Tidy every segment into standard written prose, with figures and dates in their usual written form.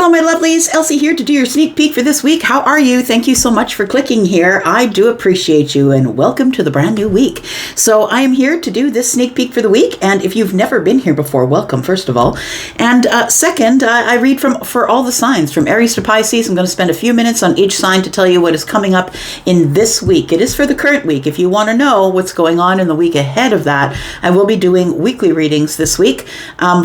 Hello, my lovelies. Elsie here to do your sneak peek for this week. How are you? Thank you so much for clicking here. I do appreciate you, and welcome to the brand new week. So I am here to do this sneak peek for the week, and if you've never been here before, welcome, first of all. And second, I read for all the signs, from Aries to Pisces. I'm going to spend a few minutes on each sign to tell you what is coming up in this week. It is for the current week. If you want to know what's going on in the week ahead of that, I will be doing weekly readings this week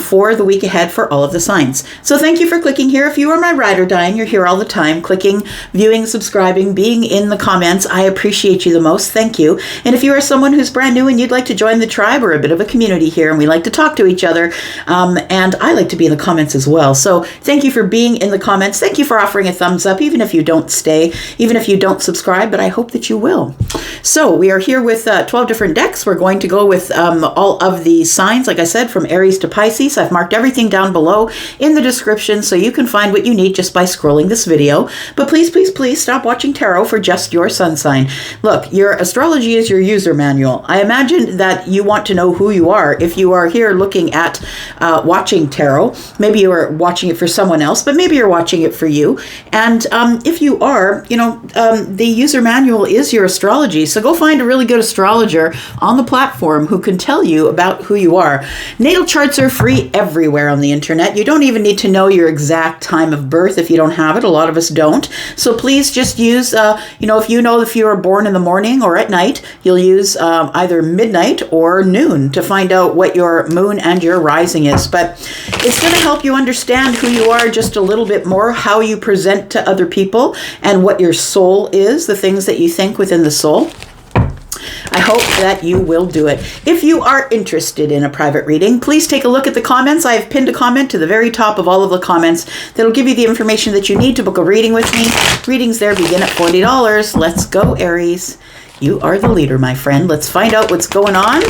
for the week ahead for all of the signs. So thank you for clicking here. If you are my ride or die and you're here all the time, clicking, viewing, subscribing, being in the comments, I appreciate you the most. Thank you. And if you are someone who's brand new and you'd like to join the tribe, we're a bit of a community here and we like to talk to each other. And I like to be in the comments as well. So thank you for being in the comments. Thank you for offering a thumbs up, even if you don't stay, even if you don't subscribe, but I hope that you will. So we are here with 12 different decks. We're going to go with all of the signs, like I said, from Aries to Pisces. I've marked everything down below in the description so you can find what you need just by scrolling this video. But please, please, please stop watching tarot for just your sun sign. Look, your astrology is your user manual. I imagine that you want to know who you are. If you are here looking at watching tarot, maybe you are watching it for someone else, but maybe you're watching it for you. And if you are, the user manual is your astrology. So go find a really good astrologer on the platform who can tell you about who you are. Natal charts are free everywhere on the internet. You don't even need to know your exact time of birth if you don't have it. A lot of us don't. So please just use, if you were born in the morning or at night, you'll use either midnight or noon to find out what your moon and your rising is. But it's going to help you understand who you are just a little bit more, how you present to other people, and what your soul is, the things that you think within the soul. I hope that you will do it. If you are interested in a private reading, please take a look at the comments. I have pinned a comment to the very top of all of the comments that'll give you the information that you need to book a reading with me. Readings there begin at $40. Let's go, Aries. You are the leader, my friend. Let's find out what's going on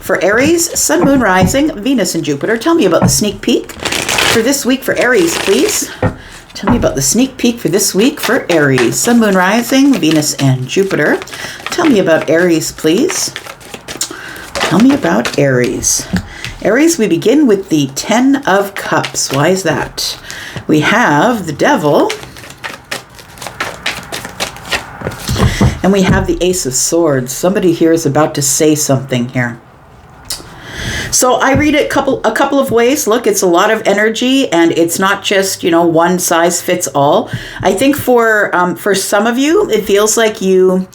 for Aries, Sun, Moon, Rising, Venus, and Jupiter. Tell me about the sneak peek for this week for Aries, please. Tell me about the sneak peek for this week for Aries, Sun, Moon, Rising, Venus, and Jupiter. Tell me about Aries, please. Tell me about Aries. Aries, we begin with the 10 of Cups. Why is that? We have the Devil. And we have the Ace of Swords. Somebody here is about to say something here. So I read it a couple of ways. Look, it's a lot of energy, and it's not just, one size fits all. I think for some of you, it feels like you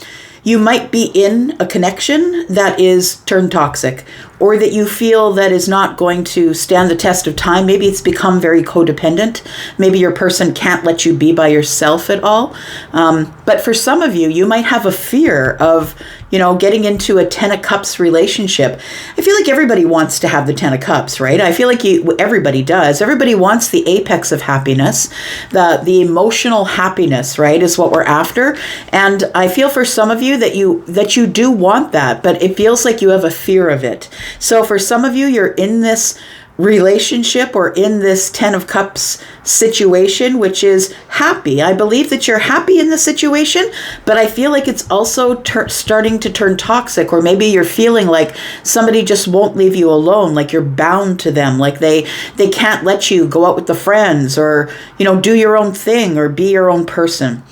might be in a connection that is turned toxic, or that you feel that is not going to stand the test of time. Maybe it's become very codependent. Maybe your person can't let you be by yourself at all. But for some of you, you might have a fear of, getting into a 10 of Cups relationship. I feel like everybody wants to have the 10 of Cups, right? I feel like everybody does. Everybody wants the apex of happiness. The emotional happiness, right, is what we're after. And I feel for some of you that you do want that, but it feels like you have a fear of it. So for some of you, you're in this relationship or in this 10 of Cups situation, which is happy. I believe that you're happy in the situation, but I feel like it's also starting to turn toxic, or maybe you're feeling like somebody just won't leave you alone, like you're bound to them, like they can't let you go out with the friends or, do your own thing or be your own person.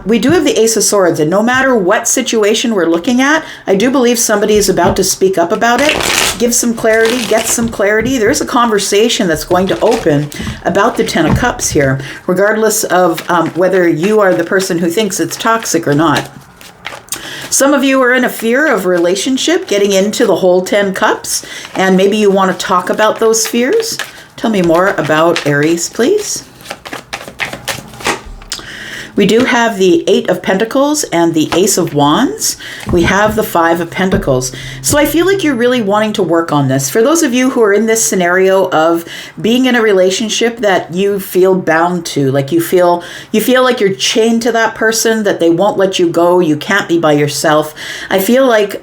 We do have the Ace of Swords, and no matter what situation we're looking at, I do believe somebody is about to speak up about it, give some clarity, get some clarity. There's a conversation that's going to open about the 10 of Cups here, regardless of whether you are the person who thinks it's toxic or not. Some of you are in a fear of relationship, getting into the whole 10 Cups, and maybe you want to talk about those fears. Tell me more about Aries, please. We do have the 8 of Pentacles and the Ace of Wands. We have the 5 of Pentacles. So I feel like you're really wanting to work on this. For those of you who are in this scenario of being in a relationship that you feel bound to, like you feel like you're chained to that person, that they won't let you go, you can't be by yourself. I feel like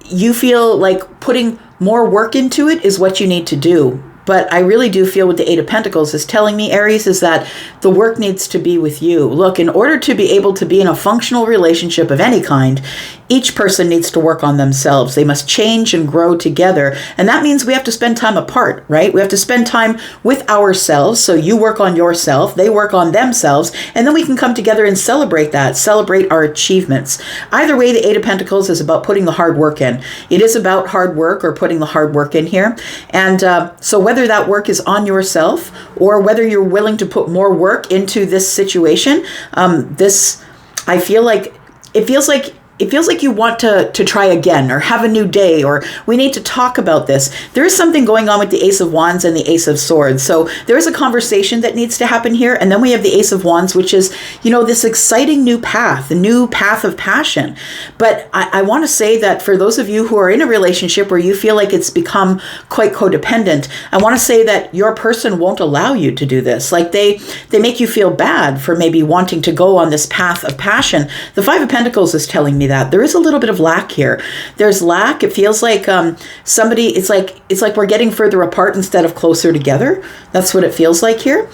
you feel like putting more work into it is what you need to do. But I really do feel what the Eight of Pentacles is telling me, Aries, is that the work needs to be with you. Look, in order to be able to be in a functional relationship of any kind, each person needs to work on themselves. They must change and grow together. And that means we have to spend time apart, right? We have to spend time with ourselves. So you work on yourself, they work on themselves, and then we can come together and celebrate that, celebrate our achievements. Either way, the Eight of Pentacles is about putting the hard work in. It is about hard work or putting the hard work in here. And so whether that work is on yourself or whether you're willing to put more work into this situation, I feel like it feels like you want to try again or have a new day, or we need to talk about this. There is something going on with the Ace of Wands and the Ace of Swords. So there is a conversation that needs to happen here. And then we have the Ace of Wands, which is, this exciting new path, the new path of passion. But I want to say that for those of you who are in a relationship where you feel like it's become quite codependent, I want to say that your person won't allow you to do this. Like they make you feel bad for maybe wanting to go on this path of passion. The Five of Pentacles is telling me that there is a little bit of lack here. There's lack. It feels like it's like we're getting further apart instead of closer together. That's what it feels like here.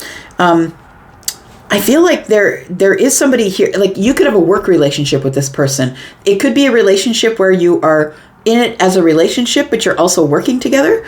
I feel like there is somebody here, like you could have a work relationship with this person. It could be a relationship where you are in it as a relationship, but you're also working together.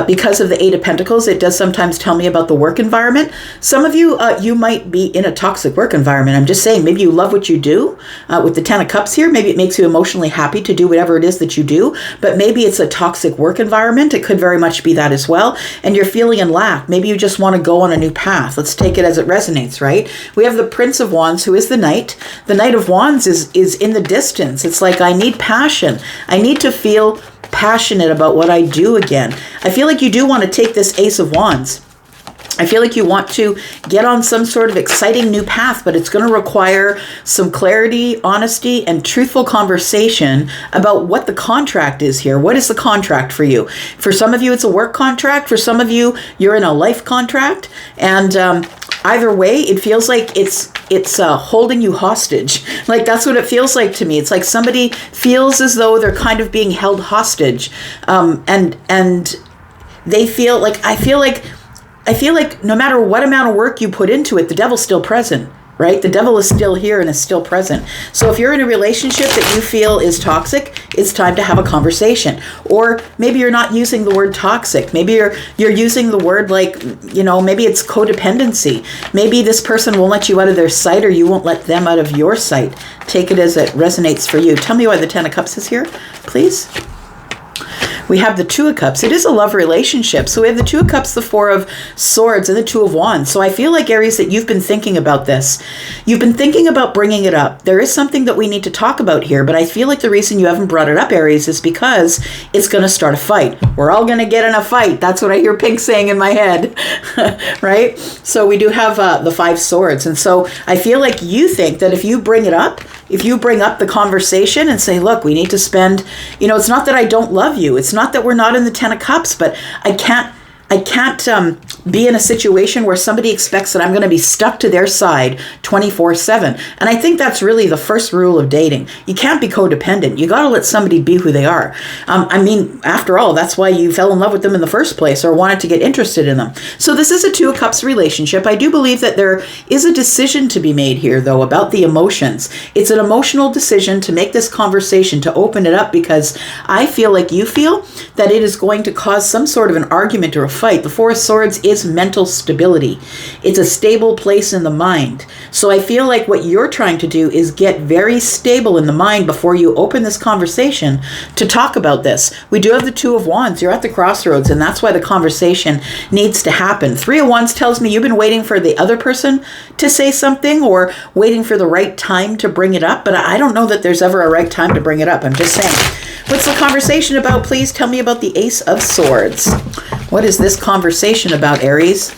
Because of the Eight of Pentacles, it does sometimes tell me about the work environment. Some of you, you might be in a toxic work environment. I'm just saying, maybe you love what you do. With the Ten of Cups here, maybe it makes you emotionally happy to do whatever it is that you do, but maybe it's a toxic work environment. It could very much be that as well. And you're feeling in lack. Maybe you just want to go on a new path. Let's take it as it resonates, right? We have the Prince of Wands, who is the Knight. The Knight of Wands is in the distance. It's like, I need passion. I need to feel passionate about what I do again. I feel like you do want to take this Ace of Wands. I feel like you want to get on some sort of exciting new path, but it's going to require some clarity, honesty, and truthful conversation about what the contract is here. What is the contract for you? For some of you, it's a work contract. For some of you, you're in a life contract. And either way, it feels like it's holding you hostage. Like that's what it feels like to me. It's like somebody feels as though they're kind of being held hostage, and they feel like I feel like no matter what amount of work you put into it, the devil's still present. Right? The devil is still here and is still present. So if you're in a relationship that you feel is toxic, it's time to have a conversation. Or maybe you're not using the word toxic. Maybe you're using the word like, maybe it's codependency. Maybe this person won't let you out of their sight or you won't let them out of your sight. Take it as it resonates for you. Tell me why the Ten of Cups is here, please. We have the Two of Cups. It is a love relationship. So we have the Two of Cups, the Four of Swords, and the Two of Wands. So I feel like, Aries, that you've been thinking about this. You've been thinking about bringing it up. There is something that we need to talk about here, but I feel like the reason you haven't brought it up, Aries, is because it's going to start a fight. We're all going to get in a fight. That's what I hear Pink saying in my head, right? So we do have the Five Swords. And so I feel like you think that if you bring it up, if you bring up the conversation and say, look, we need to spend, it's not that I don't love you. It's not that we're not in the Ten of Cups, but I can't be in a situation where somebody expects that I'm going to be stuck to their side 24/7. And I think that's really the first rule of dating. You can't be codependent. You got to let somebody be who they are. After all, that's why you fell in love with them in the first place or wanted to get interested in them. So this is a Two of Cups relationship. I do believe that there is a decision to be made here, though, about the emotions. It's an emotional decision to make this conversation, to open it up, because I feel like you feel that it is going to cause some sort of an argument or a fight. The Four of Swords is mental stability. It's a stable place in the mind. So I feel like what you're trying to do is get very stable in the mind before you open this conversation to talk about this. We do have the Two of Wands. You're at the crossroads, and that's why the conversation needs to happen. Three of Wands tells me you've been waiting for the other person to say something or waiting for the right time to bring it up, but I don't know that there's ever a right time to bring it up. I'm just saying. What's the conversation about? Please tell me about the Ace of Swords. What is this conversation about, Aries?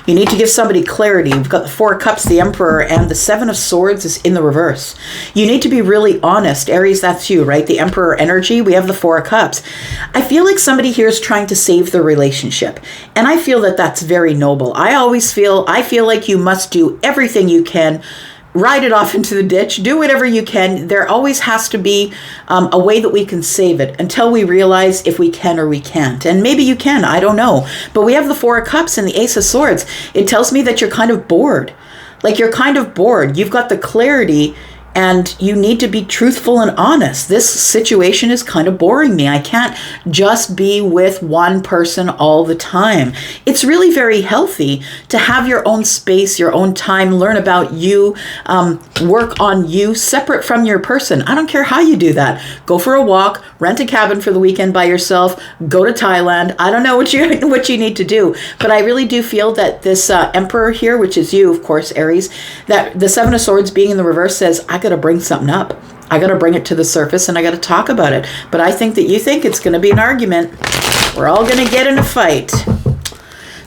You need to give somebody clarity. We've got the Four of Cups, the Emperor, and the Seven of Swords is in the reverse. You need to be really honest. Aries, that's you, right? The Emperor energy. We have the Four of Cups. I feel like somebody here is trying to save the relationship. And I feel that that's very noble. I feel like you must do everything you can ride it off into the ditch, do whatever you can. There always has to be a way that we can save it until we realize if we can or we can't. And maybe you can, I don't know. But we have the Four of Cups and the Ace of Swords. It tells me that you're kind of bored. Like you're kind of bored. You've got the clarity and you need to be truthful and honest. This situation is kind of boring me. I can't just be with one person all the time. It's really very healthy to have your own space, your own time, learn about you, work on you separate from your person. I don't care how you do that. Go for a walk, rent a cabin for the weekend by yourself, go to Thailand. I don't know what you need to do, but I really do feel that this Emperor here, which is you, of course, Aries, that the Seven of Swords being in the reverse says, I got to bring something up. I got to bring it to the surface and I got to talk about it. But I think that you think it's going to be an argument. We're all going to get in a fight.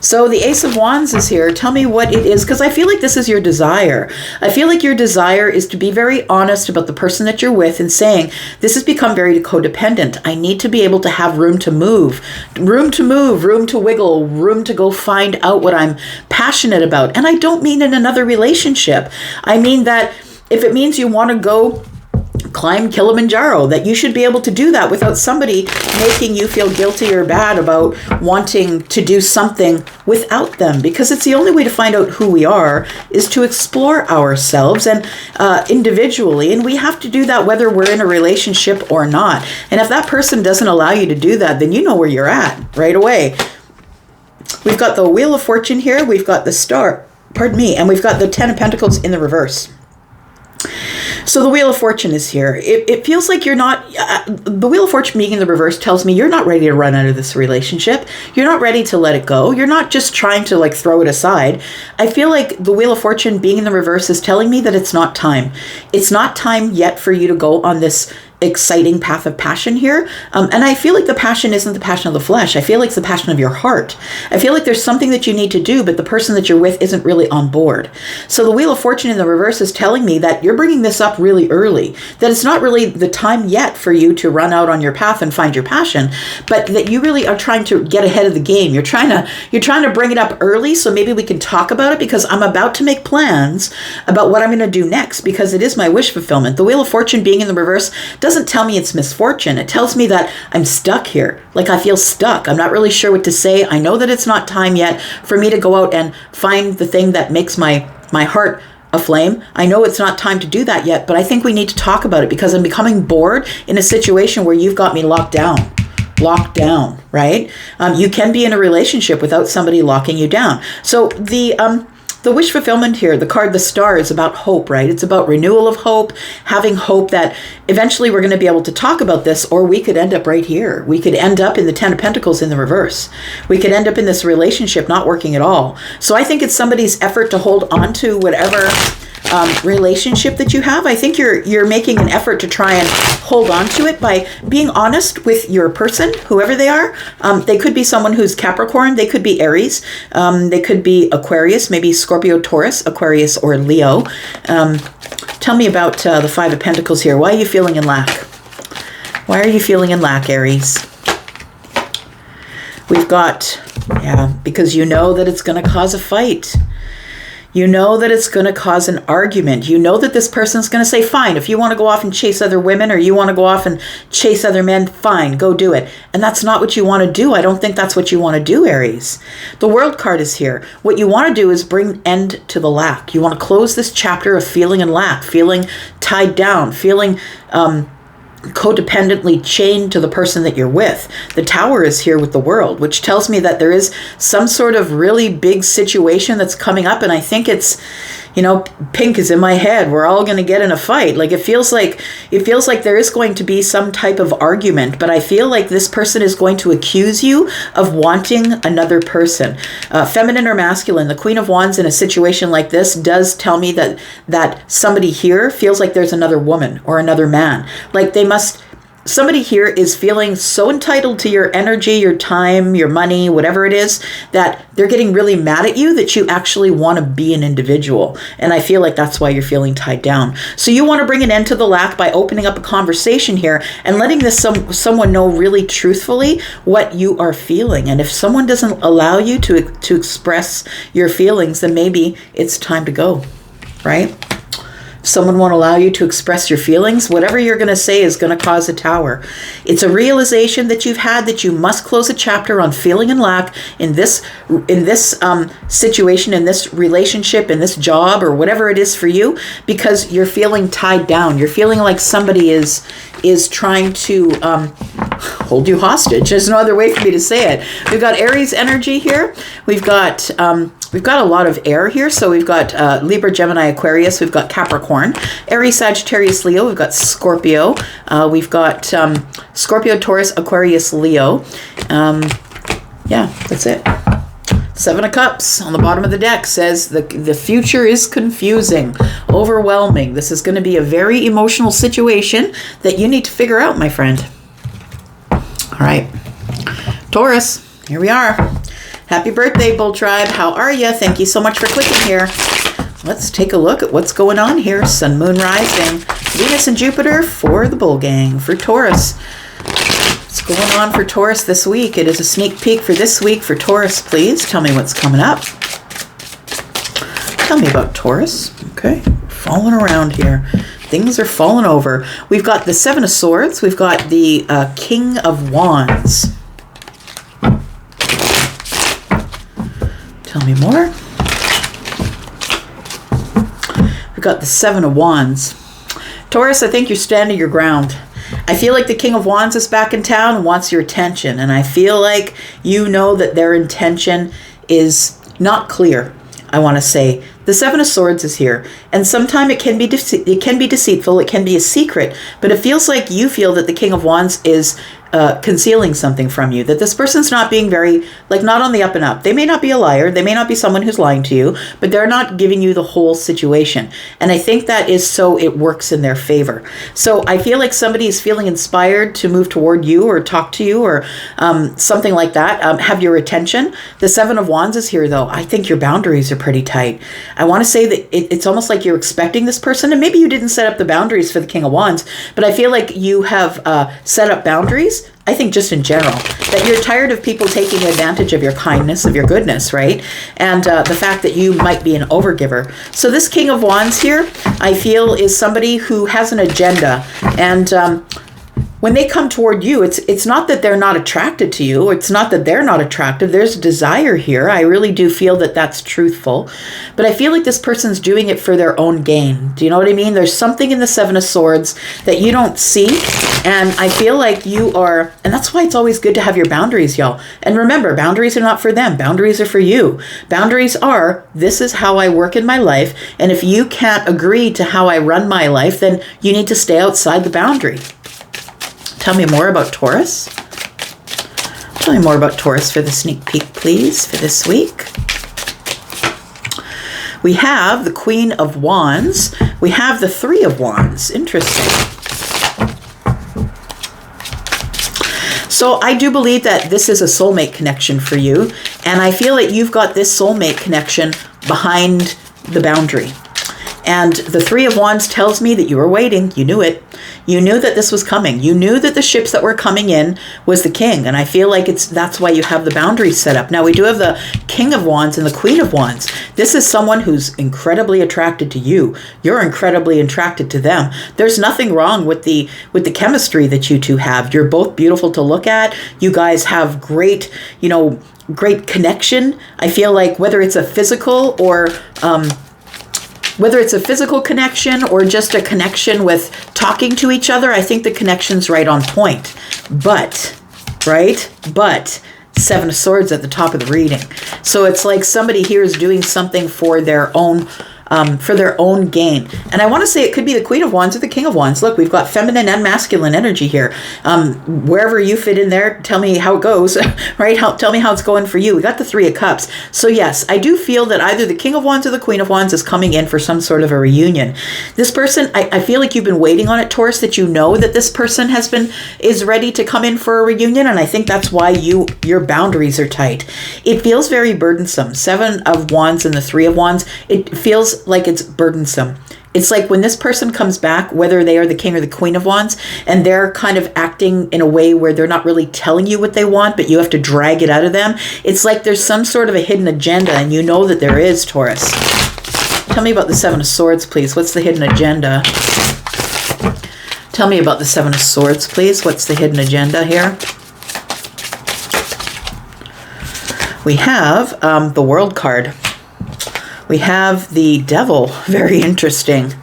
So the Ace of Wands is here. Tell me what it is, because I feel like this is your desire. I feel like your desire is to be very honest about the person that you're with and saying, this has become very codependent. I need to be able to have room to move, room to wiggle, room to go find out what I'm passionate about. And I don't mean in another relationship. I mean that if it means you want to go climb Kilimanjaro, that you should be able to do that without somebody making you feel guilty or bad about wanting to do something without them, because it's the only way to find out who we are is to explore ourselves and individually, and we have to do that whether we're in a relationship or not. And if that person doesn't allow you to do that, then you know where you're at right away. We've got the Wheel of Fortune here, we've got the Star, and we've got the Ten of Pentacles in the reverse. So the Wheel of Fortune is here. It feels like you're not, the Wheel of Fortune being in the reverse tells me you're not ready to run out of this relationship. You're not ready to let it go. You're not just trying to like throw it aside. I feel like the Wheel of Fortune being in the reverse is telling me that it's not time. It's not time yet for you to go on this exciting path of passion here. And I feel like the passion isn't the passion of the flesh. I feel like it's the passion of your heart. I feel like there's something that you need to do, but the person that you're with isn't really on board. So the Wheel of Fortune in the reverse is telling me that you're bringing this up really early, that it's not really the time yet for you to run out on your path and find your passion, but that you really are trying to get ahead of the game. You're trying to bring it up early so maybe we can talk about it, because I'm about to make plans about what I'm going to do next, because it is my wish fulfillment. The Wheel of Fortune being in the reverse doesn't tell me it's misfortune. It tells me that I'm stuck here. Like I feel stuck. I'm not really sure what to say. I know that it's not time yet for me to go out and find the thing that makes my heart aflame. I know it's not time to do that yet, but I think we need to talk about it, because I'm becoming bored in a situation where you've got me locked down, right? You can be in a relationship without somebody locking you down. So the wish fulfillment here, the card, the Star, is about hope, right? It's about renewal of hope, having hope that eventually we're going to be able to talk about this, or we could end up right here. We could end up in the Ten of Pentacles in the reverse. We could end up in this relationship not working at all. So I think it's somebody's effort to hold on to whatever relationship that you have. I think you're making an effort to try and hold on to it by being honest with your person, whoever they are. They could be someone who's Capricorn. They could be Aries. They could be Aquarius, maybe Scorpio, Taurus, Aquarius, or Leo. Tell me about the Five of Pentacles here. Why are you feeling in lack? Why are you feeling in lack, Aries? We've got, because you know that it's going to cause a fight. You know that it's going to cause an argument. You know that this person's going to say, fine, if you want to go off and chase other women, or you want to go off and chase other men, fine, go do it. And that's not what you want to do. I don't think that's what you want to do, Aries. The World card is here. What you want to do is bring end to the lack. You want to close this chapter of feeling in lack, feeling tied down, feeling codependently chained to the person that you're with. The Tower is here with the World, which tells me that there is some sort of really big situation that's coming up, and I think it's, pink is in my head. We're all going to get in a fight. Like it feels like there is going to be some type of argument, but I feel like this person is going to accuse you of wanting another person. Feminine or masculine, the Queen of Wands in a situation like this does tell me that somebody here feels like there's another woman or another man. Like somebody here is feeling so entitled to your energy, your time, your money, whatever it is, that they're getting really mad at you that you actually want to be an individual. And I feel like that's why you're feeling tied down. So you want to bring an end to the lack by opening up a conversation here and letting someone know really truthfully what you are feeling. And if someone doesn't allow you to express your feelings, then maybe it's time to go, right? Someone won't allow you to express your feelings. Whatever you're going to say is going to cause a tower. It's a realization that you've had that you must close a chapter on feeling and lack in this situation, in this relationship, in this job, or whatever it is for you, because you're feeling tied down. You're feeling like somebody is trying to hold you hostage. There's no other way for me to say it. We've got Aries energy here. We've got a lot of air here. So we've got Libra, Gemini, Aquarius. We've got Capricorn, Aries, Sagittarius, Leo. We've got Scorpio. We've got Scorpio, Taurus, Aquarius, Leo. Yeah, that's it. 7 of Cups on the bottom of the deck says the future is confusing, overwhelming. This is going to be a very emotional situation that you need to figure out, my friend. All right. Taurus, here we are. Happy birthday, Bull Tribe. How are you? Thank you so much for clicking here. Let's take a look at what's going on here. Sun, Moon, Rising, Venus and Jupiter for the Bull Gang, for Taurus. What's going on for Taurus this week? It is a sneak peek for this week for Taurus, please. Tell me what's coming up. Tell me about Taurus. Okay, falling around here. Things are falling over. We've got the 7 of Swords. We've got the King of Wands. Tell me more. We've got the 7 of Wands. Taurus, I think you're standing your ground. I feel like the King of Wands is back in town and wants your attention. And I feel like you know that their intention is not clear, I want to say. The 7 of Swords is here. And sometimes it can be deceitful. It can be a secret. But it feels like you feel that the King of Wands is concealing something from you, that this person's not being very, like, not on the up and up. They may not be a liar. They may not be someone who's lying to you, but they're not giving you the whole situation. And I think that is so it works in their favor. So I feel like somebody is feeling inspired to move toward you or talk to you or something like that, have your attention. The 7 of Wands is here, though. I think your boundaries are pretty tight. I want to say that it's almost like you're expecting this person, and maybe you didn't set up the boundaries for the King of Wands, but I feel like you have set up boundaries. I think just in general, that you're tired of people taking advantage of your kindness, of your goodness, right? And the fact that you might be an overgiver. So this King of Wands here, I feel, is somebody who has an agenda. And when they come toward you, it's not that they're not attracted to you. It's not that they're not attractive. There's desire here. I really do feel that that's truthful. But I feel like this person's doing it for their own gain. Do you know what I mean? There's something in the 7 of Swords that you don't see. And I feel like you are, and that's why it's always good to have your boundaries, y'all. And remember, boundaries are not for them. Boundaries are for you. Boundaries are, this is how I work in my life. And if you can't agree to how I run my life, then you need to stay outside the boundary. Tell me more about Taurus. Tell me more about Taurus for the sneak peek, please, for this week. We have the Queen of Wands. We have the 3 of Wands. Interesting. So I do believe that this is a soulmate connection for you. And I feel that you've got this soulmate connection behind the boundary. And the 3 of Wands tells me that you were waiting. You knew it. You knew that this was coming. You knew that the ships that were coming in was the King. And I feel like that's why you have the boundaries set up. Now we do have the King of Wands and the Queen of Wands. This is someone who's incredibly attracted to you. You're incredibly attracted to them. There's nothing wrong with the chemistry that you two have. You're both beautiful to look at. You guys have great, great connection. I feel like whether it's a physical or whether it's a physical connection or just a connection with talking to each other, I think the connection's right on point. But 7 of Swords at the top of the reading. So it's like somebody here is doing something for their own gain. And I want to say it could be the Queen of Wands or the King of Wands. Look, we've got feminine and masculine energy here. Wherever you fit in there, tell me how it goes, right? Tell me how it's going for you. We got the 3 of Cups. So yes, I do feel that either the King of Wands or the Queen of Wands is coming in for some sort of a reunion. This person, I feel like you've been waiting on it, Taurus, that you know that this person is ready to come in for a reunion. And I think that's why your boundaries are tight. It feels very burdensome. 7 of Wands and the 3 of Wands, it feels like it's burdensome. It's like when this person comes back, whether they are the King or the Queen of Wands, and they're kind of acting in a way where they're not really telling you what they want, but you have to drag it out of them. It's like there's some sort of a hidden agenda, and you know that there is, Taurus. Tell me about the Seven of Swords, please. What's the hidden agenda? Tell me about the Seven of Swords, please. What's the hidden agenda here? We have the World card. We have the Devil. Very interesting.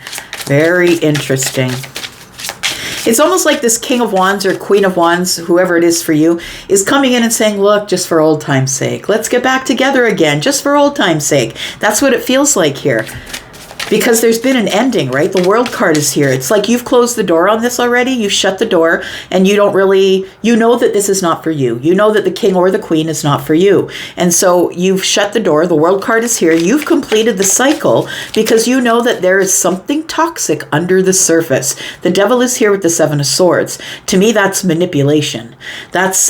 Very interesting. It's almost like this King of Wands or Queen of Wands, whoever it is for you, is coming in and saying, look, just for old time's sake, let's get back together again, just for old time's sake. That's what it feels like here. Because there's been an ending, right? The World card is here. It's like you've closed the door on this already. You shut the door and you don't really, you know that this is not for you. You know that the king or the queen is not for you. And so you've shut the door. The World card is here. You've completed the cycle because you know that there is something toxic under the surface. The Devil is here with the Seven of Swords. To me, that's manipulation. That's,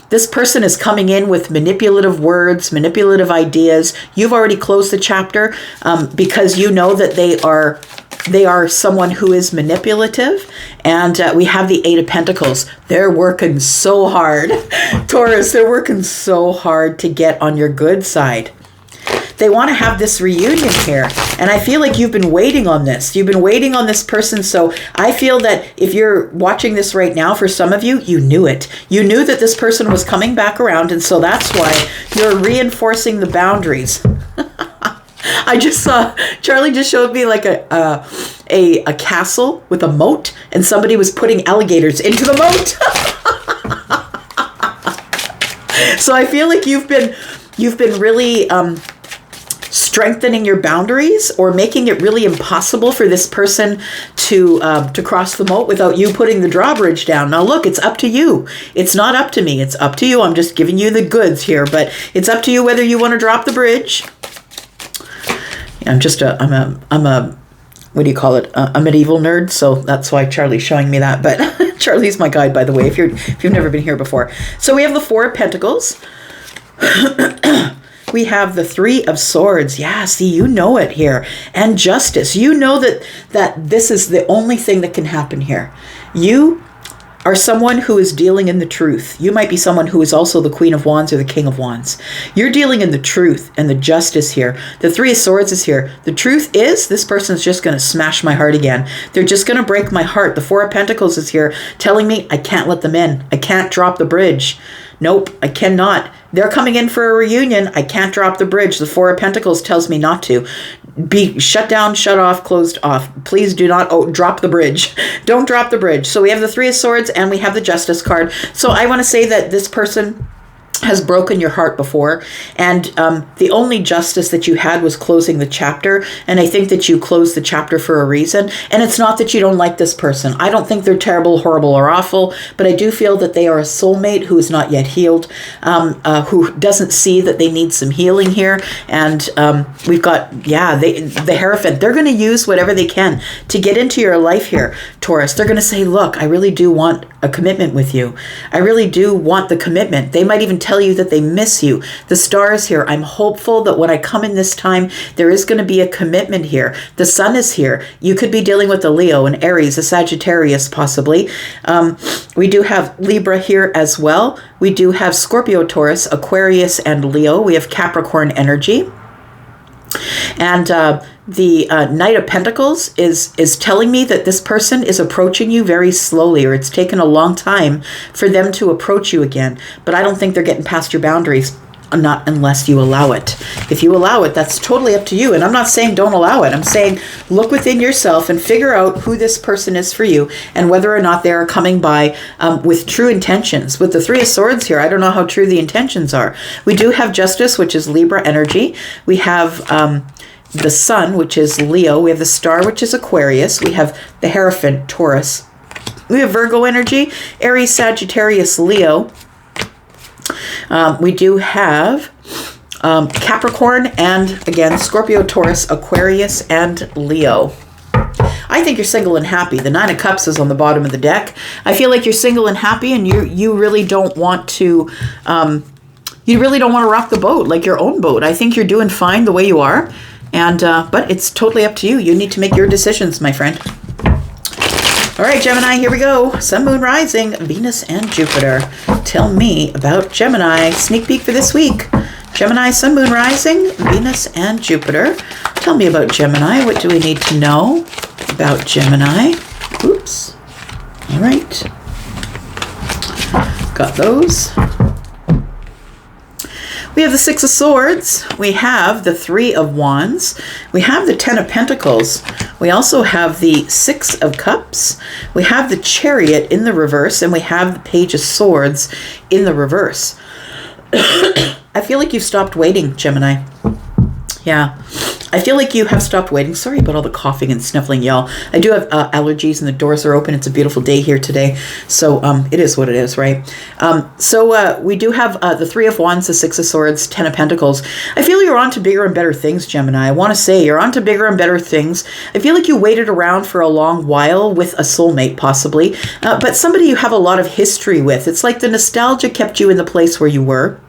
this person is coming in with manipulative words, manipulative ideas. You've already closed the chapter because you know that they are someone who is manipulative. And we have the Eight of Pentacles. They're working so hard. Taurus, they're working so hard to get on your good side. They want to have this reunion here. And I feel like you've been waiting on this. You've been waiting on this person. So I feel that if you're watching this right now, for some of you, you knew it. You knew that this person was coming back around. And so that's why you're reinforcing the boundaries. I just saw, Charlie just showed me like a castle with a moat. And somebody was putting alligators into the moat. So I feel like you've been really strengthening your boundaries or making it really impossible for this person to cross the moat without you putting the drawbridge down. Now look, it's up to you. It's not up to me. It's up to you. I'm just giving you the goods here, but it's up to you whether you want to drop the bridge. I'm a what do you call it? A medieval nerd. So that's why Charlie's showing me that. But Charlie's my guide, by the way, if you've never been here before. So we have the Four of Pentacles. We have the Three of Swords. Yeah, see, you know it here. And Justice. You know that this is the only thing that can happen here. You are someone who is dealing in the truth. You might be someone who is also the Queen of Wands or the King of Wands. You're dealing in the truth and the justice here. The Three of Swords is here. The truth is this person's just going to smash my heart again. They're just going to break my heart. The Four of Pentacles is here telling me I can't let them in. I can't drop the bridge. Nope, I cannot. They're coming in for a reunion. I can't drop the bridge. The Four of Pentacles tells me not to. Be shut down, shut off, closed off. Please do not drop the bridge. Don't drop the bridge. So we have the Three of Swords and we have the Justice card. So I want to say that this person has broken your heart before. And the only justice that you had was closing the chapter. And I think that you closed the chapter for a reason. And it's not that you don't like this person. I don't think they're terrible, horrible, or awful. But I do feel that they are a soulmate who is not yet healed, who doesn't see that they need some healing here. And we've got, the Hierophant. They're going to use whatever they can to get into your life here, Taurus. They're going to say, look, I really do want a commitment with you. I really do want the commitment. They might even tell you that they miss you. The Star is here. I'm hopeful that when I come in this time, there is going to be a commitment here. The Sun is here. You could be dealing with a Leo, an Aries, a Sagittarius, possibly. We do have Libra here as well. We do have Scorpio, Taurus, Aquarius, and Leo. We have Capricorn energy. And the Knight of Pentacles is telling me that this person is approaching you very slowly, or it's taken a long time for them to approach you again. But I don't think they're getting past your boundaries, not unless you allow it. If you allow it, that's totally up to you. And I'm not saying don't allow it. I'm saying look within yourself and figure out who this person is for you and whether or not they are coming by with true intentions. With the Three of Swords here, I don't know how true the intentions are. We do have Justice, which is Libra energy. We have the Sun, which is Leo. We have the Star, which is Aquarius. We have the Hierophant, Taurus. We have Virgo energy, Aries, Sagittarius, Leo. We do have Capricorn and, again, Scorpio, Taurus, Aquarius, and Leo. I think you're single and happy. The Nine of Cups is on the bottom of the deck. I feel like you're single and happy, and you really don't want to... you really don't want to rock the boat, like your own boat. I think you're doing fine the way you are. And but it's totally up to you. You need to make your decisions, my friend. All right, Gemini, here we go. Sun, Moon, Rising, Venus, and Jupiter. Tell me about Gemini. Sneak peek for this week. Gemini, Sun, Moon, Rising, Venus, and Jupiter. Tell me about Gemini. What do we need to know about Gemini? Oops. All right. Got those. We have the Six of Swords. We have the Three of Wands. We have the Ten of Pentacles. We also have the Six of Cups. We have the Chariot in the reverse, and we have the Page of Swords in the reverse. I feel like you've stopped waiting, Gemini. Yeah. I feel like you have stopped waiting. Sorry about all the coughing and sniffling, y'all. I do have allergies and the doors are open. It's a beautiful day here today. So it is what it is, right? So we do have the Three of Wands, the Six of Swords, Ten of Pentacles. I feel you're on to bigger and better things, Gemini. I want to say you're on to bigger and better things. I feel like you waited around for a long while with a soulmate, possibly. But somebody you have a lot of history with. It's like the nostalgia kept you in the place where you were.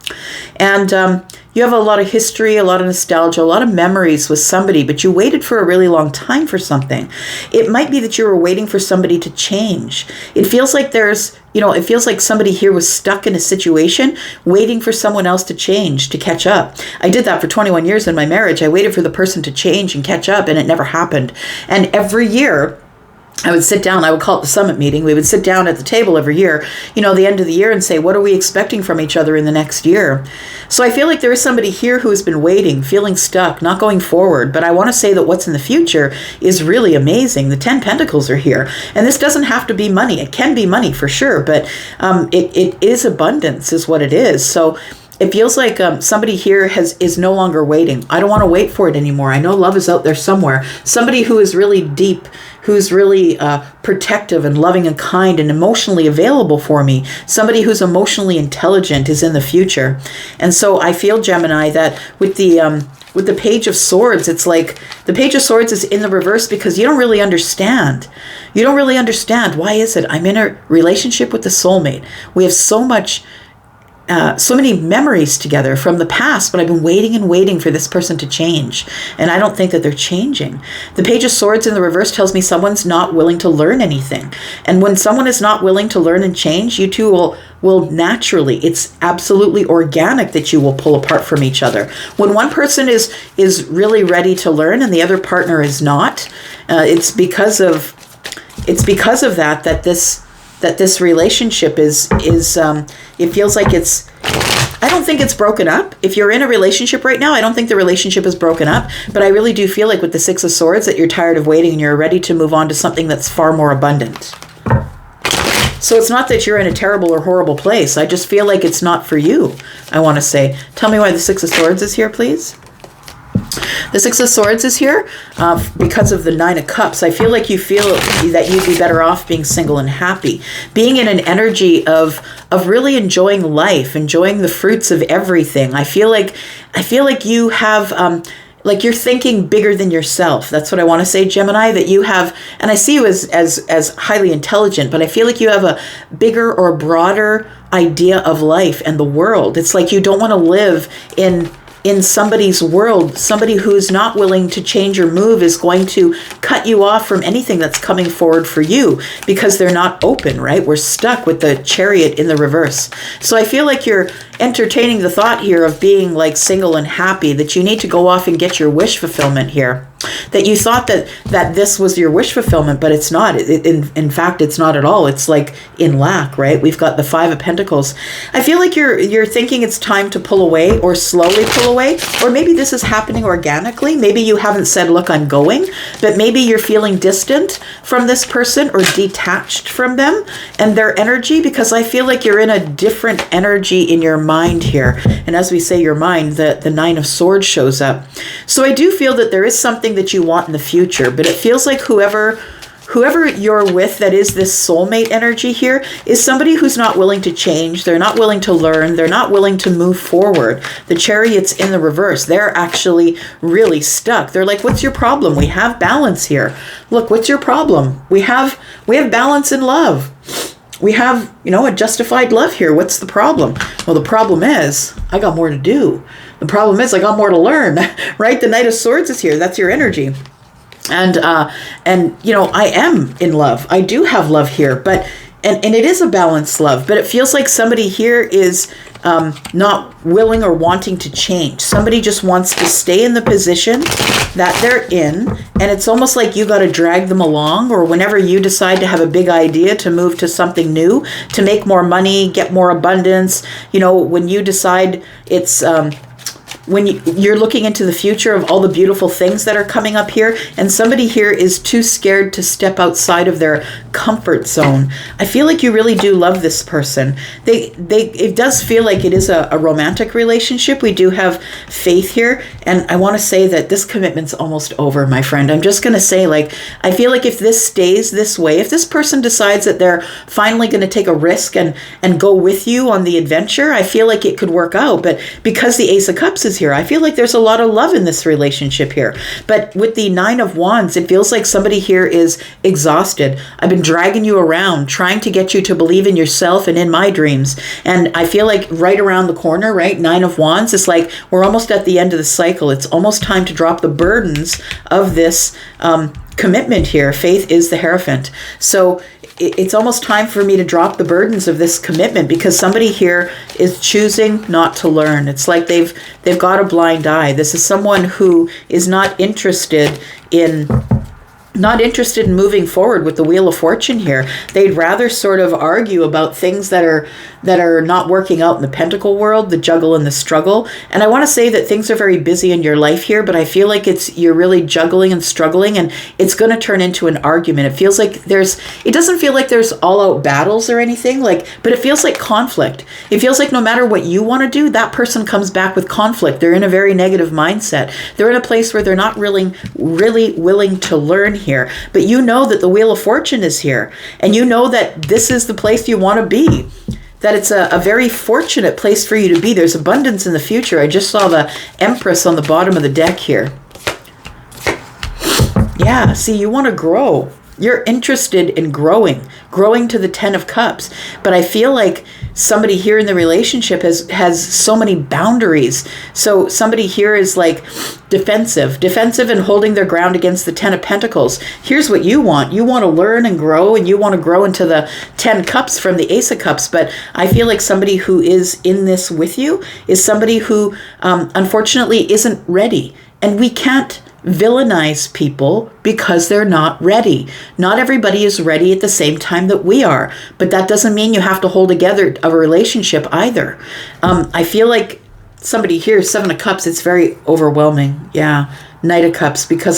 And you have a lot of history, a lot of nostalgia, a lot of memories with somebody, but you waited for a really long time for something. It might be that you were waiting for somebody to change. It feels like it feels like somebody here was stuck in a situation waiting for someone else to change, to catch up. I did that for 21 years in my marriage. I waited for the person to change and catch up, and it never happened. And every year, I would sit down, I would call it the summit meeting. We would sit down at the table every year, the end of the year, and say, what are we expecting from each other in the next year? So I feel like there is somebody here who has been waiting, feeling stuck, not going forward. But I want to say that what's in the future is really amazing. The 10 Pentacles are here. And this doesn't have to be money. It can be money for sure, but it is abundance is what it is. So it feels like somebody here is no longer waiting. I don't want to wait for it anymore. I know love is out there somewhere. Somebody who is really deep, who's really protective and loving and kind and emotionally available for me. Somebody who's emotionally intelligent is in the future. And so I feel, Gemini, that with the Page of Swords, it's like the Page of Swords is in the reverse because you don't really understand. You don't really understand. Why is it? I'm in a relationship with the soulmate. We have so many memories together from the past, but I've been waiting and waiting for this person to change. And I don't think that they're changing. The Page of Swords in the reverse tells me someone's not willing to learn anything. And when someone is not willing to learn and change, you two will naturally, it's absolutely organic that you will pull apart from each other. When one person is really ready to learn and the other partner is not, it's because of that this relationship is it feels like I don't think it's broken up. If you're in a relationship right now, I don't think the relationship is broken up, but I really do feel like with the Six of Swords that you're tired of waiting and you're ready to move on to something that's far more abundant. So it's not that you're in a terrible or horrible place. I just feel like it's not for you, I want to say. Tell me why the Six of Swords is here, please. The Six of Swords is here because of the Nine of Cups. I feel like you feel that you'd be better off being single and happy, being in an energy of really enjoying life, enjoying the fruits of everything. I feel like you have like you're thinking bigger than yourself. That's what I want to say, Gemini, that you have, and I see you as highly intelligent, but I feel like you have a bigger or broader idea of life and the world. It's like you don't want to live in somebody's world. Somebody who's not willing to change or move is going to cut you off from anything that's coming forward for you because they're not open, right? We're stuck with the Chariot in the reverse. So I feel like you're entertaining the thought here of being like single and happy, that you need to go off and get your wish fulfillment here. That you thought that this was your wish fulfillment, but it's not. In fact, it's not at all. It's like in lack, right? We've got the Five of Pentacles. I feel like you're thinking it's time to pull away or slowly pull away, or maybe this is happening organically. Maybe you haven't said, look, I'm going, but maybe you're feeling distant from this person or detached from them and their energy, because I feel like you're in a different energy in your mind here. And as we say your mind, the Nine of Swords shows up. So I do feel that there is something that you want in the future, but it feels like whoever you're with that is this soulmate energy here is somebody who's not willing to change. They're not willing to learn. They're not willing to move forward. The Chariot's in the reverse. They're actually really stuck. They're like, what's your problem? We have balance here. Look, what's your problem? We have balance in love. We have, a justified love here. What's the problem? Well, the problem is I got more to do. The problem is I got more to learn, right? The Knight of Swords is here. That's your energy. And I am in love. I do have love here, but, and it is a balanced love, but it feels like somebody here is not willing or wanting to change. Somebody just wants to stay in the position that they're in, and it's almost like you got to drag them along, or whenever you decide to have a big idea to move to something new, to make more money, get more abundance, you know, when you decide it's when you're looking into the future of all the beautiful things that are coming up here, and somebody here is too scared to step outside of their comfort zone. I feel like you really do love this person. It does feel like it is a romantic relationship. We do have faith here, and I want to say that this commitment's almost over, my friend. I'm just going to say, like, I feel like if this stays this way, if this person decides that they're finally going to take a risk and go with you on the adventure, I feel like it could work out. But because the Ace of Cups is here, I feel like there's a lot of love in this relationship here. But with the Nine of Wands, it feels like somebody here is exhausted. I've been dragging you around, trying to get you to believe in yourself and in my dreams. And I feel like right around the corner, right, Nine of Wands, it's like we're almost at the end of the cycle. It's almost time to drop the burdens of this commitment here. Faith is the Hierophant. So it's almost time for me to drop the burdens of this commitment, because somebody here is choosing not to learn. It's like they've got a blind eye. This is someone who is not interested in moving forward with the Wheel of Fortune here. They'd rather sort of argue about things that are not working out in the Pentacle world, the juggle and the struggle. And I want to say that things are very busy in your life here, but I feel like you're really juggling and struggling, and it's going to turn into an argument. It feels like it doesn't feel like there's all-out battles or anything, but it feels like conflict. It feels like no matter what you want to do, that person comes back with conflict. They're in a very negative mindset. They're in a place where they're not really willing to learn here. But you know that the Wheel of Fortune is here, and you know that this is the place you want to be, that it's a very fortunate place for you to be. There's abundance in the future. I just saw the Empress on the bottom of the deck here. Yeah, see, you want to grow. You're interested in growing to the Ten of Cups. But I feel like somebody here in the relationship has so many boundaries. So somebody here is like defensive and holding their ground against the Ten of Pentacles. Here's what you want. You want to learn and grow, and you want to grow into the 10 Cups from the Ace of Cups. But I feel like somebody who is in this with you is somebody who unfortunately isn't ready. And we can't villainize people because they're not ready. Not everybody is ready at the same time that we are, but that doesn't mean you have to hold together a relationship either. I feel like somebody here, Seven of Cups, it's very overwhelming. Yeah, Knight of Cups, because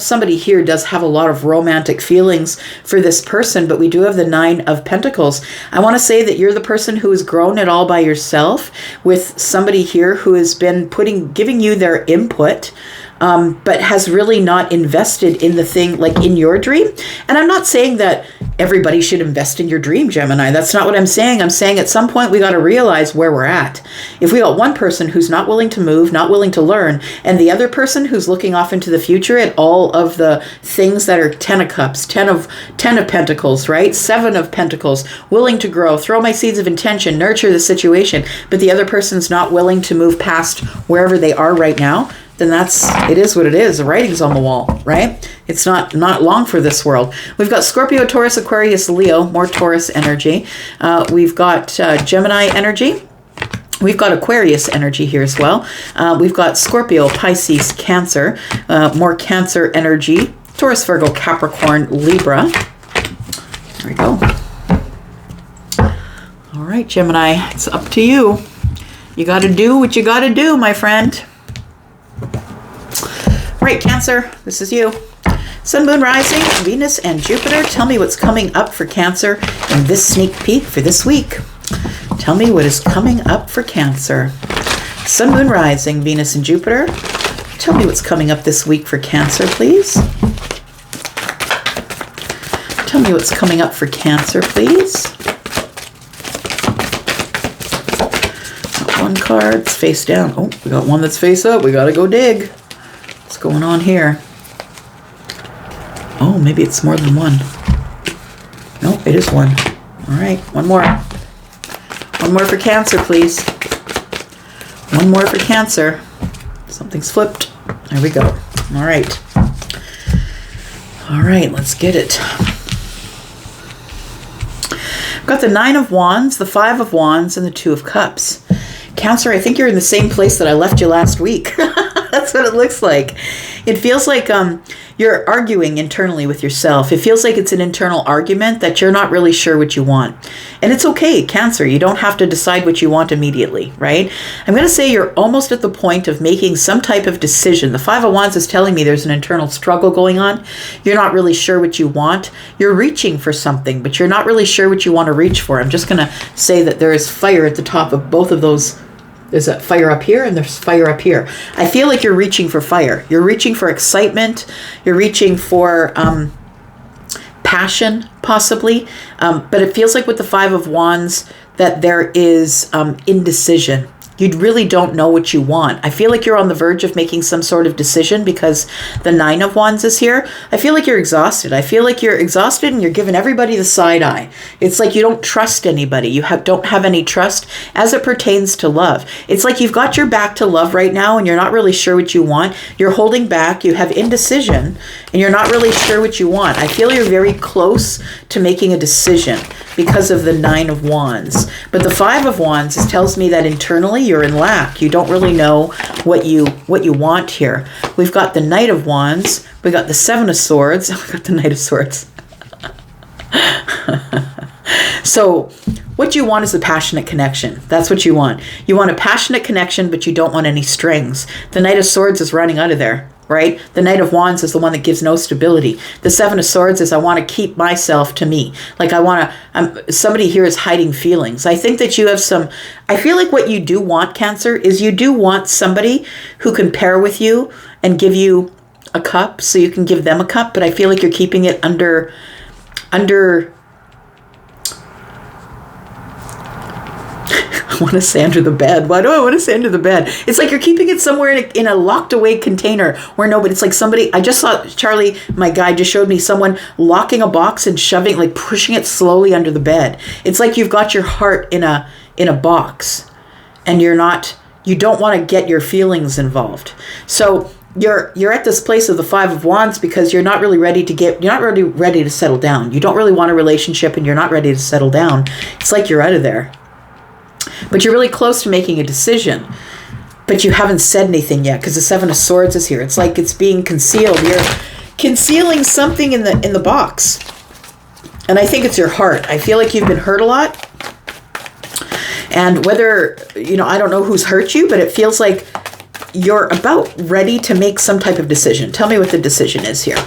somebody here does have a lot of romantic feelings for this person, but we do have the Nine of Pentacles. I want to say that you're the person who has grown it all by yourself, with somebody here who has been giving you their input, but has really not invested in the thing, like in your dream. And I'm not saying that everybody should invest in your dream, Gemini. That's not what I'm saying. I'm saying at some point we got to realize where we're at. If we got one person who's not willing to move, not willing to learn, and the other person who's looking off into the future at all of the things that are 10 of Cups, 10 of Pentacles, right? 7 of Pentacles, willing to grow, throw my seeds of intention, nurture the situation, but the other person's not willing to move past wherever they are right now, then it is what it is. The writing's on the wall, right? It's not long for this world. We've got Scorpio, Taurus, Aquarius, Leo, more Taurus energy. We've got Gemini energy. We've got Aquarius energy here as well. We've got Scorpio, Pisces, Cancer, more Cancer energy. Taurus, Virgo, Capricorn, Libra. There we go. All right, Gemini, it's up to you. You got to do what you got to do, my friend. Right, Cancer, this is you. Sun, Moon, Rising, Venus, and Jupiter. Tell me what's coming up for Cancer in this sneak peek for this week. Tell me what is coming up for Cancer. Sun, Moon, Rising, Venus, and Jupiter. Tell me what's coming up this week for Cancer, please. Tell me what's coming up for Cancer, please. Got one card, it's face down. Oh, we got one that's face up. We got to go dig. What's going on here? Oh, maybe it's more than one. No, it is one. All right, one more. One more for Cancer, please. One more for Cancer. Something's flipped. There we go. All right. All right, let's get it. I've got the Nine of Wands, the Five of Wands, and the Two of Cups. Cancer, I think you're in the same place that I left you last week. That's what it looks like. It feels like you're arguing internally with yourself. It feels like it's an internal argument that you're not really sure what you want. And it's okay, Cancer. You don't have to decide what you want immediately, right? I'm going to say you're almost at the point of making some type of decision. The Five of Wands is telling me there's an internal struggle going on. You're not really sure what you want. You're reaching for something, but you're not really sure what you want to reach for. I'm just going to say that there is fire at the top of both of those. There's a fire up here and there's fire up here. I feel like you're reaching for fire. You're reaching for excitement. You're reaching for passion, possibly. But it feels like with the Five of Wands that there is indecision. You really don't know what you want. I feel like you're on the verge of making some sort of decision because the Nine of Wands is here. I feel like you're exhausted. I feel like you're exhausted and you're giving everybody the side eye. It's like you don't trust anybody. You don't have any trust as it pertains to love. It's like you've got your back to love right now and you're not really sure what you want. You're holding back. You have indecision and you're not really sure what you want. I feel you're very close to making a decision because of the Nine of Wands. But the Five of Wands tells me that internally you're in lack. You don't really know what you want here. We've got the Knight of Wands. We got the Seven of Swords. We got the Knight of Swords. So what you want is a passionate connection. That's what you want. You want a passionate connection, but you don't want any strings. The Knight of Swords is running out of there. Right? The Knight of Wands is the one that gives no stability. The Seven of Swords is I want to keep myself to me. Like I want to, somebody here is hiding feelings. I think that you have I feel like what you do want, Cancer, is you do want somebody who can pair with you and give you a cup so you can give them a cup. But I feel like you're keeping it under I want to say under the bed. Why do I want to say under the bed? It's like you're keeping it somewhere in a locked away container where nobody, it's like somebody, I just saw Charlie, my guy, just showed me someone locking a box and shoving, like pushing it slowly under the bed. It's like you've got your heart in a box and you don't want to get your feelings involved. So you're at this place of the Five of Wands because you're not really ready to settle down. You don't really want a relationship and you're not ready to settle down. It's like you're out of there. But you're really close to making a decision. But you haven't said anything yet because the Seven of Swords is here. It's like it's being concealed. You're concealing something in the box. And I think it's your heart. I feel like you've been hurt a lot. And whether, I don't know who's hurt you, but it feels like you're about ready to make some type of decision. Tell me what the decision is here.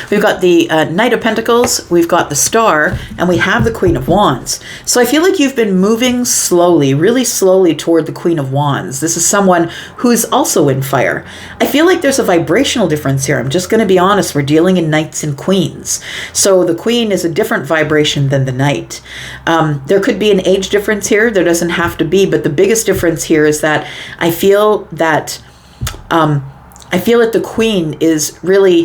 We've got the Knight of Pentacles, we've got the Star, and we have the Queen of Wands. So I feel like you've been moving slowly, really slowly toward the Queen of Wands. This is someone who's also in fire. I feel like there's a vibrational difference here. I'm just going to be honest. We're dealing in Knights and Queens. So the Queen is a different vibration than the Knight. There could be an age difference here. There doesn't have to be, but the biggest difference here is that I feel that the Queen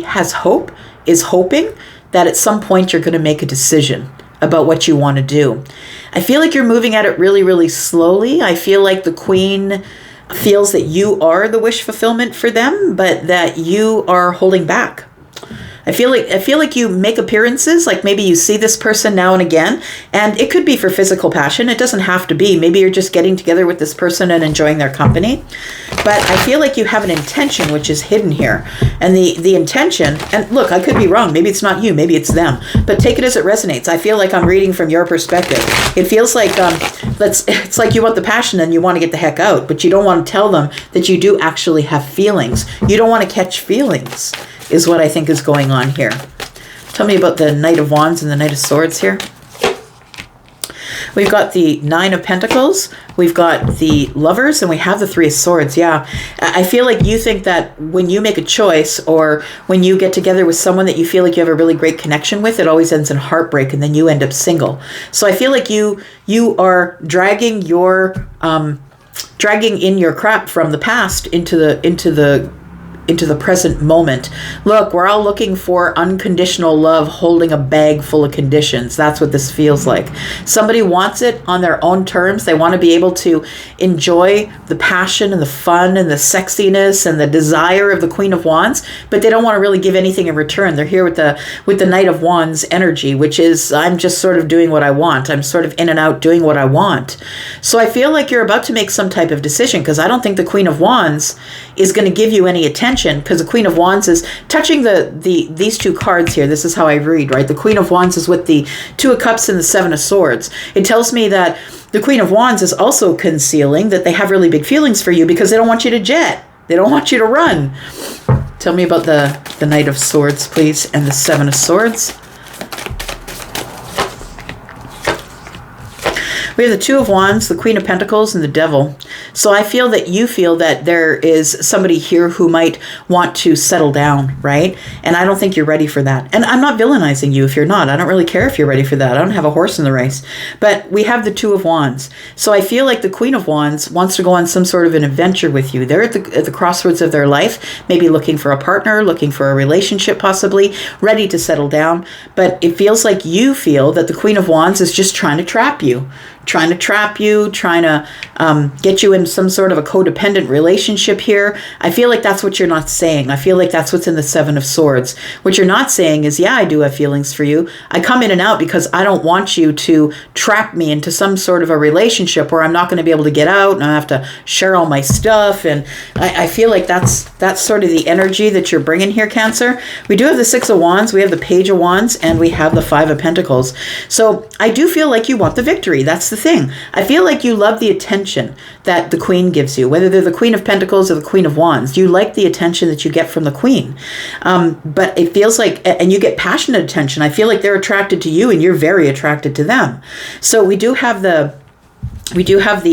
has hope, is hoping that at some point you're going to make a decision about what you want to do. I feel like you're moving at it really, really slowly. I feel like the Queen feels that you are the wish fulfillment for them, but that you are holding back. I feel like you make appearances, like maybe you see this person now and again, and it could be for physical passion. It doesn't have to be. Maybe you're just getting together with this person and enjoying their company. But I feel like you have an intention which is hidden here. And the intention, and look, I could be wrong. Maybe it's not you, maybe it's them. But take it as it resonates. I feel like I'm reading from your perspective. It feels like it's like you want the passion and you want to get the heck out, but you don't want to tell them that you do actually have feelings. You don't want to catch feelings, is what I think is going on here. Tell me about the Knight of Wands and the Knight of Swords here. We've got the Nine of Pentacles, we've got the Lovers, and we have the Three of Swords. Yeah, I feel like you think that when you make a choice or when you get together with someone that you feel like you have a really great connection with, it always ends in heartbreak and then you end up single. So I feel like you are dragging in your crap from the past into the into the present moment. Look, we're all looking for unconditional love, holding a bag full of conditions. That's what this feels like. Somebody wants it on their own terms. They want to be able to enjoy the passion and the fun and the sexiness and the desire of the Queen of Wands, but they don't want to really give anything in return. They're here with the Knight of Wands energy, which is, I'm just sort of doing what I want. I'm sort of in and out doing what I want. So I feel like you're about to make some type of decision, because I don't think the Queen of Wands is going to give you any attention, because the Queen of Wands is touching these two cards here. This is how I read, right? The Queen of Wands is with the Two of Cups and the Seven of Swords. It tells me that the Queen of Wands is also concealing that they have really big feelings for you, because they don't want you to jet. They don't want you to run. Tell me about the Knight of Swords, please, and the Seven of Swords. We have the Two of Wands, the Queen of Pentacles, and the Devil. So I feel that you feel that there is somebody here who might want to settle down, right? And I don't think you're ready for that. And I'm not villainizing you if you're not. I don't really care if you're ready for that. I don't have a horse in the race. But we have the Two of Wands. So I feel like the Queen of Wands wants to go on some sort of an adventure with you. They're at the crossroads of their life, maybe looking for a partner, looking for a relationship possibly, ready to settle down. But it feels like you feel that the Queen of Wands is just trying to trap you. Trying to get you in some sort of a codependent relationship here. I feel like that's what you're not saying. I feel like that's what's in the Seven of Swords. What you're not saying is, yeah, I do have feelings for you. I come in and out because I don't want you to trap me into some sort of a relationship where I'm not going to be able to get out and I have to share all my stuff. And I feel like that's sort of the energy that you're bringing here, Cancer. We do have the Six of Wands, we have the Page of Wands, and we have the Five of Pentacles. So I do feel like you want the victory. That's the thing. I feel like you love the attention that the Queen gives you, whether they're the Queen of Pentacles or the Queen of Wands. You like the attention that you get from the Queen. But it feels like, and you get passionate attention. I feel like they're attracted to you and you're very attracted to them. So we do have the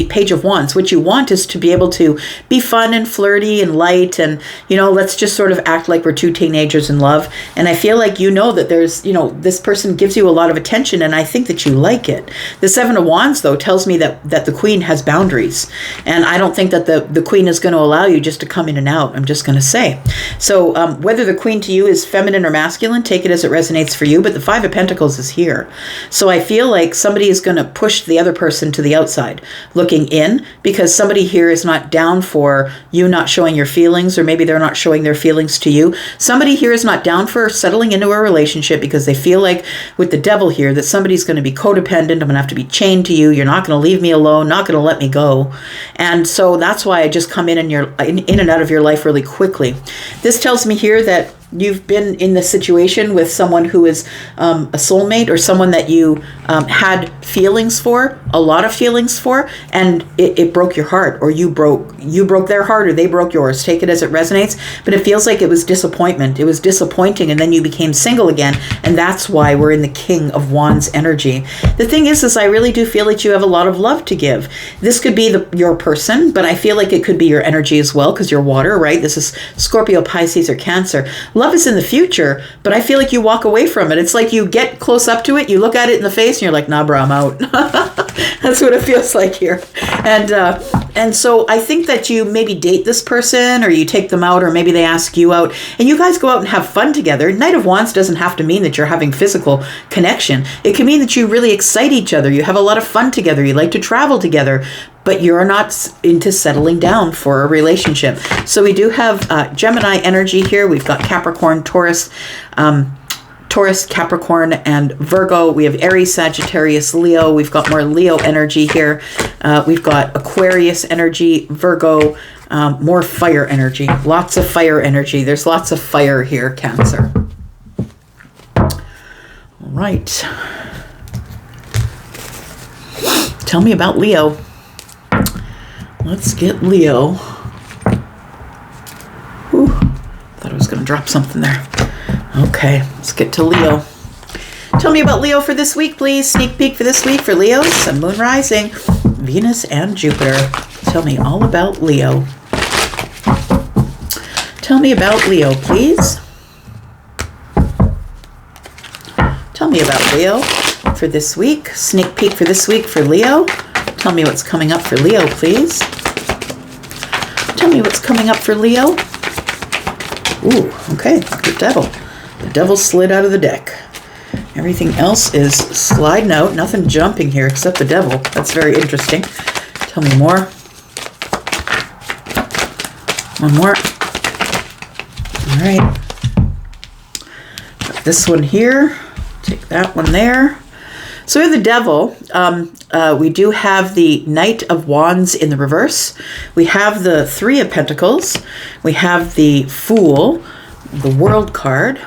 Page of Wands. What you want is to be able to be fun and flirty and light and, let's just sort of act like we're two teenagers in love. And I feel like that there's, this person gives you a lot of attention and I think that you like it. The Seven of Wands, though, tells me that the Queen has boundaries. And I don't think that the Queen is going to allow you just to come in and out, I'm just going to say. So whether the Queen to you is feminine or masculine, take it as it resonates for you. But the Five of Pentacles is here. So I feel like somebody is going to push the other person to the outside, looking in, because somebody here is not down for you not showing your feelings, or maybe they're not showing their feelings to you. Somebody here is not down for settling into a relationship because they feel like with the Devil here that somebody's going to be codependent. I'm going to have to be chained to you. You're not going to leave me alone, not going to let me go. And so that's why I just come in and out of your life really quickly. This tells me here that you've been in this situation with someone who is a soulmate, or someone that you had feelings for, a lot of feelings for, and it broke your heart, or you broke their heart, or they broke yours. Take it as it resonates. But it feels like it was disappointment. It was disappointing, and then you became single again, and that's why we're in the King of Wands energy. The thing is I really do feel that you have a lot of love to give. This could be your person, but I feel like it could be your energy as well, because you're water, right? This is Scorpio, Pisces, or Cancer. Love is in the future, but I feel like you walk away from it. It's like you get close up to it, you look at it in the face, and you're like, nah, bro, I'm out. That's what it feels like here. And so I think that you maybe date this person, or you take them out, or maybe they ask you out, and you guys go out and have fun together. Knight of Wands doesn't have to mean that you're having physical connection. It can mean that you really excite each other. You have a lot of fun together. You like to travel together, but you're not into settling down for a relationship. So we do have Gemini energy here. We've got Capricorn, Taurus, Capricorn, and Virgo. We have Aries, Sagittarius, Leo. We've got more Leo energy here. We've got Aquarius energy, Virgo, more fire energy. Lots of fire energy. There's lots of fire here, Cancer. All right. Tell me about Leo. Let's get Leo. Whew, thought I was going to drop something there. Okay, let's get to Leo. Tell me about Leo for this week, please. Sneak peek for this week for Leo, Sun, Moon, Rising, Venus, and Jupiter. Tell me all about Leo. Tell me about Leo, please. Tell me about Leo for this week. Sneak peek for this week for Leo. Tell me what's coming up for Leo, please. Tell me what's coming up for Leo. Ooh, okay, the devil. The devil slid out of the deck. Everything else is sliding out. Nothing jumping here except the devil. That's very interesting. Tell me more. One more. All right. Got this one here. Take that one there. So we have the devil. We do have the Knight of Wands in the reverse. We have the Three of Pentacles. We have the Fool, the World card.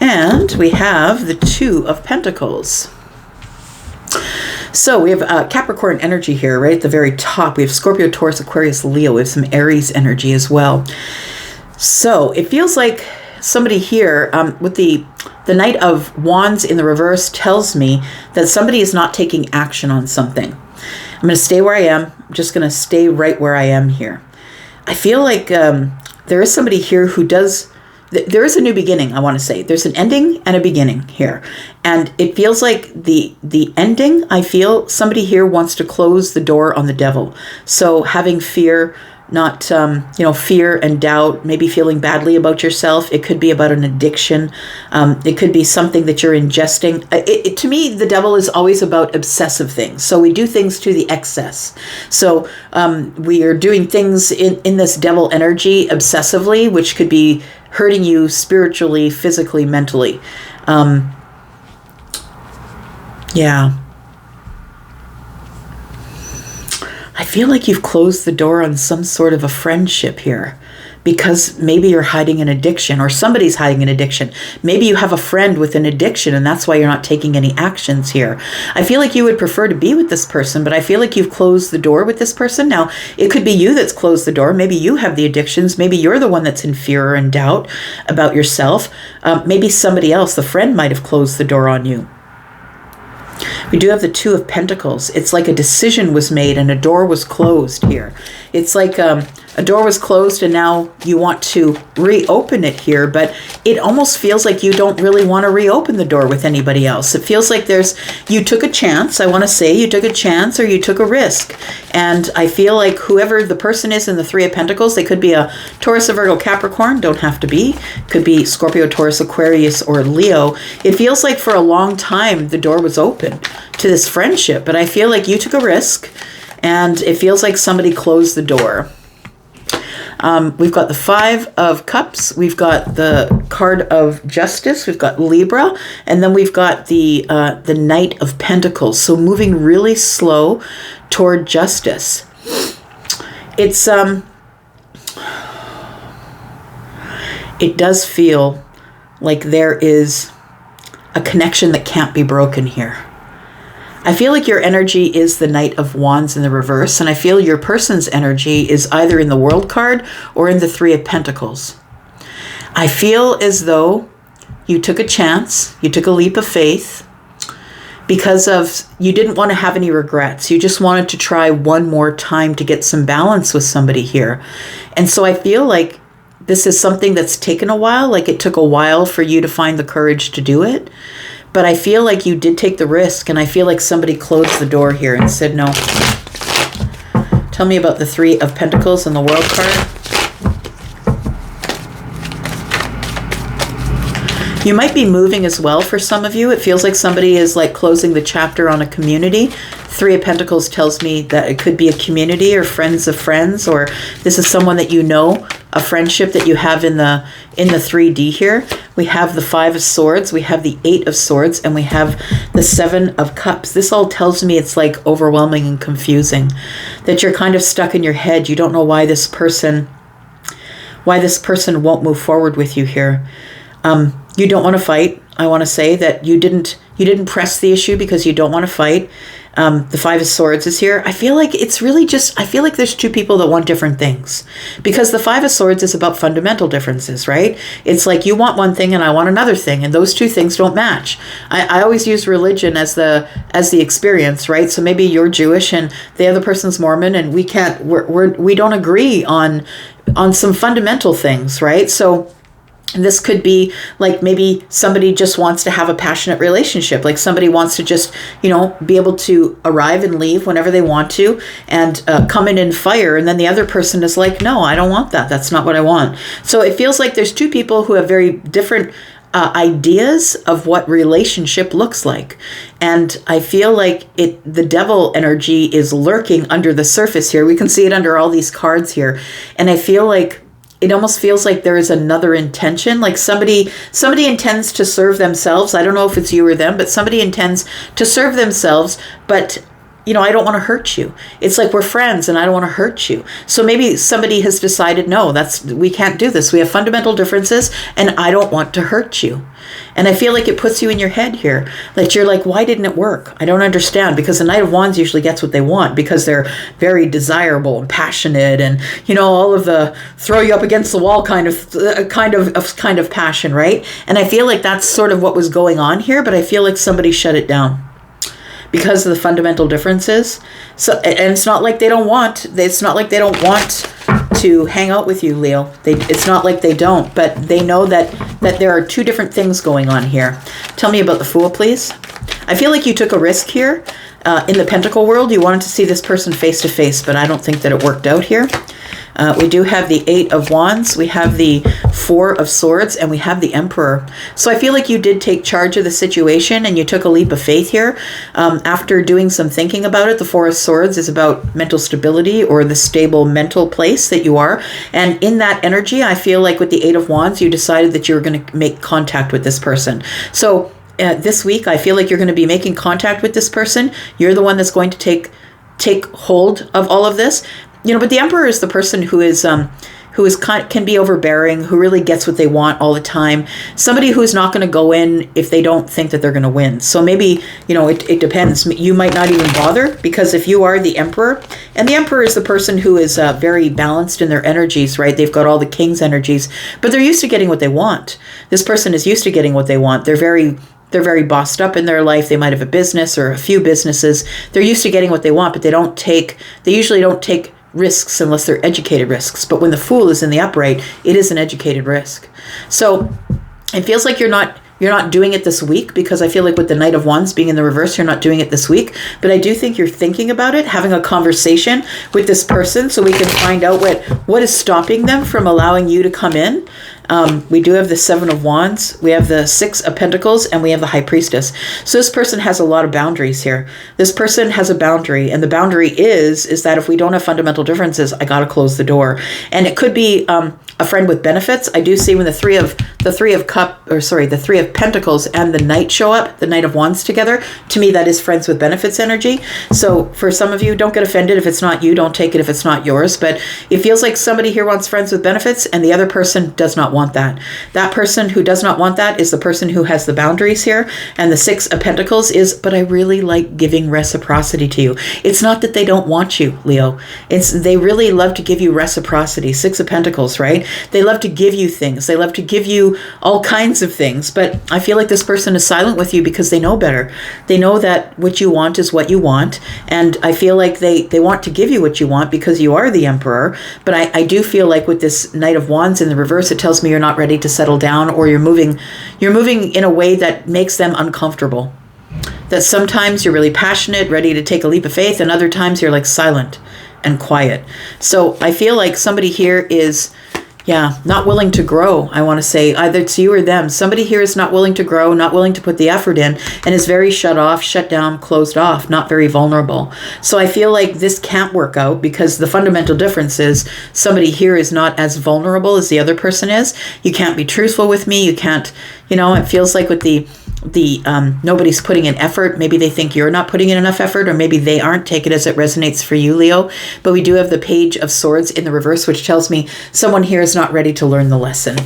And we have the Two of Pentacles. So we have Capricorn energy here, right at the very top. We have Scorpio, Taurus, Aquarius, Leo. We have some Aries energy as well. So it feels like somebody here with the Knight of Wands in the reverse tells me that somebody is not taking action on something. I'm going to stay where I am. I'm just going to stay right where I am here. I feel like there is somebody here who does... There is a new beginning, I want to say. There's an ending and a beginning here. And it feels like the ending, I feel somebody here wants to close the door on the devil. So having fear, not, fear and doubt, maybe feeling badly about yourself. It could be about an addiction. It could be something that you're ingesting. To me, the devil is always about obsessive things. So we do things to the excess. So we are doing things in this devil energy obsessively, which could be hurting you spiritually, physically, mentally. Yeah. I feel like you've closed the door on some sort of a friendship here because maybe you're hiding an addiction or somebody's hiding an addiction. Maybe you have a friend with an addiction and that's why you're not taking any actions here. I feel like you would prefer to be with this person, but I feel like you've closed the door with this person. Now, it could be you that's closed the door. Maybe you have the addictions. Maybe you're the one that's in fear or in doubt about yourself. Maybe somebody else, the friend, might have closed the door on you. We do have the Two of Pentacles. It's like a decision was made and a door was closed here. It's like a door was closed and now you want to reopen it here, but it almost feels like you don't really want to reopen the door with anybody else. It feels like you took a chance. I want to say you took a chance or you took a risk. And I feel like whoever the person is in the Three of Pentacles, they could be a Taurus, a Virgo, Capricorn, don't have to be. Could be Scorpio, Taurus, Aquarius, or Leo. It feels like for a long time the door was open to this friendship, but I feel like you took a risk and it feels like somebody closed the door. We've got the Five of Cups. We've got the card of Justice. We've got Libra. And then we've got the Knight of Pentacles. So moving really slow toward justice. It's, it does feel like there is a connection that can't be broken here. I feel like your energy is the Knight of Wands in the reverse, and I feel your person's energy is either in the World card or in the Three of Pentacles. I feel as though you took a chance, you took a leap of faith, because you didn't want to have any regrets. You just wanted to try one more time to get some balance with somebody here. And so I feel like this is something that's taken a while, like it took a while for you to find the courage to do it. But I feel like you did take the risk, and I feel like somebody closed the door here and said no. Tell me about the Three of Pentacles and the World card. You might be moving as well for some of you. It feels like somebody is like closing the chapter on a community. Three of Pentacles tells me that it could be a community or friends of friends, or this is someone that you know, a friendship that you have in the 3D here. We have the Five of Swords, we have the Eight of Swords, and we have the Seven of Cups. This all tells me it's like overwhelming and confusing, that you're kind of stuck in your head. You don't know why this person won't move forward with you here. You don't want to fight. I want to say that you didn't press the issue because you don't want to fight. The Five of Swords is here. I feel like it's really just, I feel like there's two people that want different things, because the Five of Swords is about fundamental differences, right? It's like you want one thing and I want another thing, and those two things don't match. I always use religion as the experience, right? So maybe you're Jewish and the other person's Mormon, and we don't agree on some fundamental things, right? So This could be like maybe somebody just wants to have a passionate relationship. Like somebody wants to just, be able to arrive and leave whenever they want to and come in and fire. And then the other person is like, no, I don't want that. That's not what I want. So it feels like there's two people who have very different ideas of what relationship looks like. And I feel like the devil energy is lurking under the surface here. We can see it under all these cards here. And I feel like it almost feels like there is another intention, like somebody intends to serve themselves. I don't know if it's you or them, but somebody intends to serve themselves, but I don't want to hurt you. It's like we're friends and I don't want to hurt you. So maybe somebody has decided, no, we can't do this. We have fundamental differences and I don't want to hurt you. And I feel like it puts you in your head here that you're like, why didn't it work? I don't understand, because the Knight of Wands usually gets what they want because they're very desirable and passionate and, all of the throw you up against the wall kind of passion, right? And I feel like that's sort of what was going on here, but I feel like somebody shut it down because of the fundamental differences. So, and it's not like they don't want to hang out with you, Leo. It's not like they don't, but they know that there are two different things going on here. Tell me about the Fool, please. I feel like you took a risk here. In the Pentacle world, you wanted to see this person face to face, but I don't think that it worked out here. We do have the 8 of Wands, we have the 4 of Swords, and we have the Emperor. So I feel like you did take charge of the situation and you took a leap of faith here. After doing some thinking about it, the 4 of Swords is about mental stability or the stable mental place that you are. And in that energy, I feel like with the 8 of Wands, you decided that you were going to make contact with this person. So this week, I feel like you're going to be making contact with this person. You're the one that's going to take hold of all of this. But the Emperor is the person who can be overbearing, who really gets what they want all the time. Somebody who's not going to go in if they don't think that they're going to win. So maybe, it depends. You might not even bother, because if you are the Emperor, and the Emperor is the person who is very balanced in their energies, right? They've got all the King's energies, but they're used to getting what they want. This person is used to getting what they want. They're very bossed up in their life. They might have a business or a few businesses. They're used to getting what they want, but they usually don't take risks unless they're educated risks. But when the Fool is in the upright, it is an educated risk. So it feels like you're not doing it this week, because I feel like with the Knight of Wands being in the reverse, you're not doing it this week. But I do think you're thinking about it, having a conversation with this person so we can find out what is stopping them from allowing you to come in. We do have the 7 of Wands, we have the 6 of Pentacles, and we have the High Priestess. So this person has a lot of boundaries here. This person has a boundary, and the boundary is that if we don't have fundamental differences, I got to close the door. And it could be a friend with benefits. I do see when the three of Pentacles and the Knight show up, the Knight of Wands together, to me that is friends with benefits energy. So for some of you, don't get offended if it's not you, don't take it if it's not yours, but it feels like somebody here wants friends with benefits and the other person does not want that. That person who does not want that is the person who has the boundaries here. And the 6 of Pentacles is, but I really like giving reciprocity to you. It's not that they don't want you, Leo. They really love to give you reciprocity. 6 of Pentacles, right? They love to give you things. They love to give you all kinds of things. But I feel like this person is silent with you because they know better. They know that what you want is what you want. And I feel like they want to give you what you want because you are the Emperor. But I do feel like with this Knight of Wands in the reverse, it tells me you're not ready to settle down, or you're moving in a way that makes them uncomfortable. That sometimes you're really passionate, ready to take a leap of faith, and other times you're like silent and quiet. So I feel like somebody here is not willing to grow. I want to say either it's you or them. Somebody here is not willing to grow, not willing to put the effort in, and is very shut off, shut down, closed off, not very vulnerable. So I feel like this can't work out because the fundamental difference is somebody here is not as vulnerable as the other person is. You can't be truthful with me. You can't, it feels like with the nobody's putting in effort. Maybe they think you're not putting in enough effort, or maybe they aren't. Take it as it resonates for you, Leo. But we do have the Page of Swords in the reverse, which tells me someone here is not ready to learn the lesson.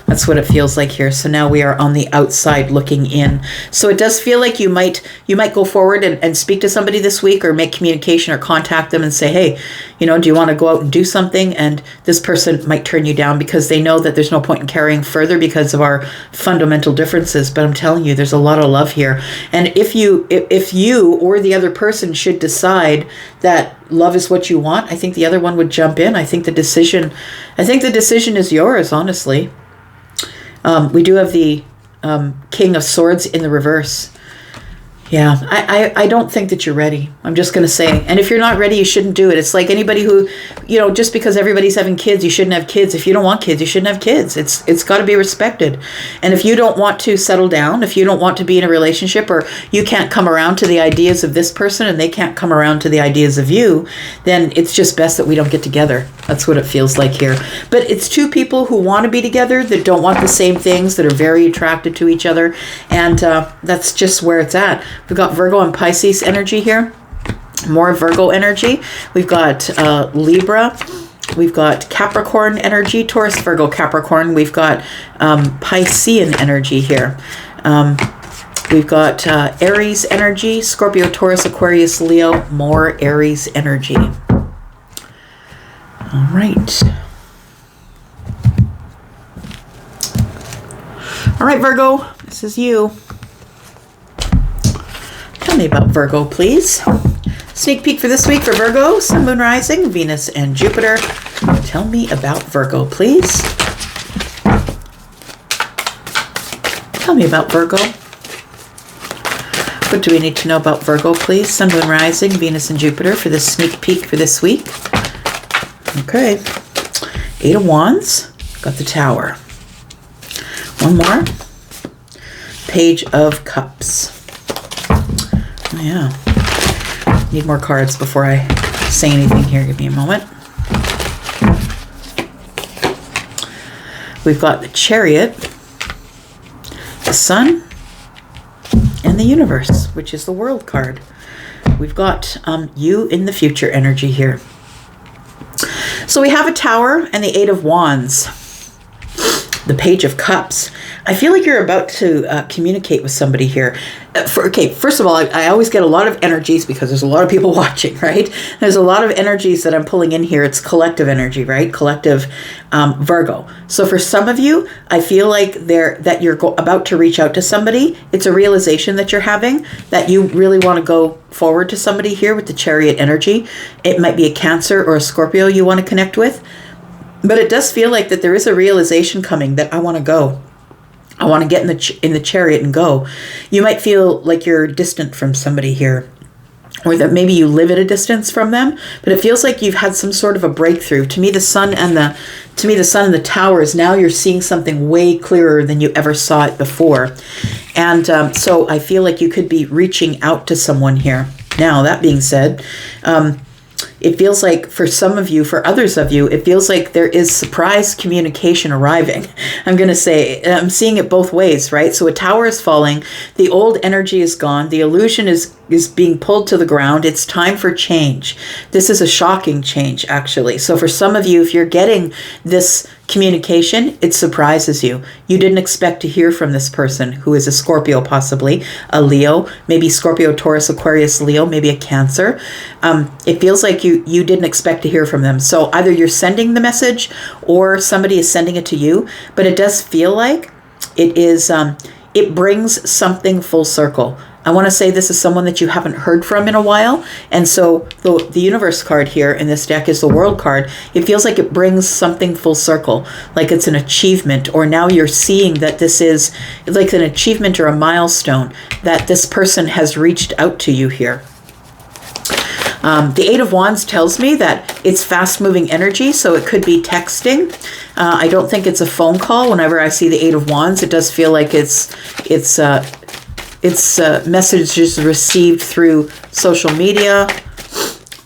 That's what it feels like here. So now we are on the outside looking in. So it does feel like you might go forward and speak to somebody this week, or make communication or contact them and say, hey, do you want to go out and do something? And this person might turn you down because they know that there's no point in carrying further because of our fundamental differences. But I'm telling you, there's a lot of love here. And if you or the other person should decide that love is what you want, I think the other one would jump in. I think the decision is yours, honestly. We do have the King of Swords in the reverse. Yeah, I don't think that you're ready. I'm just going to say. And if you're not ready, you shouldn't do it. It's like anybody who, just because everybody's having kids, you shouldn't have kids. If you don't want kids, you shouldn't have kids. It's got to be respected. And if you don't want to settle down, if you don't want to be in a relationship, or you can't come around to the ideas of this person and they can't come around to the ideas of you, then it's just best that we don't get together. That's what it feels like here. But it's two people who want to be together, that don't want the same things, that are very attracted to each other. And that's just where it's at. We've got Virgo and Pisces energy here. More Virgo energy. We've got Libra. We've got Capricorn energy. Taurus, Virgo, Capricorn. We've got Piscean energy here. We've got Aries energy. Scorpio, Taurus, Aquarius, Leo. More Aries energy. All right. All right, Virgo. This is you. Tell me about Virgo, please. Sneak peek for this week for Virgo, Sun, Moon, Rising, Venus, and Jupiter. Tell me about Virgo, please. Tell me about Virgo. What do we need to know about Virgo, please? Sun, Moon, Rising, Venus, and Jupiter for this sneak peek for this week. Okay. 8 of Wands. Got the Tower. One more. Page of Cups. Oh, yeah. Need more cards before I say anything here. Give me a moment. We've got the Chariot, the Sun, and the Universe, which is the World card. We've got you in the future energy here. So we have a Tower and the 8 of Wands. The Page of Cups. I feel like you're about to communicate with somebody here. First of all, I always get a lot of energies because there's a lot of people watching, right? There's a lot of energies that I'm pulling in here. It's collective energy, right? Collective Virgo. So for some of you, I feel like that you're about to reach out to somebody. It's a realization that you're having that you really want to go forward to somebody here with the Chariot energy. It might be a Cancer or a Scorpio you want to connect with. But it does feel like that there is a realization coming that I want to go. I want to get in the chariot and go. You might feel like you're distant from somebody here, or that maybe you live at a distance from them. But it feels like you've had some sort of a breakthrough. To me, the sun and the Tower is now you're seeing something way clearer than you ever saw it before. And so I feel like you could be reaching out to someone here. Now, that being said, it feels like for some of you, for others of you, it feels like there is surprise communication arriving. I'm going to say, I'm seeing it both ways, right? So a tower is falling. The old energy is gone. The illusion is being pulled to the ground. It's time for change. This is a shocking change, actually. So for some of you, if you're getting this communication, it surprises you. You didn't expect to hear from this person who is a Scorpio, possibly a Leo, maybe Scorpio, Taurus, Aquarius, Leo, maybe a Cancer. It feels like you didn't expect to hear from them. So either you're sending the message or somebody is sending it to you, but it does feel like it is, it brings something full circle. I want to say this is someone that you haven't heard from in a while. And so the Universe card here in this deck is the World card. It feels like it brings something full circle, like it's an achievement, or now you're seeing that this is like an achievement or a milestone, that this person has reached out to you here. The 8 of Wands tells me that it's fast-moving energy, so it could be texting. I don't think it's a phone call. Whenever I see the 8 of Wands, it does feel like it's messages received through social media.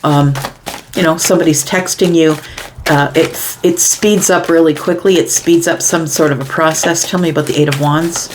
Somebody's texting you. It speeds up really quickly. It speeds up some sort of a process. Tell me about the 8 of Wands.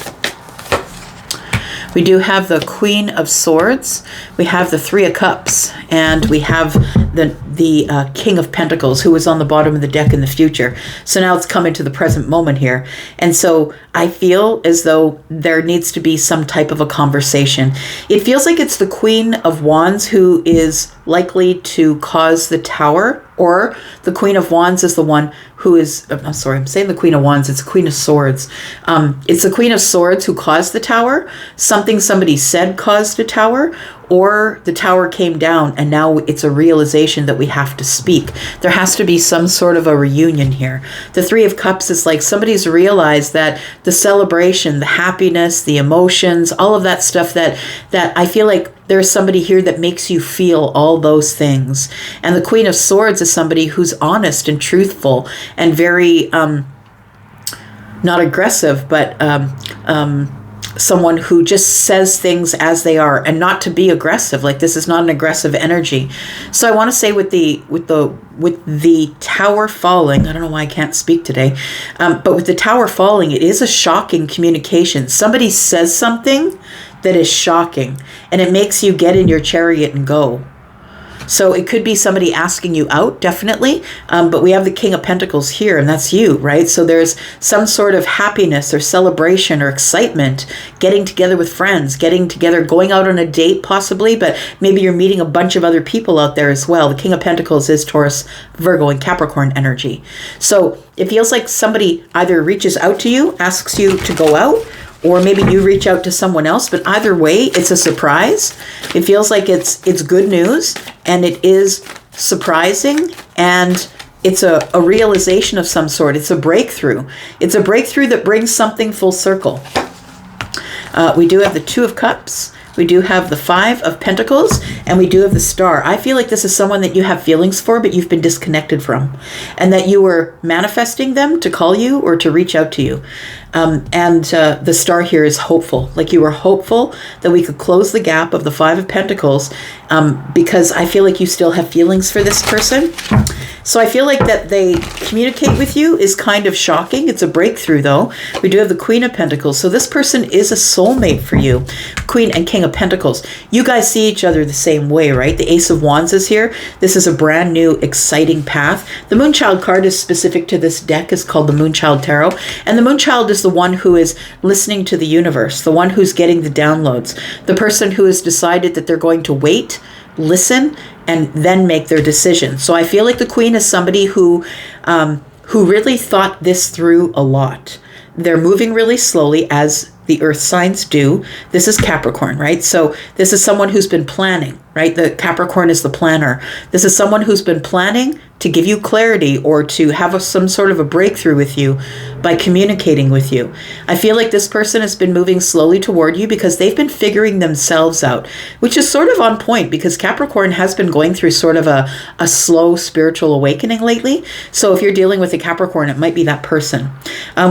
We do have the Queen of Swords. We have the 3 of Cups, and we have the King of Pentacles, who was on the bottom of the deck in the future. So now it's coming to the present moment here. And so I feel as though there needs to be some type of a conversation. It feels like it's the Queen of Wands who is likely to cause the Tower, or the Queen of Wands is the one who is, I'm sorry, I'm saying the Queen of Wands, it's the Queen of Swords. It's the Queen of Swords who caused the Tower. Something somebody said caused a Tower, or the Tower came down and now it's a realization that we have to speak. There has to be some sort of a reunion here. The Three of Cups is like somebody's realized that the celebration, the happiness, the emotions, all of that stuff that I feel like there's somebody here that makes you feel all those things. And the Queen of Swords is somebody who's honest and truthful and very, not aggressive, but someone who just says things as they are and not to be aggressive. Like this is not an aggressive energy. So I want to say with the Tower falling, I don't know why I can't speak today, but with the Tower falling, it is a shocking communication. Somebody says something that is shocking and it makes you get in your chariot and go. So it could be somebody asking you out, definitely. But we have the King of Pentacles here, and that's you, right? So there's some sort of happiness or celebration or excitement, getting together with friends, getting together, going out on a date possibly, but maybe you're meeting a bunch of other people out there as well. The King of Pentacles is Taurus, Virgo, and Capricorn energy. So it feels like somebody either reaches out to you, asks you to go out, or maybe you reach out to someone else, but either way, it's a surprise. It feels like it's good news, and it is surprising, and it's a realization of some sort. It's a breakthrough. It's a breakthrough that brings something full circle. We do have the Two of Cups. We do have the Five of Pentacles, and we do have the Star. I feel like this is someone that you have feelings for, but you've been disconnected from, and that you were manifesting them to call you or to reach out to you. The Star here is hopeful. Like you were hopeful that we could close the gap of the Five of Pentacles, because I feel like you still have feelings for this person. So I feel like that they communicate with you is kind of shocking. It's a breakthrough though. We do have the Queen of Pentacles. So this person is a soulmate for you. Queen and King of Pentacles. You guys see each other the same way, right? The Ace of Wands is here. This is a brand new, exciting path. The Moonchild card is specific to this deck. It's called the Moonchild Tarot. And the Moonchild is the one who is listening to the universe, the one who's getting the downloads, the person who has decided that they're going to wait, listen, and then make their decision. So I feel like the Queen is somebody who really thought this through a lot. They're moving really slowly, as the earth signs do. This is Capricorn, right? So this is someone who's been planning, right? The Capricorn is the planner. This is someone who's been planning to give you clarity or to have some sort of a breakthrough with you by communicating with you. I feel like this person has been moving slowly toward you because they've been figuring themselves out, which is sort of on point because Capricorn has been going through sort of a slow spiritual awakening lately. So if you're dealing with a Capricorn, it might be that person.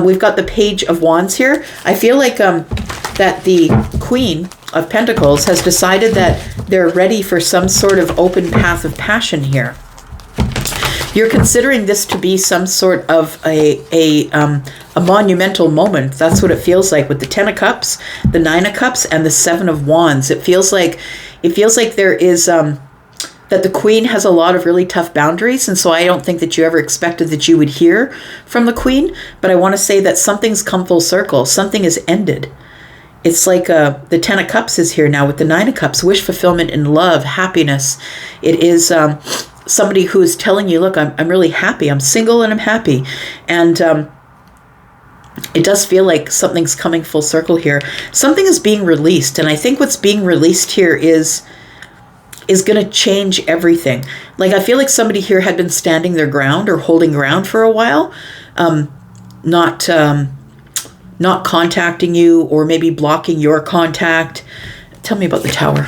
We've got the Page of Wands here. I feel like that the Queen of Pentacles has decided that they're ready for some sort of open path of passion here. You're considering this to be some sort of a monumental moment. That's what it feels like with the Ten of Cups, the Nine of Cups, and the Seven of Wands. It feels like there is that the Queen has a lot of really tough boundaries, and so I don't think that you ever expected that you would hear from the Queen. But I want to say that something's come full circle. Something has ended. It's like the Ten of Cups is here now with the Nine of Cups, wish fulfillment and love, happiness. It is somebody who is telling you, look, I'm really happy. I'm single and I'm happy. And it does feel like something's coming full circle here. Something is being released. And I think what's being released here is going to change everything. Like I feel like somebody here had been standing their ground or holding ground for a while, not contacting you or maybe blocking your contact. Tell me about the Tower.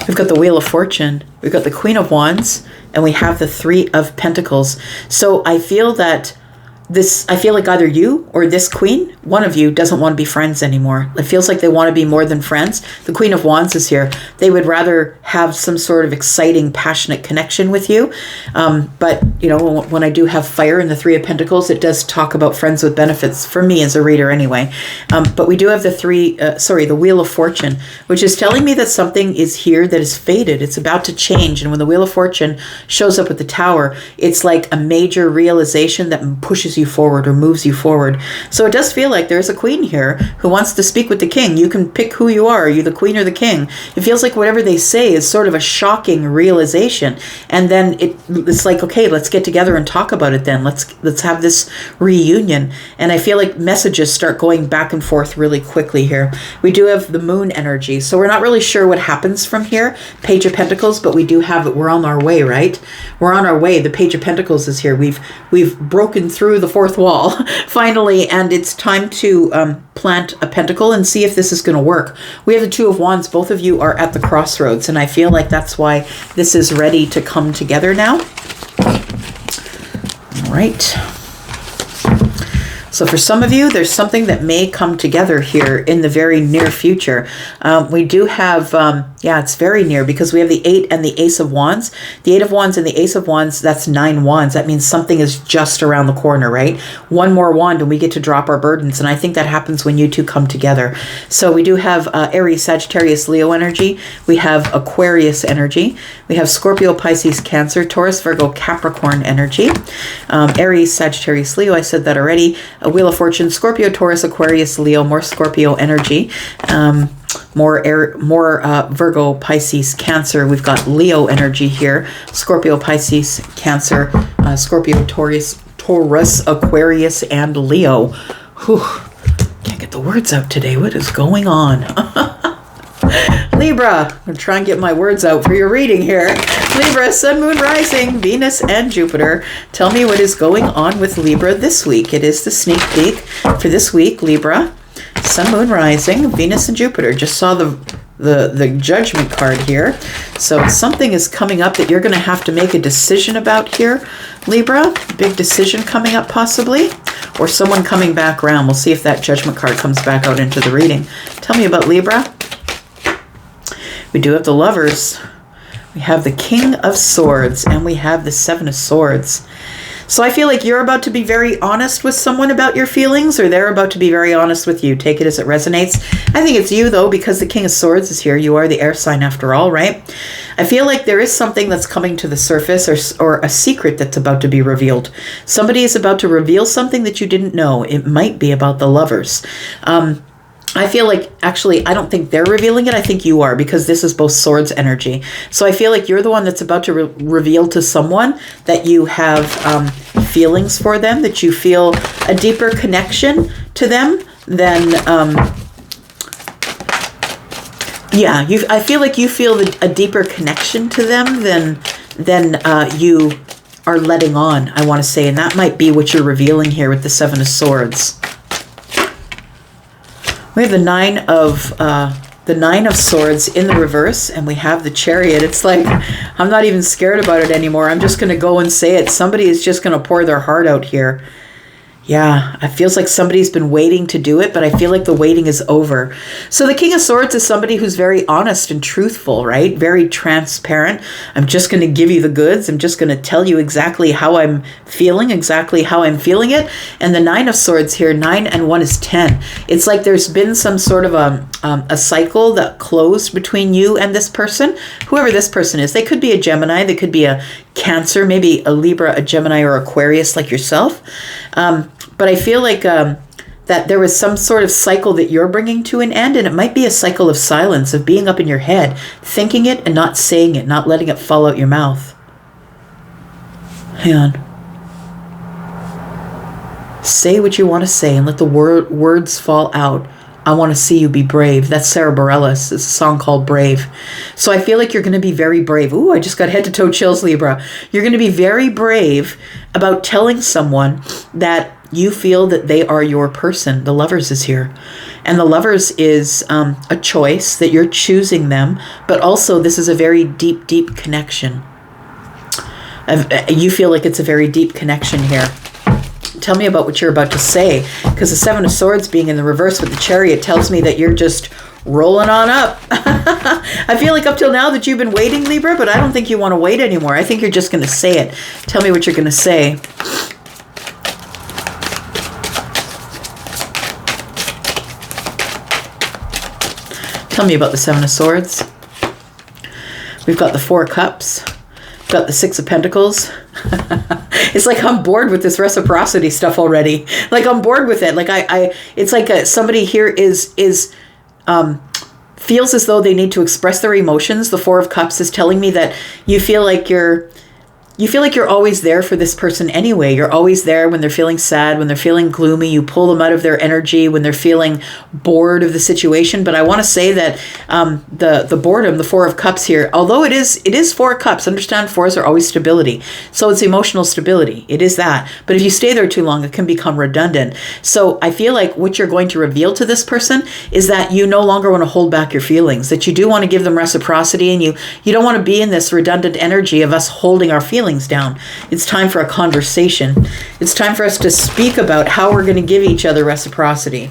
We've got the Wheel of Fortune. We've got the Queen of Wands, and we have the Three of Pentacles. So I feel like either you or this Queen, one of you doesn't want to be friends anymore. It feels like they want to be more than friends. The Queen of Wands is here. They would rather have some sort of exciting, passionate connection with you. But, you know, when I do have fire in the Three of Pentacles, it does talk about friends with benefits for me as a reader anyway. But we do have the Wheel of Fortune, which is telling me that something is here that is fated. It's about to change. And when the Wheel of Fortune shows up at the Tower, it's like a major realization that pushes you you forward or moves you forward. So it does feel like there's a queen here who wants to speak with the king. You can pick who you are you the queen or the king? It feels like whatever they say is sort of a shocking realization, and then it's like, okay, let's get together and talk about it then. Let's have this reunion. And I feel like messages start going back and forth really quickly here. We do have the moon energy, so we're not really sure what happens from here. Page of Pentacles, but we do have it. We're on our way, right? We're on our way. The Page of Pentacles is here. We've broken through the fourth wall finally, and it's time to plant a pentacle and see if this is going to work. We have the Two of Wands. Both of you are at the crossroads, and I feel like that's why this is ready to come together now. All right. So for some of you, there's something that may come together here in the very near future. We do have, it's very near because we have the 8 and the Ace of Wands. The 8 of Wands and the Ace of Wands, that's 9 wands. That means something is just around the corner, right? One more wand and we get to drop our burdens. And I think that happens when you two come together. So we do have Aries, Sagittarius, Leo energy. We have Aquarius energy. We have Scorpio, Pisces, Cancer, Taurus, Virgo, Capricorn energy. Aries, Sagittarius, Leo, I said that already. A Wheel of Fortune, Scorpio, Taurus, Aquarius, Leo, more Scorpio energy, more Virgo, Pisces, Cancer. We've got Leo energy here, Scorpio, Pisces, Cancer, Scorpio, Taurus, Aquarius, and Leo. Whew, can't get the words out today. What is going on? Libra, I'm going to try and get my words out for your reading here. Libra, Sun, Moon, Rising, Venus, and Jupiter. Tell me what is going on with Libra this week. It is the sneak peek for this week, Libra. Sun, Moon, Rising, Venus, and Jupiter. Just saw the Judgment card here. So something is coming up that you're going to have to make a decision about here, Libra. Big decision coming up possibly. Or someone coming back around. We'll see if that Judgment card comes back out into the reading. Tell me about Libra. We do have the Lovers. We have the King of Swords, and we have the Seven of Swords. So I feel like you're about to be very honest with someone about your feelings, or they're about to be very honest with you. Take it as it resonates. I think it's you, though, because the King of Swords is here. You are the air sign after all, right? I feel like there is something that's coming to the surface, or a secret that's about to be revealed. Somebody is about to reveal something that you didn't know. It might be about the Lovers. I feel like, actually, I don't think they're revealing it. I think you are, because this is both swords energy. So I feel like you're the one that's about to reveal to someone that you have feelings for them, that you feel a deeper connection to them than, I feel like you feel a deeper connection to them than you are letting on, I want to say. And that might be what you're revealing here with the Seven of Swords. We have the Nine of Swords in the reverse, and we have the Chariot. It's like, I'm not even scared about it anymore. I'm just going to go and say it. Somebody is just going to pour their heart out here. Yeah, it feels like somebody's been waiting to do it, but I feel like the waiting is over. So the King of Swords is somebody who's very honest and truthful, right? Very transparent. I'm just going to give you the goods. I'm just going to tell you exactly how I'm feeling it. And the Nine of Swords here, 9 and 1 is 10. It's like there's been some sort of a cycle that closed between you and this person, whoever this person is. They could be a Gemini. They could be a Cancer, maybe a Libra, a Gemini, or Aquarius like yourself. But I feel like that there was some sort of cycle that you're bringing to an end, and it might be a cycle of silence, of being up in your head, thinking it and not saying it, not letting it fall out your mouth. Hang on. Say what you want to say and let the words fall out. I want to see you be brave. That's Sarah Bareilles. It's a song called Brave. So I feel like you're going to be very brave. Ooh, I just got head to toe chills, Libra. You're going to be very brave about telling someone that you feel that they are your person. The Lovers is here. And the Lovers is a choice that you're choosing them, but also this is a very deep, deep connection. You feel like it's a very deep connection here. Tell me about what you're about to say, because the Seven of Swords being in the reverse with the Chariot tells me that you're just rolling on up. I feel like up till now that you've been waiting, Libra, but I don't think you want to wait anymore. I think you're just going to say it. Tell me what you're going to say. Tell me about the Seven of Swords. We've got the Four of Cups. We've got the Six of Pentacles. It's like I'm bored with this reciprocity stuff already. Like I'm bored with it. Like it's like somebody here feels as though they need to express their emotions. The Four of Cups is telling me that you feel like you're always there for this person anyway. You're always there when they're feeling sad, when they're feeling gloomy. You pull them out of their energy when they're feeling bored of the situation. But I want to say that the boredom, the Four of Cups here, although it is Four of Cups, understand fours are always stability. So it's emotional stability. It is that. But if you stay there too long, it can become redundant. So I feel like what you're going to reveal to this person is that you no longer want to hold back your feelings, that you do want to give them reciprocity, and you don't want to be in this redundant energy of us holding our feelings down. It's time for a conversation. It's time for us to speak about how we're going to give each other reciprocity.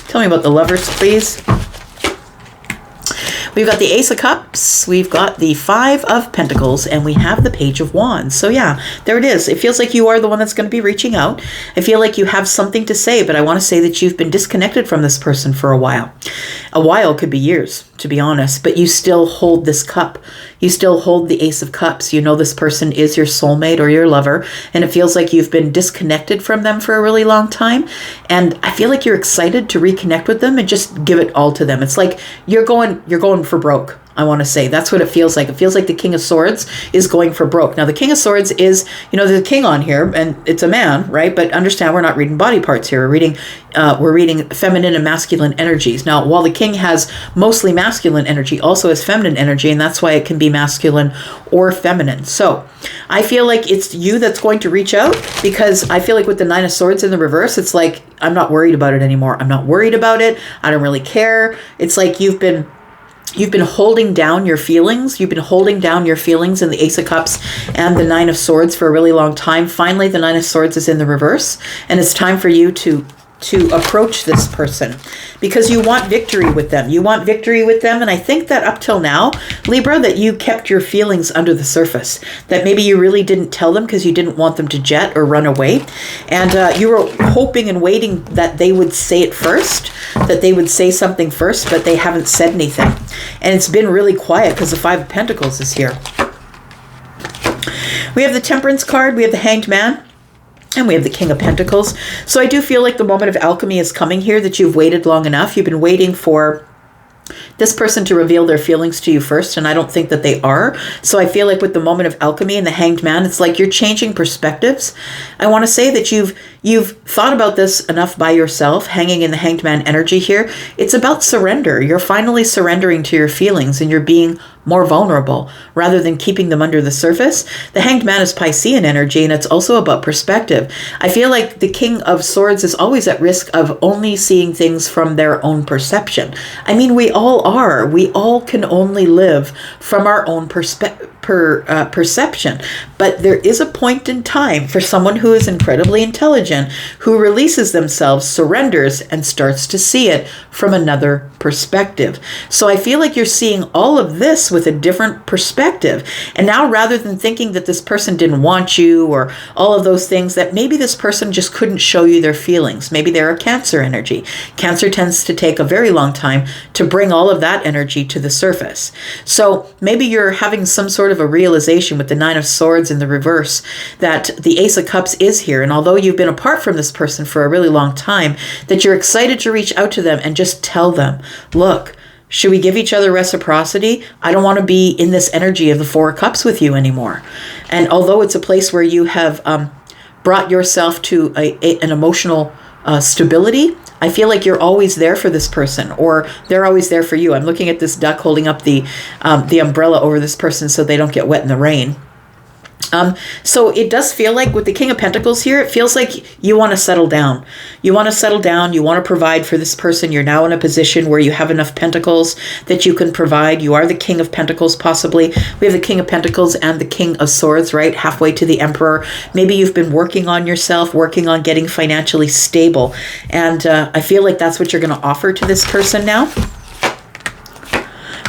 Tell me about the Lovers, please. We've got the Ace of Cups, we've got the Five of Pentacles, and we have the Page of Wands. So yeah, there it is. It feels like you are the one that's going to be reaching out. I feel like you have something to say, but I want to say that you've been disconnected from this person for a while. A while could be years, to be honest, but you still hold this cup. You still hold the Ace of Cups. You know this person is your soulmate or your lover, and it feels like you've been disconnected from them for a really long time. And I feel like you're excited to reconnect with them and just give it all to them. It's like you're going for broke. I want to say that's what it feels like. It feels like the King of Swords is going for broke. Now, the King of Swords is, there's a king on here, and it's a man, right? But understand, we're not reading body parts here. We're reading feminine and masculine energies. Now, while the king has mostly masculine energy, also has feminine energy, and that's why it can be masculine or feminine. So I feel like it's you that's going to reach out, because I feel like with the Nine of Swords in the reverse, it's like, I'm not worried about it anymore. I'm not worried about it. I don't really care. It's like you've been holding down your feelings. You've been holding down your feelings in the Ace of Cups and the Nine of Swords for a really long time. Finally, the Nine of Swords is in the reverse, and it's time for you to approach this person, because you want victory with them. You want victory with them. And I think that up till now, Libra, that you kept your feelings under the surface, that maybe you really didn't tell them because you didn't want them to jet or run away. And you were hoping and waiting that they would say it first, that they would say something first, but they haven't said anything. And it's been really quiet because the Five of Pentacles is here. We have the Temperance card. We have the Hanged Man. And we have the King of Pentacles. So I do feel like the moment of alchemy is coming here, that you've waited long enough. You've been waiting for this person to reveal their feelings to you first, and I don't think that they are. So I feel like with the moment of alchemy and the Hanged Man, it's like you're changing perspectives. I want to say that you've thought about this enough by yourself, hanging in the Hanged Man energy here. It's about surrender. You're finally surrendering to your feelings, and you're being more vulnerable rather than keeping them under the surface. The Hanged Man is Piscean energy, and it's also about perspective. I feel like the King of Swords is always at risk of only seeing things from their own perception. I mean, we all are. We all can only live from our own perception. But there is a point in time for someone who is incredibly intelligent, who releases themselves, surrenders, and starts to see it from another perspective. So I feel like you're seeing all of this with a different perspective. And now, rather than thinking that this person didn't want you or all of those things, that maybe this person just couldn't show you their feelings. Maybe they're a Cancer energy. Cancer tends to take a very long time to bring all of that energy to the surface. So maybe you're having some sort of a realization with the Nine of Swords in the reverse that the Ace of Cups is here. And although you've been apart from this person for a really long time, that you're excited to reach out to them and just tell them, look, should we give each other reciprocity? I don't want to be in this energy of the Four of Cups with you anymore. And although it's a place where you have brought yourself to an emotional stability, I feel like you're always there for this person, or they're always there for you. I'm looking at this duck holding up the umbrella over this person so they don't get wet in the rain. So it does feel like with the King of Pentacles here, it feels like you want to settle down. You want to settle down. You want to provide for this person. You're now in a position where you have enough pentacles that you can provide. You are the King of Pentacles, possibly. We have the King of Pentacles and the King of Swords, right? Halfway to the Emperor. Maybe you've been working on yourself, working on getting financially stable. And I feel like that's what you're going to offer to this person now.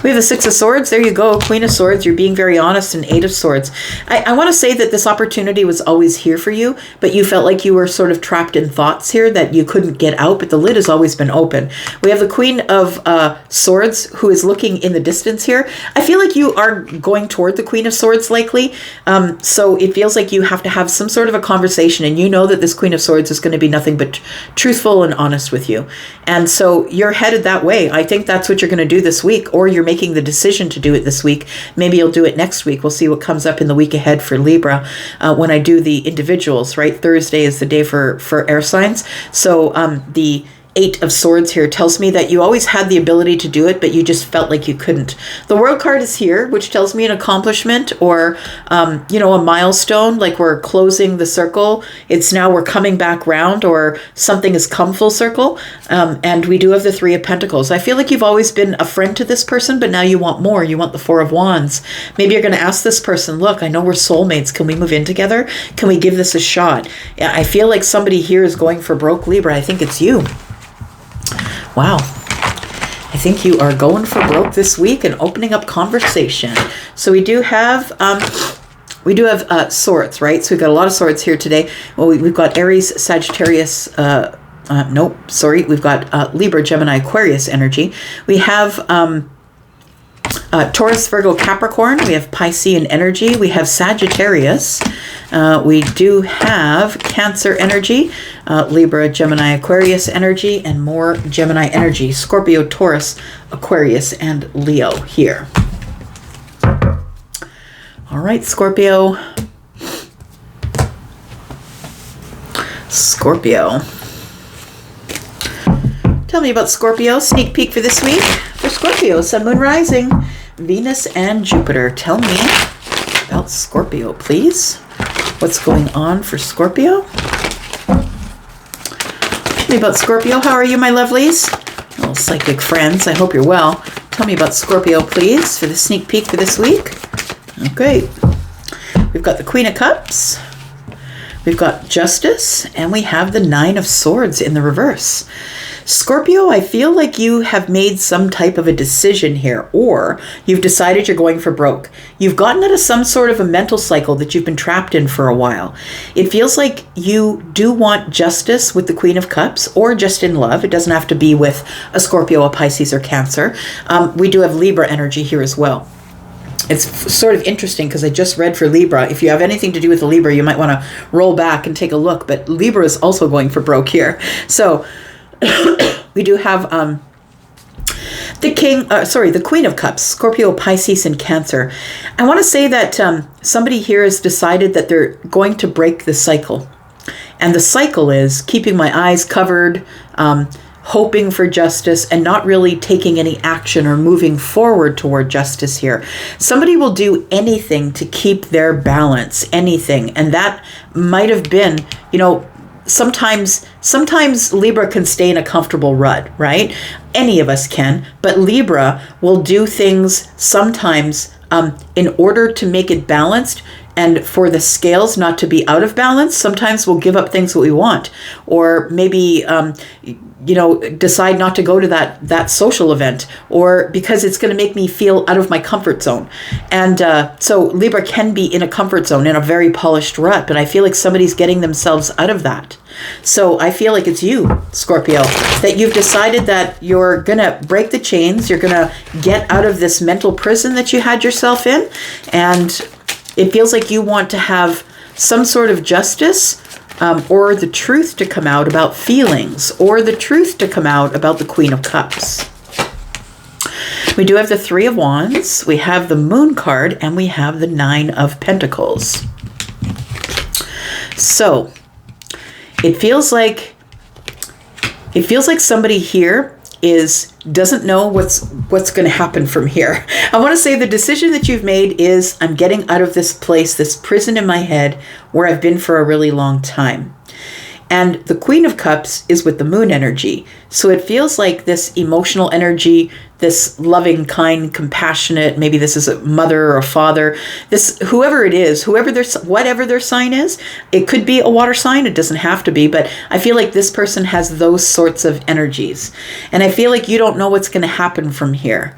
We We have the Six of Swords. There you go. Queen of Swords. You're being very honest. And Eight of Swords. I want to say that this opportunity was always here for you, but you felt like you were sort of trapped in thoughts here that you couldn't get out, but the lid has always been open. We have the Queen of Swords who is looking in the distance here. I feel like you are going toward the Queen of Swords likely. So it feels like you have to have some sort of a conversation, and you know that this Queen of Swords is going to be nothing but truthful and honest with you. And so you're headed that way. I think that's what you're going to do this week, or you're making the decision to do it this week. Maybe you'll do it next week. We'll see what comes up in the week ahead for Libra when I do the individuals, right? Thursday is the day for air signs. So the Eight of Swords here tells me that you always had the ability to do it, but you just felt like you couldn't. The World card is here, which tells me an accomplishment or, you know, a milestone, like we're closing the circle. It's now we're coming back round, or something has come full circle. And we do have the Three of Pentacles. I feel like you've always been a friend to this person, but now you want more. You want the Four of Wands. Maybe you're going to ask this person, look, I know we're soulmates. Can we move in together? Can we give this a shot? I feel like somebody here is going for broke, Libra. I think it's you. Wow. I think you are going for broke this week and opening up conversation. So we do have swords, right? So we've got a lot of swords here today. Well, we've got Aries, Sagittarius, we've got Libra, Gemini, Aquarius energy. We have Taurus, Virgo, Capricorn. We have Piscean energy. We have Sagittarius. We do have Cancer energy, Libra, Gemini, Aquarius energy, and more Gemini energy, Scorpio, Taurus, Aquarius, and Leo here. All right, Scorpio. Tell me about Scorpio. Sneak peek for this week. For Scorpio, Sun, Moon, Rising, Venus, and Jupiter. Tell me about Scorpio, please. What's going on for Scorpio? Tell me about Scorpio. How are you, my lovelies? Little psychic friends. I hope you're well. Tell me about Scorpio, please, for the sneak peek for this week. Okay. We've got the Queen of Cups. We've got Justice. And we have the Nine of Swords in the reverse. Scorpio, I feel like you have made some type of a decision here, or you've decided you're going for broke. You've gotten out of some sort of a mental cycle that you've been trapped in for a while. It feels like you do want justice with the Queen of Cups, or just in love. It doesn't have to be with a Scorpio, a Pisces, or Cancer. We do have Libra energy here as well. It's sort of interesting because I just read for Libra. If you have anything to do with the Libra, you might want to roll back and take a look. But Libra is also going for broke here. So we do have the Queen of Cups, Scorpio, Pisces, and Cancer. I want to say that somebody here has decided that they're going to break the cycle. And the cycle is keeping my eyes covered, hoping for justice, and not really taking any action or moving forward toward justice here. Somebody will do anything to keep their balance, anything. And that might have been, you know, Sometimes Libra can stay in a comfortable rut, right? Any of us can, but Libra will do things sometimes in order to make it balanced, and for the scales not to be out of balance. Sometimes we'll give up things that we want, or maybe decide not to go to that social event, or because it's going to make me feel out of my comfort zone. And so Libra can be in a comfort zone, in a very polished rut, but I feel like somebody's getting themselves out of that. So I feel like it's you, Scorpio, that you've decided that you're going to break the chains. You're going to get out of this mental prison that you had yourself in. And it feels like you want to have some sort of justice, or the truth to come out about feelings, or the truth to come out about the Queen of Cups. We do have the Three of Wands, we have the Moon card, and we have the Nine of Pentacles. So it feels like somebody here doesn't know what's going to happen from here. I want to say the decision that you've made is, I'm getting out of this place, this prison in my head where I've been for a really long time. And the Queen of Cups is with the Moon energy. So it feels like this emotional energy, this loving, kind, compassionate, maybe this is a mother or a father, this, whoever it is, whatever their sign is, it could be a water sign, it doesn't have to be, but I feel like this person has those sorts of energies. And I feel like you don't know what's going to happen from here.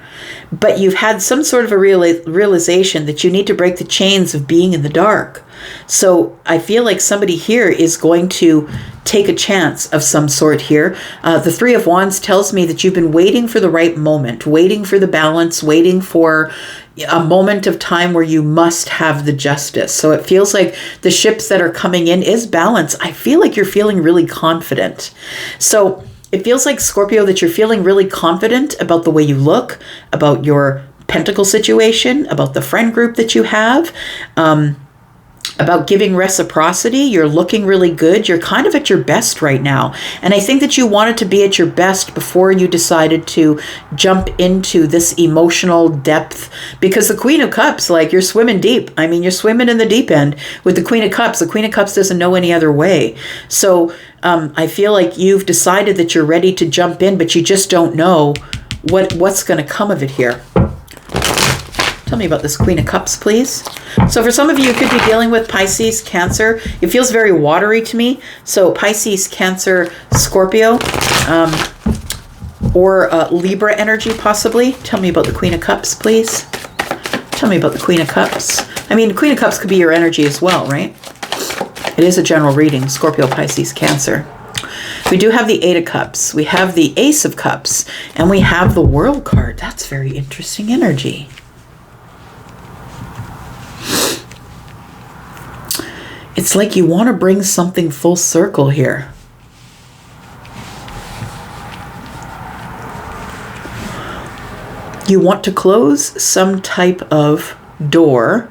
but you've had some sort of a realization that you need to break the chains of being in the dark. So I feel like somebody here is going to take a chance of some sort here. The Three of Wands tells me that you've been waiting for the right moment, waiting for the balance, waiting for a moment of time where you must have the justice. So it feels like the ships that are coming in is balance. I feel like you're feeling really confident. So it feels like, Scorpio, that you're feeling really confident about the way you look, about your pentacle situation, about the friend group that you have, about giving reciprocity. You're looking really good. You're kind of at your best right now. And I think that you wanted to be at your best before you decided to jump into this emotional depth, because the Queen of Cups, like, you're swimming deep. I mean, you're swimming in the deep end with the Queen of Cups. The Queen of Cups doesn't know any other way. So I feel like you've decided that you're ready to jump in, but you just don't know what's going to come of it here. Tell me about this Queen of Cups, please. So for some of you, you could be dealing with Pisces, Cancer. It feels very watery to me. So Pisces, Cancer, Scorpio, or Libra energy, possibly. Tell me about the Queen of Cups, please. Tell me about the Queen of Cups. I mean, Queen of Cups could be your energy as well, right? It is a general reading, Scorpio, Pisces, Cancer. We do have the Eight of Cups. We have the Ace of Cups. And we have the World card. That's very interesting energy. It's like you want to bring something full circle here. You want to close some type of door,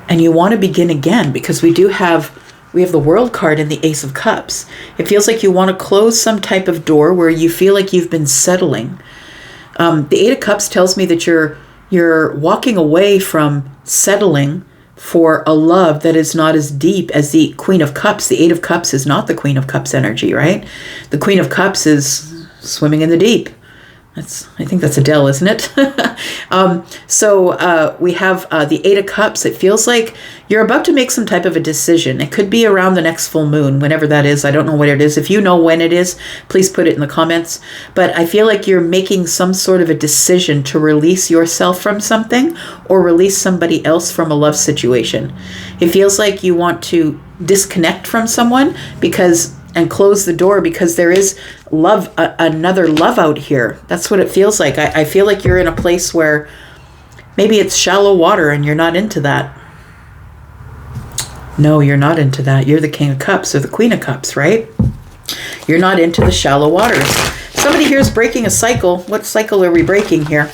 and you want to begin again, because we have the World card and the Ace of Cups. It feels like you want to close some type of door where you feel like you've been settling. The Eight of Cups tells me that you're walking away from settling for a love that is not as deep as the Queen of Cups. The Eight of Cups is not the Queen of Cups energy, right? The Queen of Cups is swimming in the deep. I think that's Adele, isn't it? So we have the Eight of Cups. It feels like you're about to make some type of a decision. It could be around the next full moon, whenever that is. I don't know what it is. If you know when it is, please put it in the comments. But I feel like you're making some sort of a decision to release yourself from something or release somebody else from a love situation. It feels like you want to disconnect from someone and close the door because there is love, another love out here. That's what it feels like. I feel like you're in a place where maybe it's shallow water and you're not into that. No, you're not into that. You're the King of Cups or the Queen of Cups, right? You're not into the shallow waters. Somebody here is breaking a cycle. What cycle are we breaking here?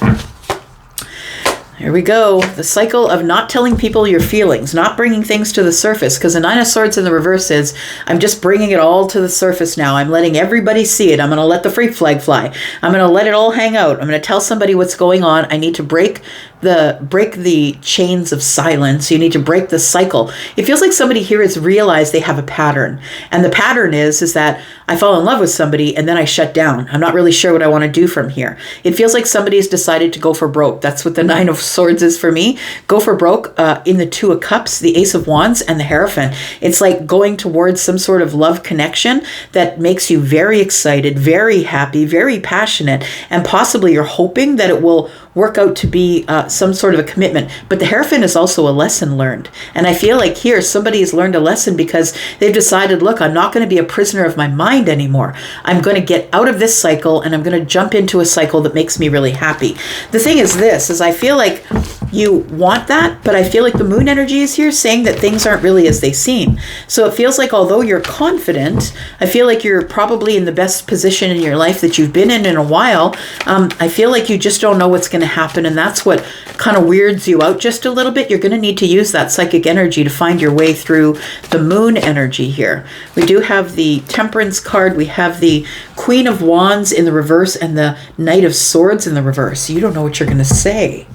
Here we go. The cycle of not telling people your feelings, not bringing things to the surface, because the Nine of Swords in the reverse is, I'm just bringing it all to the surface now. I'm letting everybody see it. I'm going to let the freak flag fly. I'm going to let it all hang out. I'm going to tell somebody what's going on. I need to break the chains of silence. You need to break the cycle. It feels like somebody here has realized they have a pattern. And the pattern is that I fall in love with somebody and then I shut down. I'm not really sure what I want to do from here. It feels like somebody's decided to go for broke. That's what the Nine of Swords is for me. Go for broke in the Two of Cups, the Ace of Wands, and the Hierophant. It's like going towards some sort of love connection that makes you very excited, very happy, very passionate, and possibly you're hoping that it will work out to be some sort of a commitment. But the Hierophant is also a lesson learned. And I feel like here somebody has learned a lesson because they've decided, look, I'm not going to be a prisoner of my mind anymore. I'm going to get out of this cycle and I'm going to jump into a cycle that makes me really happy. The thing is I feel like you want that, but I feel like the moon energy is here saying that things aren't really as they seem. So it feels like although you're confident, I feel like you're probably in the best position in your life that you've been in a while. I feel like you just don't know what's going to happen, and that's what kind of weirds you out just a little bit. You're going to need to use that psychic energy to find your way through the moon energy here. We do have the Temperance card. We have the Queen of Wands in the reverse and the Knight of Swords in the reverse. You don't know what you're going to say.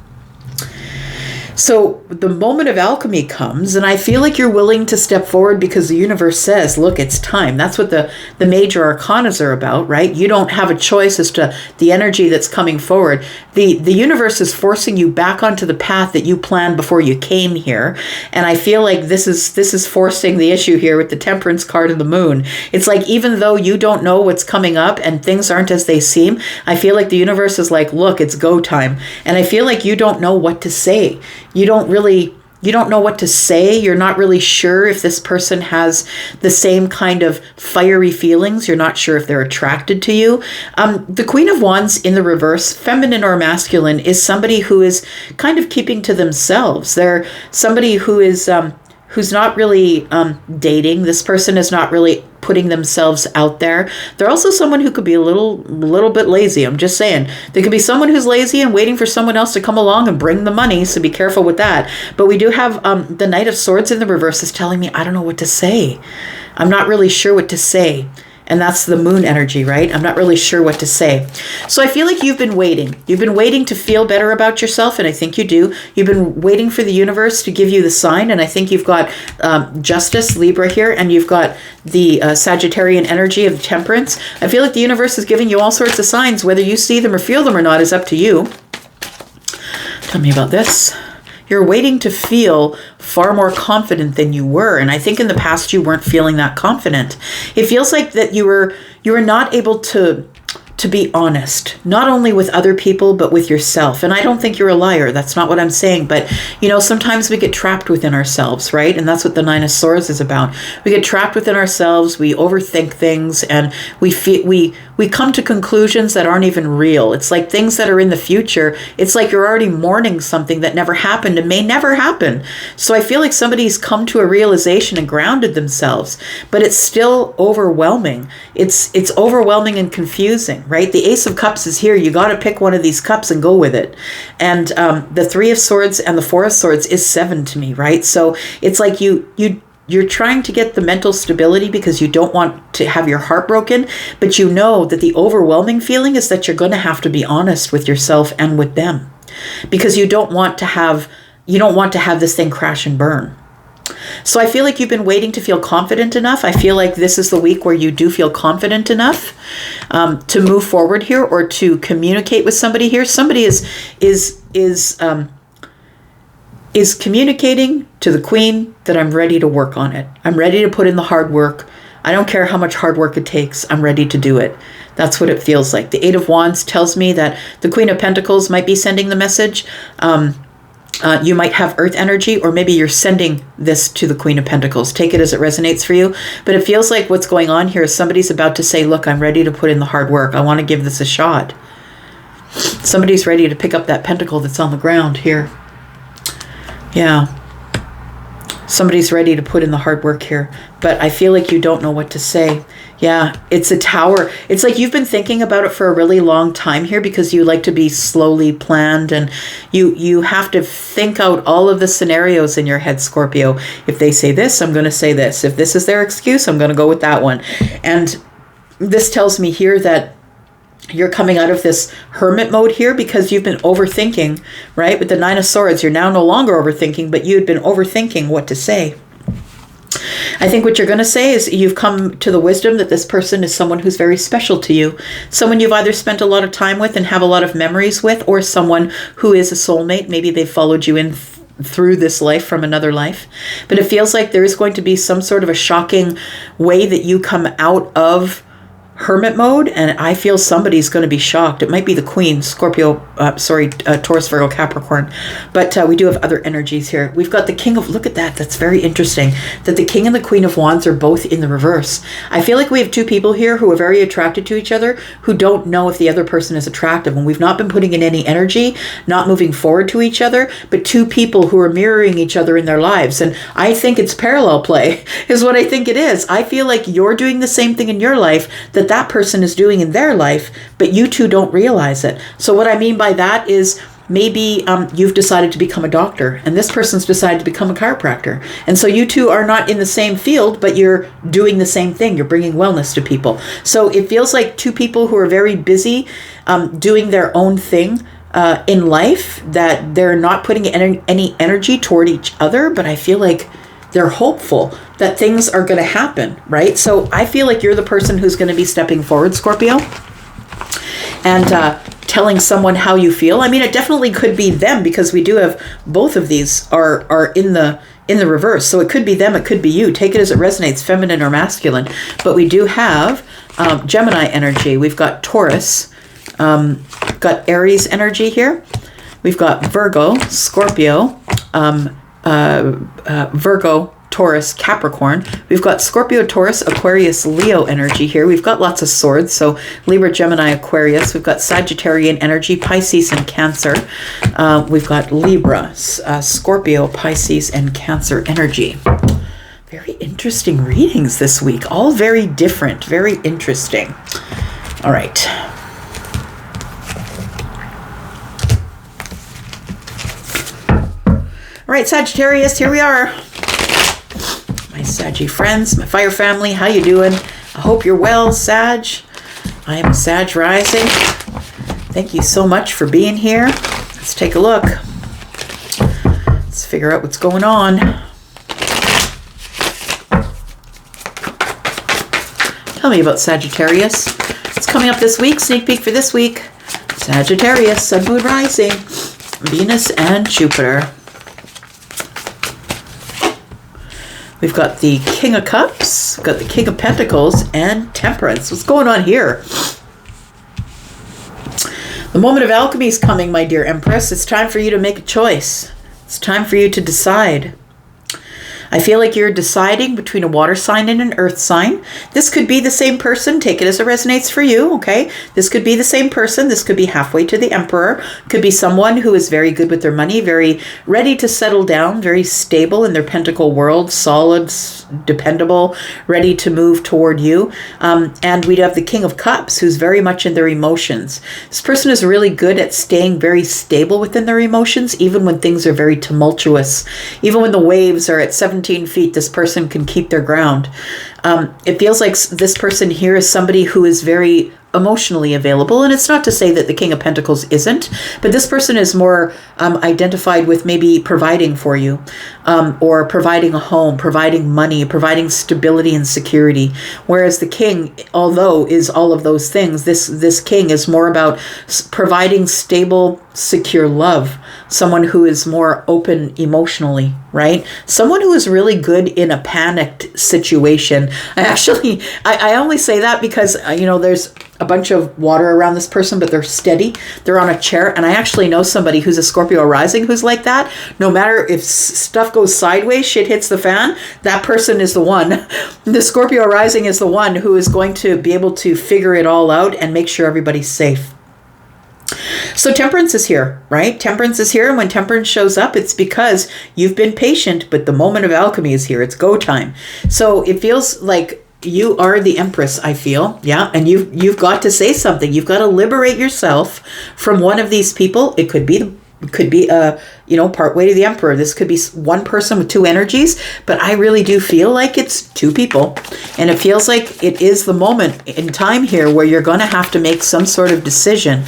So the moment of alchemy comes, and I feel like you're willing to step forward because the universe says, look, it's time. That's what the major arcanas are about, right? You don't have a choice as to the energy that's coming forward. The universe is forcing you back onto the path that you planned before you came here. And I feel like this is forcing the issue here with the Temperance card of the moon. It's like, even though you don't know what's coming up and things aren't as they seem, I feel like the universe is like, look, it's go time. And I feel like you don't know what to say. You don't know what to say. You're not really sure if this person has the same kind of fiery feelings. You're not sure if they're attracted to you. The Queen of Wands in the reverse, feminine or masculine, is somebody who is kind of keeping to themselves. They're somebody who is who's not really dating. This person is not really putting themselves out there. They're also someone who could be a little bit lazy. I'm just saying. There could be someone who's lazy and waiting for someone else to come along and bring the money, so be careful with that. But we do have the Knight of Swords in the reverse is telling me, I don't know what to say. I'm not really sure what to say. And that's the moon energy, right? I'm not really sure what to say. So I feel like you've been waiting. You've been waiting to feel better about yourself, and I think you do. You've been waiting for the universe to give you the sign, and I think you've got Justice, Libra here, and you've got the Sagittarian energy of Temperance. I feel like the universe is giving you all sorts of signs. Whether you see them or feel them or not is up to you. Tell me about this. You're waiting to feel far more confident than you were. And I think in the past you weren't feeling that confident. It feels like that you were not able to be honest, not only with other people, but with yourself. And I don't think you're a liar. That's not what I'm saying. But, sometimes we get trapped within ourselves, right? And that's what the Nine of Swords is about. We get trapped within ourselves. We overthink things, and we come to conclusions that aren't even real. It's like things that are in the future. It's like you're already mourning something that never happened and may never happen. So I feel like somebody's come to a realization and grounded themselves, but it's still overwhelming. It's overwhelming and confusing, right? The Ace of Cups is here. You got to pick one of these cups and go with it. And the Three of Swords and the Four of Swords is 7 to me, right? So it's like you're trying to get the mental stability because you don't want to have your heart broken, but you know that the overwhelming feeling is that you're going to have to be honest with yourself and with them, because you don't want to have this thing crash and burn. So I feel like you've been waiting to feel confident enough. I feel like this is the week where you do feel confident enough to move forward here, or to communicate with somebody here. Somebody is communicating to the Queen that I'm ready to work on it. I'm ready to put in the hard work. I don't care how much hard work it takes. I'm ready to do it. That's what it feels like. The Eight of Wands tells me that the Queen of Pentacles might be sending the message. You might have earth energy, or maybe you're sending this to the Queen of Pentacles. Take it as it resonates for you. But it feels like what's going on here is somebody's about to say, look, I'm ready to put in the hard work. I want to give this a shot. Somebody's ready to pick up that pentacle that's on the ground here. Yeah. Somebody's ready to put in the hard work here. But I feel like you don't know what to say. Yeah, it's a Tower. It's like you've been thinking about it for a really long time here, because you like to be slowly planned, and you have to think out all of the scenarios in your head, Scorpio. If they say this, I'm going to say this. If this is their excuse, I'm going to go with that one. And this tells me here that you're coming out of this hermit mode here because you've been overthinking, right? With the Nine of Swords, you're now no longer overthinking, but you had been overthinking what to say. I think what you're going to say is you've come to the wisdom that this person is someone who's very special to you. Someone you've either spent a lot of time with and have a lot of memories with, or someone who is a soulmate. Maybe they've followed you in through this life from another life. But it feels like there is going to be some sort of a shocking way that you come out of hermit mode, and I feel somebody's going to be shocked. It might be the Queen, Scorpio, Taurus, Virgo, Capricorn, but we do have other energies here. We've got the King of, look at that, that's very interesting, that the King and the Queen of Wands are both in the reverse. I feel like we have two people here who are very attracted to each other, who don't know if the other person is attractive, and we've not been putting in any energy, not moving forward to each other, but two people who are mirroring each other in their lives. And I think it's parallel play is what I think it is. I feel like you're doing the same thing in your life that person is doing in their life, but you two don't realize it. So what I mean by that is maybe you've decided to become a doctor, and this person's decided to become a chiropractor. And so you two are not in the same field, but you're doing the same thing. You're bringing wellness to people. So it feels like two people who are very busy doing their own thing, in life that they're not putting any energy toward each other, but I feel like they're hopeful that things are going to happen, right? So I feel like you're the person who's going to be stepping forward, Scorpio, and telling someone how you feel. I mean, it definitely could be them, because we do have both of these are in the reverse. So it could be them, it could be you. Take it as it resonates, feminine or masculine. But we do have Gemini energy. We've got Taurus, got Aries energy here. We've got Virgo, Scorpio, Virgo, Taurus, Capricorn. We've got Scorpio, Taurus, Aquarius, Leo energy here. We've got lots of swords. So Libra, Gemini, Aquarius. We've got Sagittarian energy, Pisces and Cancer. We've got Libra, Scorpio, Pisces and Cancer energy. Very interesting readings this week. All very different, very interesting. All right. All right, Sagittarius, here we are. My Saggy friends, my fire family, how you doing? I hope you're well, Sag. I am Sag rising. Thank you so much for being here. Let's take a look. Let's figure out what's going on. Tell me about Sagittarius. It's coming up this week, sneak peek for this week. Sagittarius, Sun, Moon, Rising, Venus and Jupiter. We've got the King of Cups, we've got the King of Pentacles, and Temperance. What's going on here? The moment of alchemy is coming, my dear Empress. It's time for you to make a choice. It's time for you to decide. I feel like you're deciding between a water sign and an earth sign. This could be the same person. Take it as it resonates for you, okay? This could be the same person. This could be halfway to the Emperor. Could be someone who is very good with their money, very ready to settle down, very stable in their pentacle world, solid, dependable, ready to move toward you. And we'd have the King of Cups, who's very much in their emotions. This person is really good at staying very stable within their emotions, even when things are very tumultuous. Even when the waves are at 17 feet, this person can keep their ground. It feels like this person here is somebody who is very emotionally available. And it's not to say that the King of Pentacles isn't, but this person is more identified with maybe providing for you, or providing a home, providing money, providing stability and security. Whereas the King, although is all of those things, this King is more about providing stable, secure love. Someone who is more open emotionally, right? Someone who is really good in a panicked situation. I only say that because, there's a bunch of water around this person, but they're steady. They're on a chair. And I actually know somebody who's a Scorpio rising who's like that. No matter if stuff goes sideways, shit hits the fan, that person is the one. The Scorpio rising is the one who is going to be able to figure it all out and make sure everybody's safe. So Temperance is here, right? Temperance is here. And when Temperance shows up, it's because you've been patient, but the moment of alchemy is here. It's go time. So it feels like you are the Empress, I feel. Yeah. And you've got to say something. You've got to liberate yourself from one of these people. It could be part way to the Emperor. This could be one person with two energies, but I really do feel like it's two people. And it feels like it is the moment in time here where you're going to have to make some sort of decision.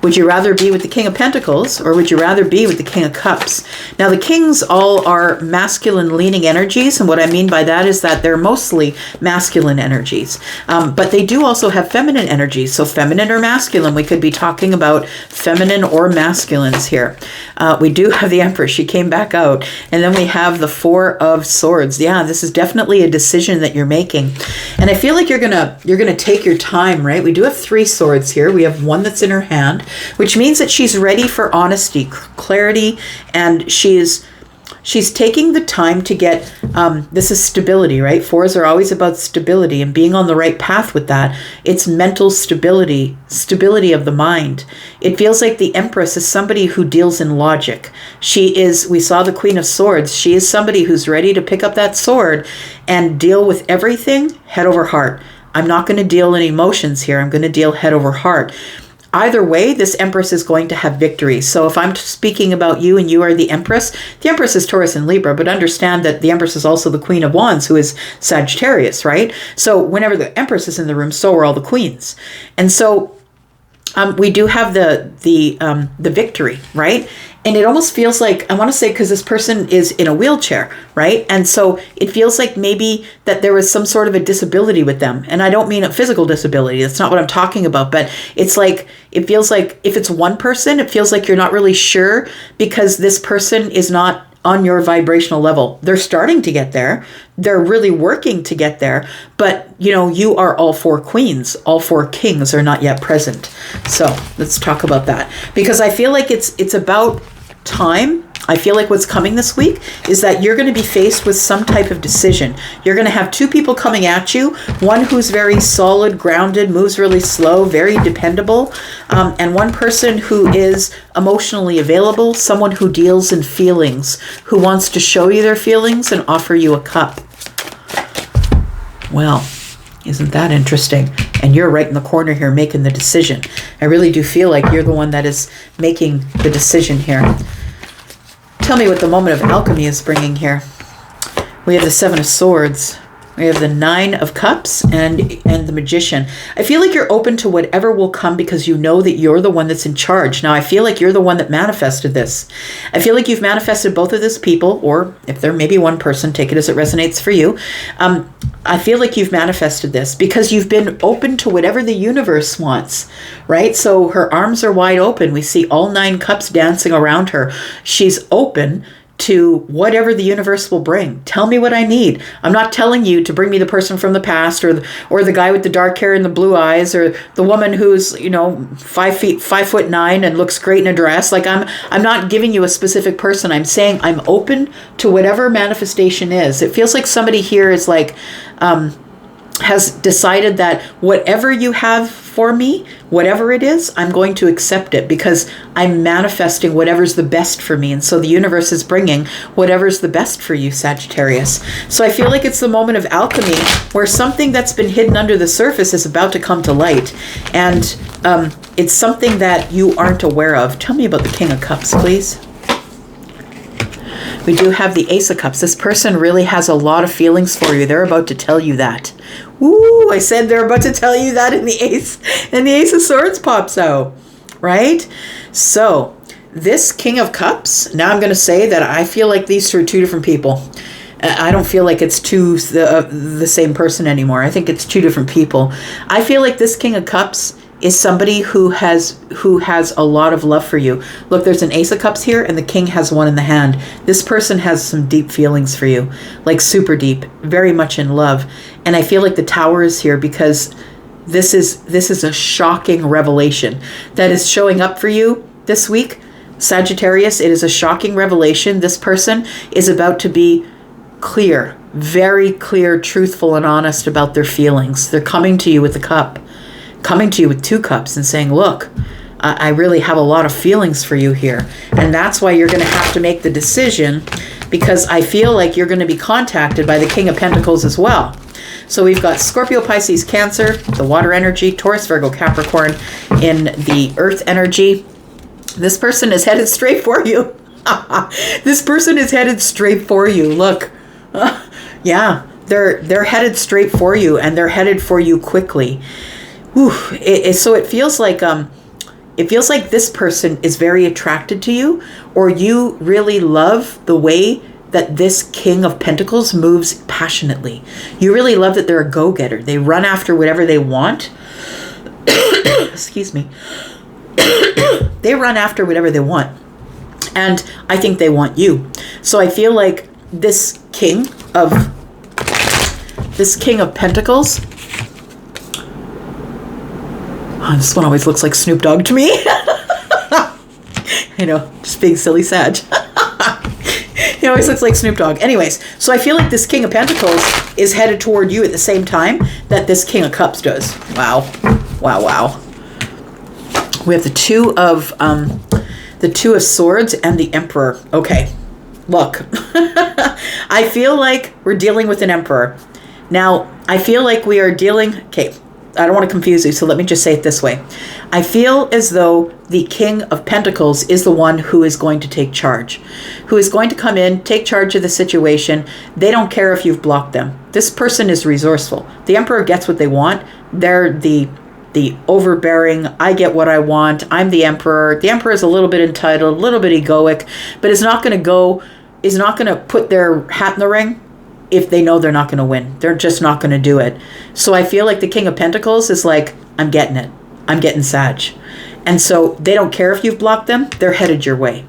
Would you rather be with the King of Pentacles, or would you rather be with the King of Cups? Now, the Kings all are masculine leaning energies. And what I mean by that is that they're mostly masculine energies. But they do also have feminine energies. So feminine or masculine, we could be talking about feminine or masculines here. We do have the Empress. She came back out. And then we have the Four of Swords. Yeah, this is definitely a decision that you're making. And I feel like you're gonna take your time, right? We do have 3 swords here. We have one that's in her hand, which means that she's ready for honesty, clarity, and she's taking the time to get, this is stability, right? 4s are always about stability and being on the right path with that. It's mental stability of the mind. It feels like the Empress is somebody who deals in logic. We saw the Queen of Swords. She is somebody who's ready to pick up that sword and deal with everything head over heart. I'm not going to deal in emotions here. I'm going to deal head over heart. Either way, this Empress is going to have victory. So if I'm speaking about you and you are the Empress is Taurus and Libra, but understand that the Empress is also the Queen of Wands, who is Sagittarius, right? So whenever the Empress is in the room, so are all the queens. And so we do have the victory, right? And it almost feels like, I want to say, because this person is in a wheelchair, right? And so it feels like maybe that there was some sort of a disability with them. And I don't mean a physical disability. That's not what I'm talking about. But it's like, it feels like if it's one person, it feels like you're not really sure because this person is not on your vibrational level. They're starting to get there. They're really working to get there. But, you know, you are all four queens. All four kings are not yet present. So let's talk about that. Because I feel like it's about time. I feel like what's coming this week is that you're going to be faced with some type of decision. You're going to have two people coming at you, one who's very solid, grounded, moves really slow, very dependable, and one person who is emotionally available, someone who deals in feelings, who wants to show you their feelings and offer you a cup. Well, isn't that interesting? And you're right in the corner here making the decision. I really do feel like you're the one that is making the decision here. Tell me what the moment of alchemy is bringing here. We have the Seven of Swords. We have the Nine of Cups and the Magician. I feel like you're open to whatever will come because you know that you're the one that's in charge. Now, I feel like you're the one that manifested this. I feel like you've manifested both of these people, or if there may be one person, take it as it resonates for you. I feel like you've manifested this because you've been open to whatever the universe wants, right? So her arms are wide open. We see all 9 cups dancing around her. She's open to whatever the universe will bring. Tell me what I need. I'm not telling you to bring me the person from the past or the guy with the dark hair and the blue eyes or the woman who's, 5'9" and looks great in a dress. Like I'm not giving you a specific person. I'm saying I'm open to whatever manifestation is. It feels like somebody here is like, has decided that whatever you have for me, whatever it is, I'm going to accept it because I'm manifesting whatever's the best for me. And so the universe is bringing whatever's the best for you, Sagittarius. So I feel like it's the moment of alchemy where something that's been hidden under the surface is about to come to light. And it's something that you aren't aware of. Tell me about the King of Cups, please. We do have the Ace of Cups. This person really has a lot of feelings for you. They're about to tell you that. Ooh, I said they're about to tell you that in the Ace. And the Ace of Swords pops out, right? So this King of Cups, now I'm going to say that I feel like these are two different people. I don't feel like it's the same person anymore. I think it's two different people. I feel like this King of Cups is somebody who has a lot of love for you. Look, there's an Ace of Cups here and the King has one in the hand. This person has some deep feelings for you, like super deep, very much in love. And I feel like the Tower is here because this is a shocking revelation that is showing up for you this week. Sagittarius, it is a shocking revelation. This person is about to be clear, very clear, truthful, and honest about their feelings. They're coming to you with the cup. Coming to you with 2 cups and saying, look, I really have a lot of feelings for you here. And that's why you're going to have to make the decision because I feel like you're going to be contacted by the King of Pentacles as well. So we've got Scorpio, Pisces, Cancer, the water energy, Taurus, Virgo, Capricorn in the earth energy. This person is headed straight for you. This person is headed straight for you. Look, yeah, they're headed straight for you and they're headed for you quickly. So it feels like this person is very attracted to you, or you really love the way that this King of Pentacles moves passionately. You really love that they're a go-getter. They run after whatever they want. Excuse me. They run after whatever they want. And I think they want you. So I feel like this King of Pentacles. Oh, this one always looks like Snoop Dogg to me. I know, just being silly Sag. He always looks like Snoop Dogg. Anyways, so I feel like this King of Pentacles is headed toward you at the same time that this King of Cups does. Wow. Wow, wow. We have the Two of Swords and the Emperor. Okay, look. I feel like we're dealing with an Emperor. Now, I feel like we are dealing... Okay, I don't want to confuse you, so let me just say it this way. I feel as though the King of Pentacles is the one who is going to take charge, who is going to come in, take charge of the situation. They don't care if you've blocked them. This person is resourceful. The Emperor gets what they want. They're the the overbearing, I get what I want, I'm the emperor. The emperor is a little bit entitled, a little bit egoic, but is not going to put their hat in the ring if they know they're not going to win. They're just not going to do it. So I feel like the King of Pentacles is like, I'm getting it. I'm getting Sag. And so they don't care if you've blocked them. They're headed your way.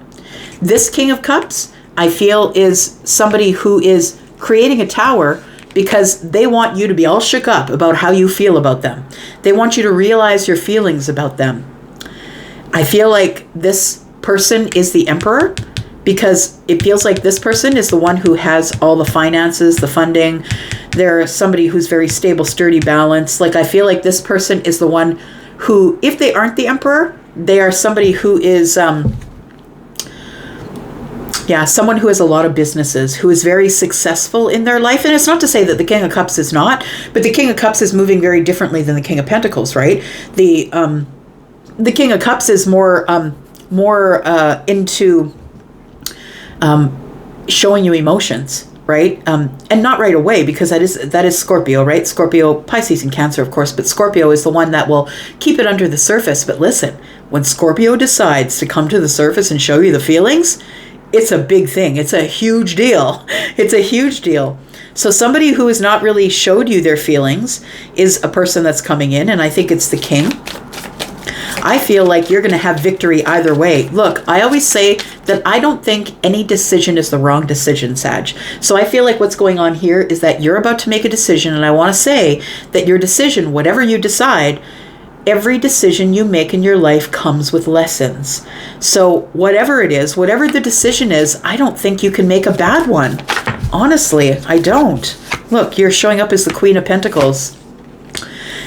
This King of Cups, I feel, is somebody who is creating a tower because they want you to be all shook up about how you feel about them. They want you to realize your feelings about them. I feel like this person is the Emperor because it feels like this person is the one who has all the finances, the funding. They're somebody who's very stable, sturdy, balanced. Like, I feel like this person is the one who, if they aren't the Emperor, they are somebody who is, someone who has a lot of businesses, who is very successful in their life. And it's not to say that the King of Cups is not, but the King of Cups is moving very differently than the King of Pentacles, right? The King of Cups is more into showing you emotions, right? And not right away, because that is Scorpio, right? Scorpio, Pisces, and Cancer, of course, but Scorpio is the one that will keep it under the surface. But listen, when Scorpio decides to come to the surface and show you the feelings, it's a big thing. It's a huge deal. It's a huge deal. So somebody who has not really showed you their feelings is a person that's coming in, and I think it's the King. I feel like you're going to have victory either way. Look, I always say that I don't think any decision is the wrong decision, Sag. So I feel like what's going on here is that you're about to make a decision, and I want to say that your decision, whatever you decide, every decision you make in your life comes with lessons. So whatever it is, whatever the decision is, I don't think you can make a bad one. Honestly, I don't. Look, you're showing up as the Queen of Pentacles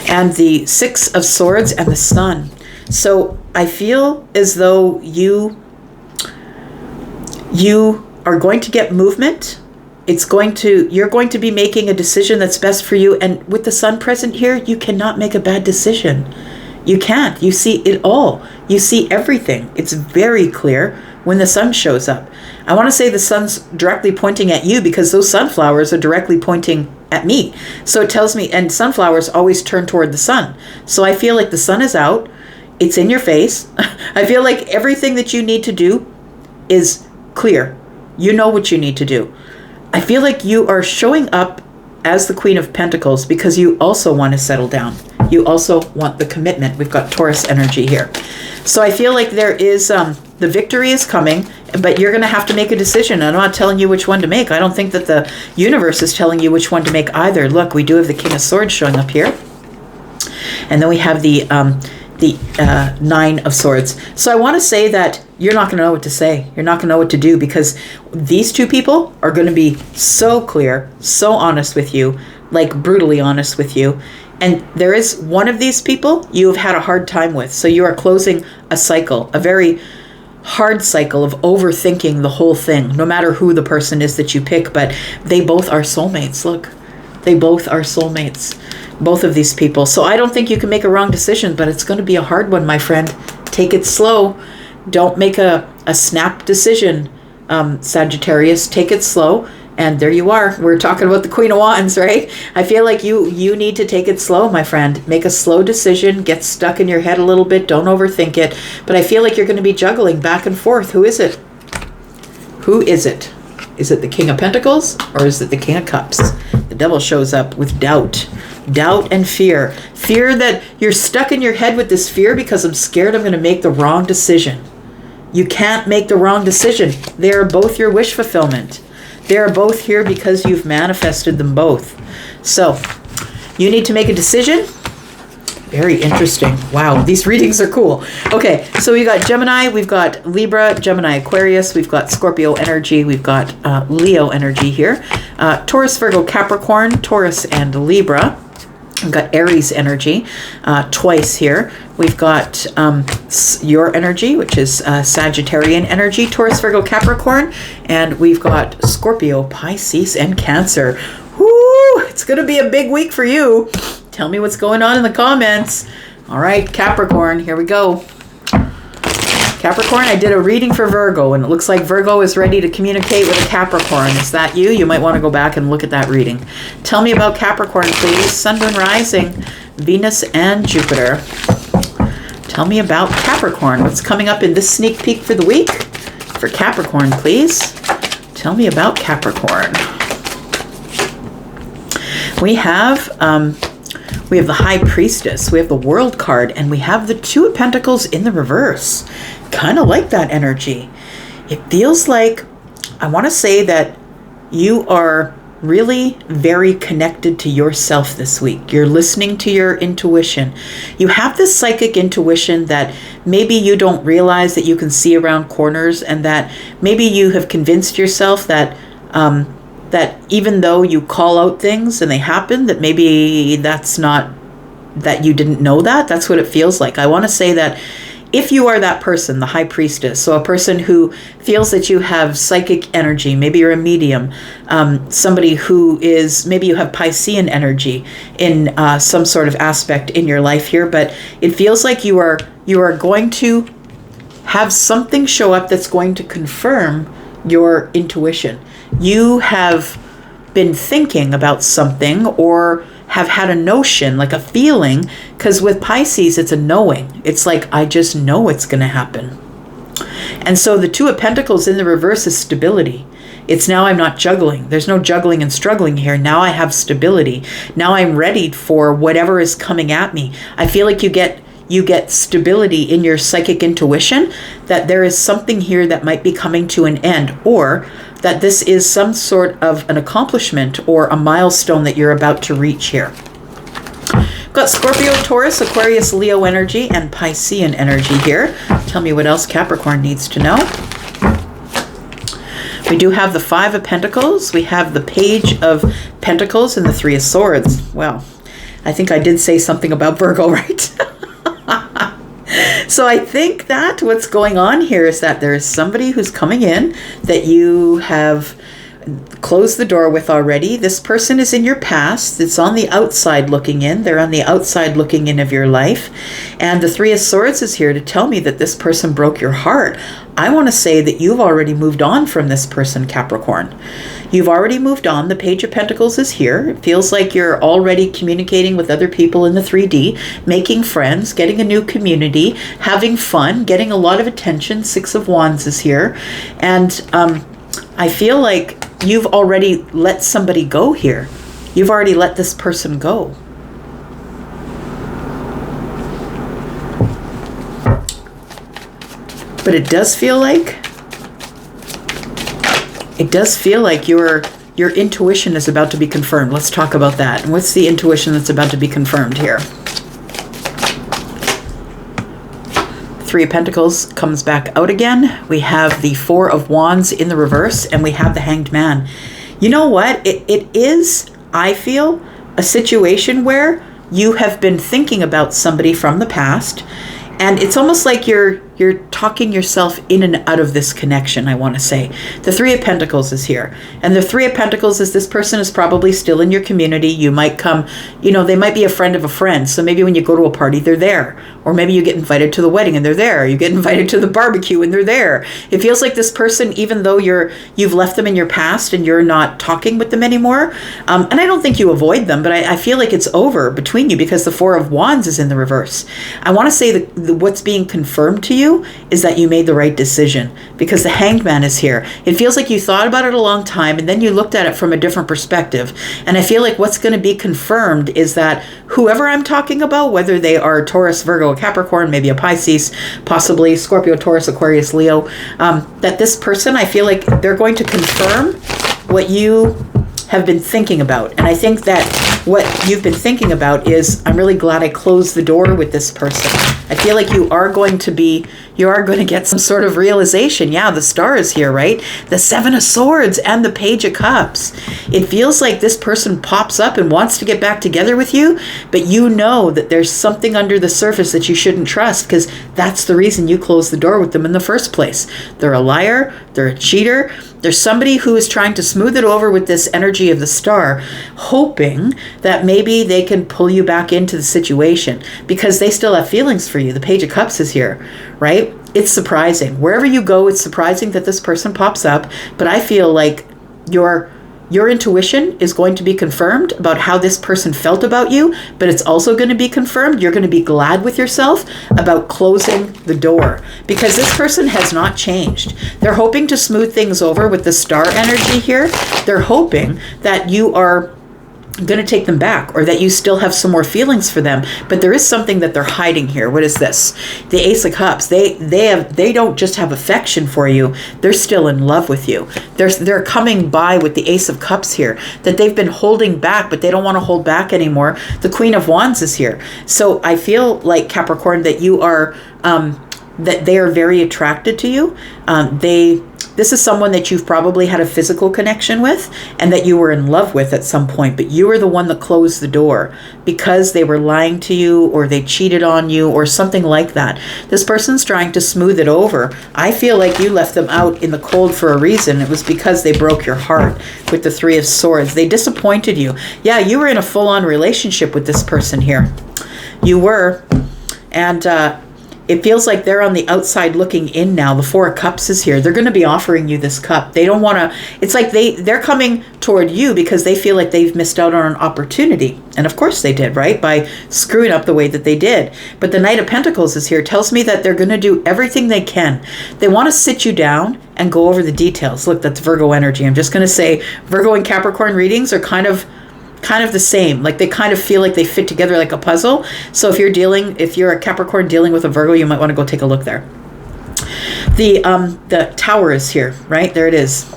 and the Six of Swords and the Sun. So I feel as though you are going to get movement. You're going to be making a decision that's best for you. And with the Sun present here, you cannot make a bad decision. You can't. You see it all. You see everything. It's very clear when the Sun shows up. I want to say the Sun's directly pointing at you because those sunflowers are directly pointing at me. So it tells me, and sunflowers always turn toward the Sun. So I feel like the Sun is out. It's in your face. I feel like everything that you need to do is clear. You know what you need to do. I feel like you are showing up as the Queen of Pentacles because you also want to settle down. You also want the commitment. We've got Taurus energy here. So I feel like there is, the victory is coming, but you're going to have to make a decision. I'm not telling you which one to make. I don't think that the universe is telling you which one to make either. Look, we do have the King of Swords showing up here. And then we have the Nine of Swords. So I want to say that you're not going to know what to say. You're not going to know what to do because these two people are going to be so clear, so honest with you, like brutally honest with you. And there is one of these people you have had a hard time with. So you are closing a cycle, a very hard cycle of overthinking the whole thing, no matter who the person is that you pick. But they both are soulmates. Look, they both are soulmates. Both of these people. So I don't think you can make a wrong decision, but it's going to be a hard one, my friend. Take it slow. Don't make a snap decision, Sagittarius. Take it slow. And there you are. We're talking about the Queen of Wands, right? I feel like you need to take it slow, my friend. Make a slow decision. Get stuck in your head a little bit. Don't overthink it. But I feel like you're going to be juggling back and forth. Who is it? Who is it? Is it the King of Pentacles or is it the King of Cups? The Devil shows up with doubt. Doubt and fear. Fear that you're stuck in your head with this fear because I'm scared I'm going to make the wrong decision. You can't make the wrong decision. They are both your wish fulfillment. They are both here because you've manifested them both. So you need to make a decision. Very interesting. Wow, these readings are cool. Okay, so we got Gemini, we've got Libra, Gemini, Aquarius, we've got Scorpio energy, we've got Leo energy here. Taurus, Virgo, Capricorn, Taurus, and Libra. We've got Aries energy twice here. We've got your energy, which is Sagittarian energy, Taurus, Virgo, Capricorn. And we've got Scorpio, Pisces, and Cancer. Woo! It's going to be a big week for you. Tell me what's going on in the comments. All right, Capricorn, here we go. Capricorn, I did a reading for Virgo, and it looks like Virgo is ready to communicate with a Capricorn. Is that you? You might want to go back and look at that reading. Tell me about Capricorn, please. Sun, Moon, Rising, Venus, and Jupiter. Tell me about Capricorn. What's coming up in this sneak peek for the week? For Capricorn, please. Tell me about Capricorn. We have the High Priestess, we have the World card, and we have the Two of Pentacles in the reverse. Kind of like that energy. It feels like, I want to say that you are really very connected to yourself this week. You're listening to your intuition. You have this psychic intuition that maybe you don't realize that you can see around corners, and that maybe you have convinced yourself that that even though you call out things and they happen, that maybe that's not, that you didn't know that. That's what it feels like. I want to say that if you are that person, the High Priestess, so a person who feels that you have psychic energy, maybe you're a medium, somebody who is, maybe you have Piscean energy in some sort of aspect in your life here, but it feels like you are going to have something show up that's going to confirm your intuition. You have been thinking about something, or have had a notion, like a feeling, because with Pisces, it's a knowing. It's like, I just know it's going to happen. And so the Two of Pentacles in the reverse is stability. It's now I'm not juggling. There's no juggling and struggling here. Now I have stability. Now I'm ready for whatever is coming at me. I feel like you get stability in your psychic intuition, that there is something here that might be coming to an end, or that this is some sort of an accomplishment or a milestone that you're about to reach here. Got Scorpio, Taurus, Aquarius, Leo energy, and Piscean energy here. Tell me what else Capricorn needs to know. We do have the Five of Pentacles. We have the Page of Pentacles and the Three of Swords. Well, I think I did say something about Virgo, right? So I think that what's going on here is that there is somebody who's coming in that you have closed the door with already. This person is in your past. It's on the outside looking in. They're on the outside looking in of your life. And the Three of Swords is here to tell me that this person broke your heart. I want to say that you've already moved on from this person, Capricorn. You've already moved on. The Page of Pentacles is here. It feels like you're already communicating with other people in the 3D, making friends, getting a new community, having fun, getting a lot of attention. Six of Wands is here. And I feel like you've already let somebody go here. You've already let this person go. But it does feel like your intuition is about to be confirmed. Let's talk about that. And what's the intuition that's about to be confirmed here? Three of Pentacles comes back out again. We have the Four of Wands in the reverse, and we have the Hanged Man. You know what? It is, I feel, a situation where you have been thinking about somebody from the past, and it's almost like you're talking yourself in and out of this connection, I want to say. The Three of Pentacles is here. And the Three of Pentacles is this person is probably still in your community. You might come, they might be a friend of a friend. So maybe when you go to a party, they're there. Or maybe you get invited to the wedding and they're there. You get invited to the barbecue and they're there. It feels like this person, even though you've left them in your past and you're not talking with them anymore. And I don't think you avoid them, but I feel like it's over between you because the Four of Wands is in the reverse. I want to say that what's being confirmed to you is that you made the right decision because the Hanged Man is here. It feels like you thought about it a long time and then you looked at it from a different perspective. And I feel like what's going to be confirmed is that whoever I'm talking about, whether they are Taurus, Virgo, Capricorn, maybe a Pisces, possibly Scorpio, Taurus, Aquarius, Leo, that this person, I feel like they're going to confirm what you have been thinking about. And I think that what you've been thinking about is, I'm really glad I closed the door with this person. I feel like you are going to get some sort of realization. Yeah, the Star is here, right? The Seven of Swords and the Page of Cups. It feels like this person pops up and wants to get back together with you, but you know that there's something under the surface that you shouldn't trust because that's the reason you closed the door with them in the first place. They're a liar. They're a cheater. There's somebody who is trying to smooth it over with this energy of the Star, hoping that maybe they can pull you back into the situation because they still have feelings for you. The Page of Cups is here, right? it's surprising. Wherever you go, it's surprising that this person pops up. But I feel like your intuition is going to be confirmed about how this person felt about you, but it's also going to be confirmed. You're going to be glad with yourself about closing the door, because this person has not changed. They're hoping to smooth things over with the star energy here. They're hoping that you are going to take them back, or that you still have some more feelings for them, but there is something that they're hiding here. What is this? The Ace of Cups. They don't just have affection for you, they're still in love with you. They're coming by with the Ace of Cups here, that they've been holding back, but they don't want to hold back anymore. The Queen of Wands is here. So I feel like, Capricorn, that you are that they are very attracted to you. This is someone that you've probably had a physical connection with, and that you were in love with at some point, but you were the one that closed the door because they were lying to you, or they cheated on you, or something like that. This person's trying to smooth it over. I feel like you left them out in the cold for a reason. It was because they broke your heart with the Three of Swords. They disappointed you. Yeah, you were in a full-on relationship with this person here. You were. And it feels like they're on the outside looking in now. The Four of Cups is here. They're going to be offering you this cup. They don't want to, it's like they're coming toward you because they feel like they've missed out on an opportunity. And of course they did, right? By screwing up the way that they did. But the Knight of Pentacles is here. Tells me that they're going to do everything they can. They want to sit you down and go over the details. Look, that's Virgo energy. I'm just going to say Virgo and Capricorn readings are kind of the same. Like, they kind of feel like they fit together like a puzzle. So if you're a Capricorn dealing with a Virgo, you might want to go take a look there. The Tower is here, right? There it is.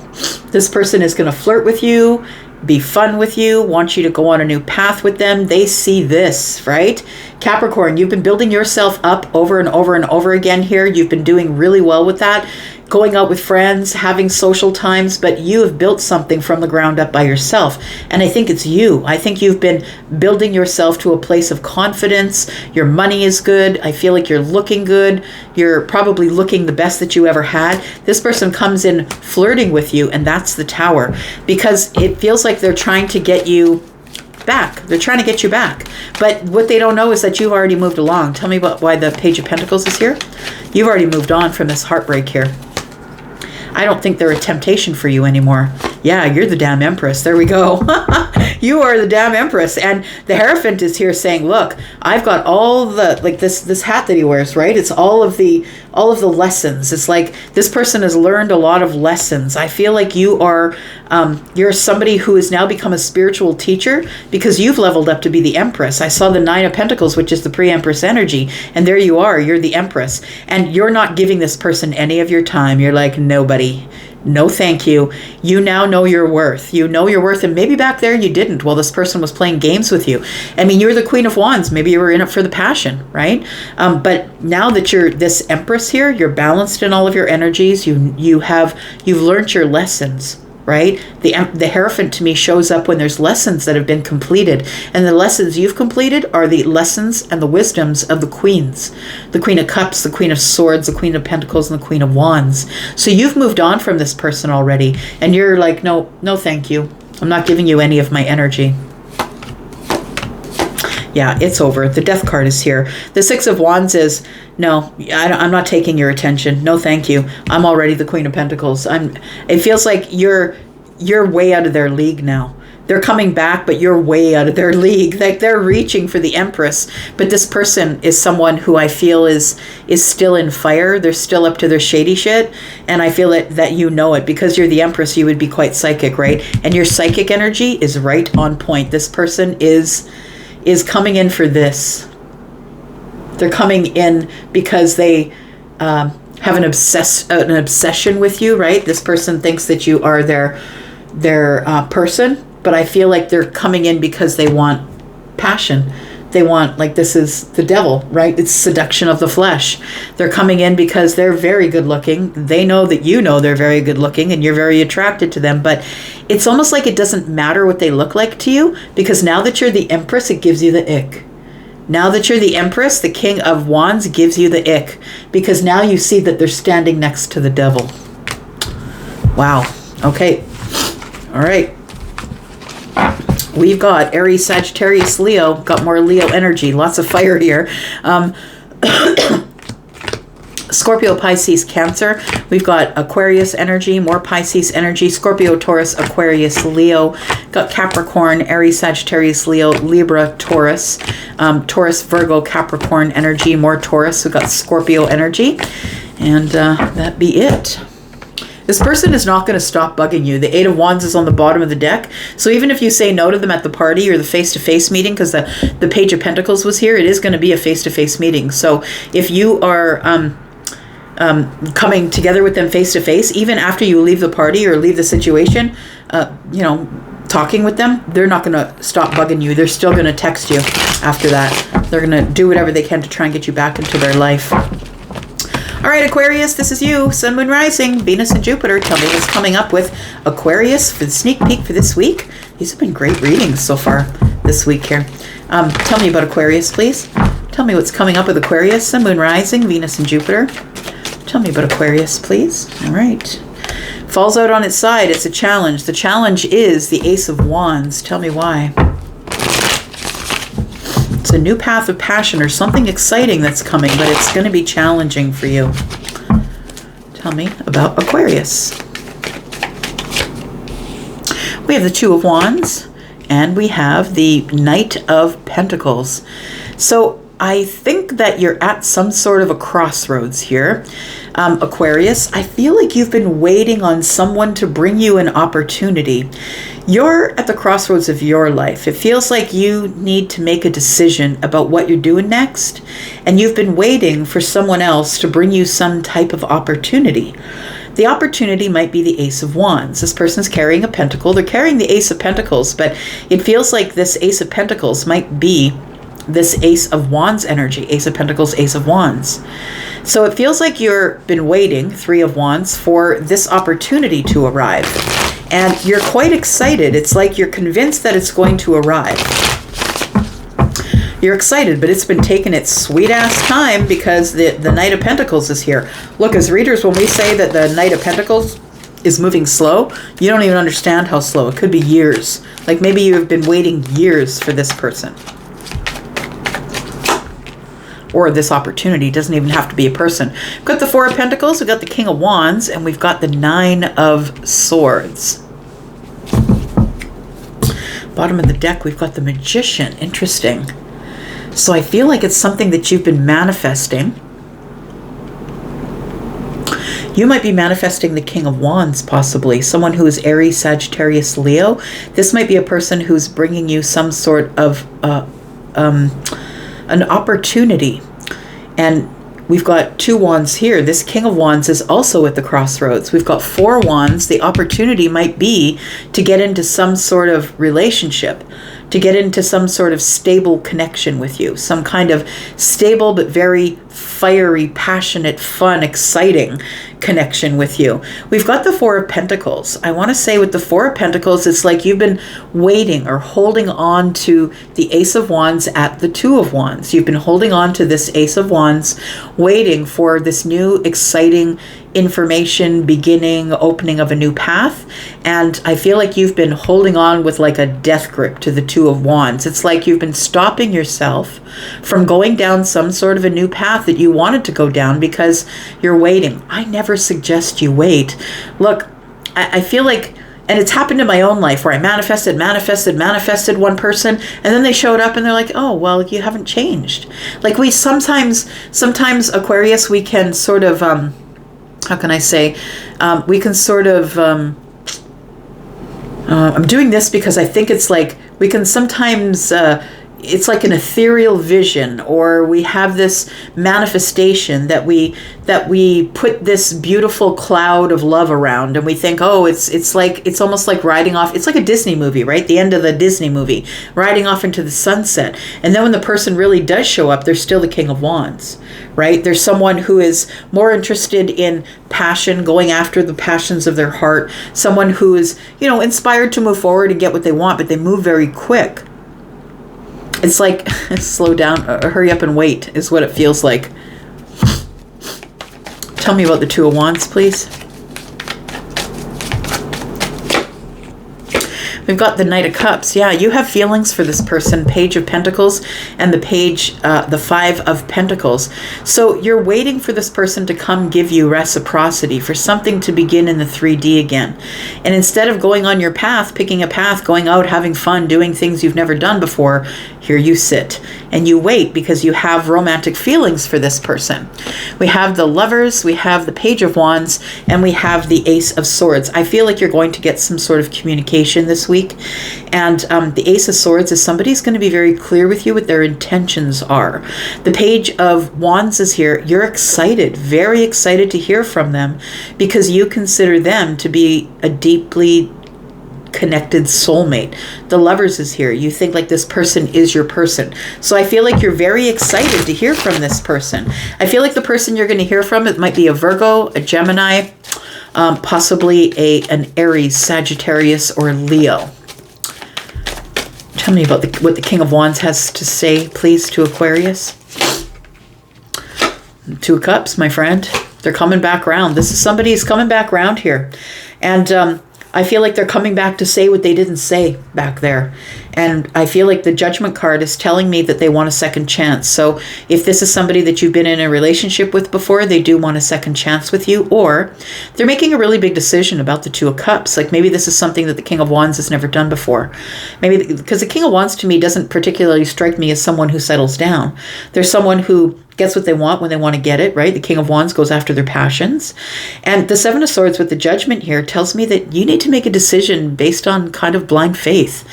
This person is going to flirt with you, be fun with you, want you to go on a new path with them. They see this, right? Capricorn, you've been building yourself up over and over and over again here. You've been doing really well with that. Going out with friends, having social times, but you have built something from the ground up by yourself. And I think it's you. I think you've been building yourself to a place of confidence. Your money is good. I feel like you're looking good. You're probably looking the best that you ever had. This person comes in flirting with you, and that's the Tower, because it feels like they're trying to get you back. They're trying to get you back. But what they don't know is that you've already moved along. Tell me about why the Page of Pentacles is here. You've already moved on from this heartbreak here. I don't think they're a temptation for you anymore. Yeah, you're the damn Empress. There we go. You are the damn Empress. And the Hierophant is here saying, look, I've got all the, like this hat that he wears, right? It's all of the lessons. It's like this person has learned a lot of lessons. I feel like you're somebody who has now become a spiritual teacher because you've leveled up to be the Empress. I saw the Nine of Pentacles, which is the pre-Empress energy. And there you are. You're the Empress. And you're not giving this person any of your time. You're like, nobody. No, thank you. You now know your worth. You know your worth. And maybe back there you didn't while this person was playing games with you. I mean, you're the Queen of Wands. Maybe you were in it for the passion, right? But now that you're this Empress here, you're balanced in all of your energies. You've learned your lessons, right? The Hierophant to me shows up when there's lessons that have been completed. And the lessons you've completed are the lessons and the wisdoms of the queens. The Queen of Cups, the Queen of Swords, the Queen of Pentacles, and the Queen of Wands. So you've moved on from this person already. And you're like, no, thank you. I'm not giving you any of my energy. Yeah, it's over. The Death card is here. The Six of Wands is, no, I'm not taking your attention. No, thank you. I'm already the Queen of Pentacles. It feels like you're way out of their league now. They're coming back, but you're way out of their league. Like, they're reaching for the Empress. But this person is someone who I feel is still in fire. They're still up to their shady shit. And I feel that you know it. Because you're the Empress, you would be quite psychic, right? And your psychic energy is right on point. This person is coming in for this. They're coming in because they have an obsession with you, right? This person thinks that you are their person, but I feel like they're coming in because they want passion. They want, like, this is the devil, right? It's seduction of the flesh. They're coming in because they're very good looking. They know that you know they're very good looking and you're very attracted to them, but it's almost like it doesn't matter what they look like to you, because now that you're the Empress, it gives you the ick. Now that you're the Empress, the King of Wands gives you the ick, because now you see that they're standing next to the devil. Wow. Okay. All right. We've got Aries, Sagittarius, Leo. Got more Leo energy. Lots of fire here. Scorpio, Pisces, Cancer. We've got Aquarius energy, more Pisces energy, Scorpio, Taurus, Aquarius, Leo. Got Capricorn, Aries, Sagittarius, Leo, Libra, Taurus. Taurus, Virgo, Capricorn energy, more Taurus. We've got Scorpio energy. And that be it. This person is not going to stop bugging you. The Eight of Wands is on the bottom of the deck. So even if you say no to them at the party or the face-to-face meeting, because the Page of Pentacles was here, it is going to be a face-to-face meeting. So if you are coming together with them face-to-face, even after you leave the party or leave the situation, you know, talking with them, they're not going to stop bugging you. They're still going to text you after that. They're going to do whatever they can to try and get you back into their life. All right, Aquarius, this is you. Sun, Moon, Rising, Venus, and Jupiter. Tell me what's coming up with Aquarius for the sneak peek for this week. These have been great readings so far this week here. Tell me about Aquarius, please. Tell me what's coming up with Aquarius, Sun, Moon, Rising, Venus, and Jupiter. Tell me about Aquarius, please. All right. Falls out on its side. It's a challenge. The challenge is the Ace of Wands. Tell me why. It's a new path of passion or something exciting that's coming, but it's going to be challenging for you. Tell me about Aquarius. We have the Two of Wands, and we have the Knight of Pentacles. So I think that you're at some sort of a crossroads here. Aquarius, I feel like you've been waiting on someone to bring you an opportunity. You're at the crossroads of your life. It feels like you need to make a decision about what you're doing next, and you've been waiting for someone else to bring you some type of opportunity. The opportunity might be the Ace of Wands. This person's carrying a pentacle. They're carrying the Ace of Pentacles, but it feels like this Ace of Pentacles might be this Ace of Wands energy. Ace of Pentacles, Ace of Wands. So it feels like you've been waiting, Three of Wands, for this opportunity to arrive. And you're quite excited. It's like you're convinced that it's going to arrive. You're excited, but it's been taking its sweet ass time because the Knight of Pentacles is here. Look, as readers, when we say that the Knight of Pentacles is moving slow, you don't even understand how slow. It could be years. Like maybe you've been waiting years for this person. Or this opportunity. It doesn't even have to be a person. We've got the Four of Pentacles, we've got the King of Wands, and we've got the Nine of Swords. Bottom of the deck, we've got the Magician. Interesting. So I feel like it's something that you've been manifesting. You might be manifesting the King of Wands, possibly. Someone who is Aries, Sagittarius, Leo. This might be a person who's bringing you some sort of an opportunity. And we've got two wands here. This King of Wands is also at the crossroads. We've got four wands. The opportunity might be to get into some sort of relationship, to get into some sort of stable connection with you, some kind of stable but very fiery, passionate, fun, exciting connection with you. We've got the Four of Pentacles. I want to say with the Four of Pentacles, it's like you've been waiting or holding on to the Ace of Wands at the Two of Wands. You've been holding on to this Ace of Wands, waiting for this new exciting information, beginning, opening of a new path. And I feel like you've been holding on with like a death grip to the Two of Wands. It's like you've been stopping yourself from going down some sort of a new path that you wanted to go down because you're waiting. I never suggest you wait. Look, I feel like, and it's happened in my own life where I manifested one person, and then they showed up and they're like, oh, well, you haven't changed. Like we sometimes Aquarius, we can sort of, how can I say, we can sort of, I'm doing this because I think it's like, we can sometimes, it's like an ethereal vision, or we have this manifestation that we put this beautiful cloud of love around, and we think, oh, it's almost like riding off. It's like a Disney movie, right? The end of the Disney movie, riding off into the sunset. And then when the person really does show up, they're still the King of Wands, right? There's someone who is more interested in passion, going after the passions of their heart, someone who is, inspired to move forward and get what they want, but they move very quick. It's like, slow down, hurry up and wait is what it feels like. Tell me about the Two of Wands, please. We've got the Knight of Cups. Yeah, you have feelings for this person. Page of Pentacles and the Five of Pentacles. So you're waiting for this person to come give you reciprocity, for something to begin in the 3D again. And instead of going on your path, picking a path, going out, having fun, doing things you've never done before, here you sit and you wait because you have romantic feelings for this person. We have the Lovers, we have the Page of Wands, and we have the Ace of Swords. I feel like you're going to get some sort of communication this week. And the Ace of Swords is somebody's going to be very clear with you what their intentions are. The Page of Wands is here. You're excited, very excited to hear from them because you consider them to be a deeply connected soulmate. The Lovers is here. You think like this person is your person. So I feel like you're very excited to hear from this person. I feel like the person you're going to hear from, it might be a Virgo, a Gemini, possibly an Aries, Sagittarius, or Leo. Tell me about what the King of Wands has to say, please, to Aquarius. Two of Cups, my friend. They're coming back around. This is somebody who's coming back around here. And I feel like they're coming back to say what they didn't say back there. And I feel like the Judgment card is telling me that they want a second chance. So if this is somebody that you've been in a relationship with before, they do want a second chance with you. Or they're making a really big decision about the Two of Cups. Like maybe this is something that the King of Wands has never done before. Maybe because the King of Wands to me doesn't particularly strike me as someone who settles down. There's someone who gets what they want when they want to get it, right? The King of Wands goes after their passions. And the Seven of Swords with the Judgment here tells me that you need to make a decision based on kind of blind faith.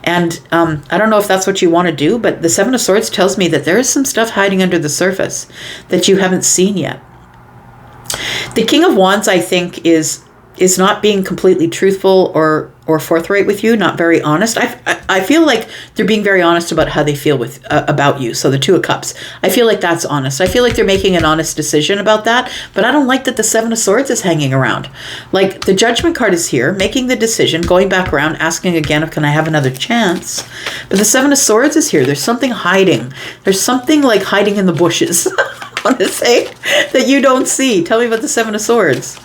And I don't know if that's what you want to do, but the Seven of Swords tells me that there is some stuff hiding under the surface that you haven't seen yet. The King of Wands, I think, is not being completely truthful or forthright with you, not very honest. I feel like they're being very honest about how they feel about you. So the Two of Cups, I feel like that's honest. I feel like they're making an honest decision about that, but I don't like that the Seven of Swords is hanging around. Like the Judgment card is here, making the decision, going back around, asking again, if can I have another chance? But the Seven of Swords is here. There's something hiding. There's something like hiding in the bushes, I want to say, that you don't see. Tell me about the Seven of Swords.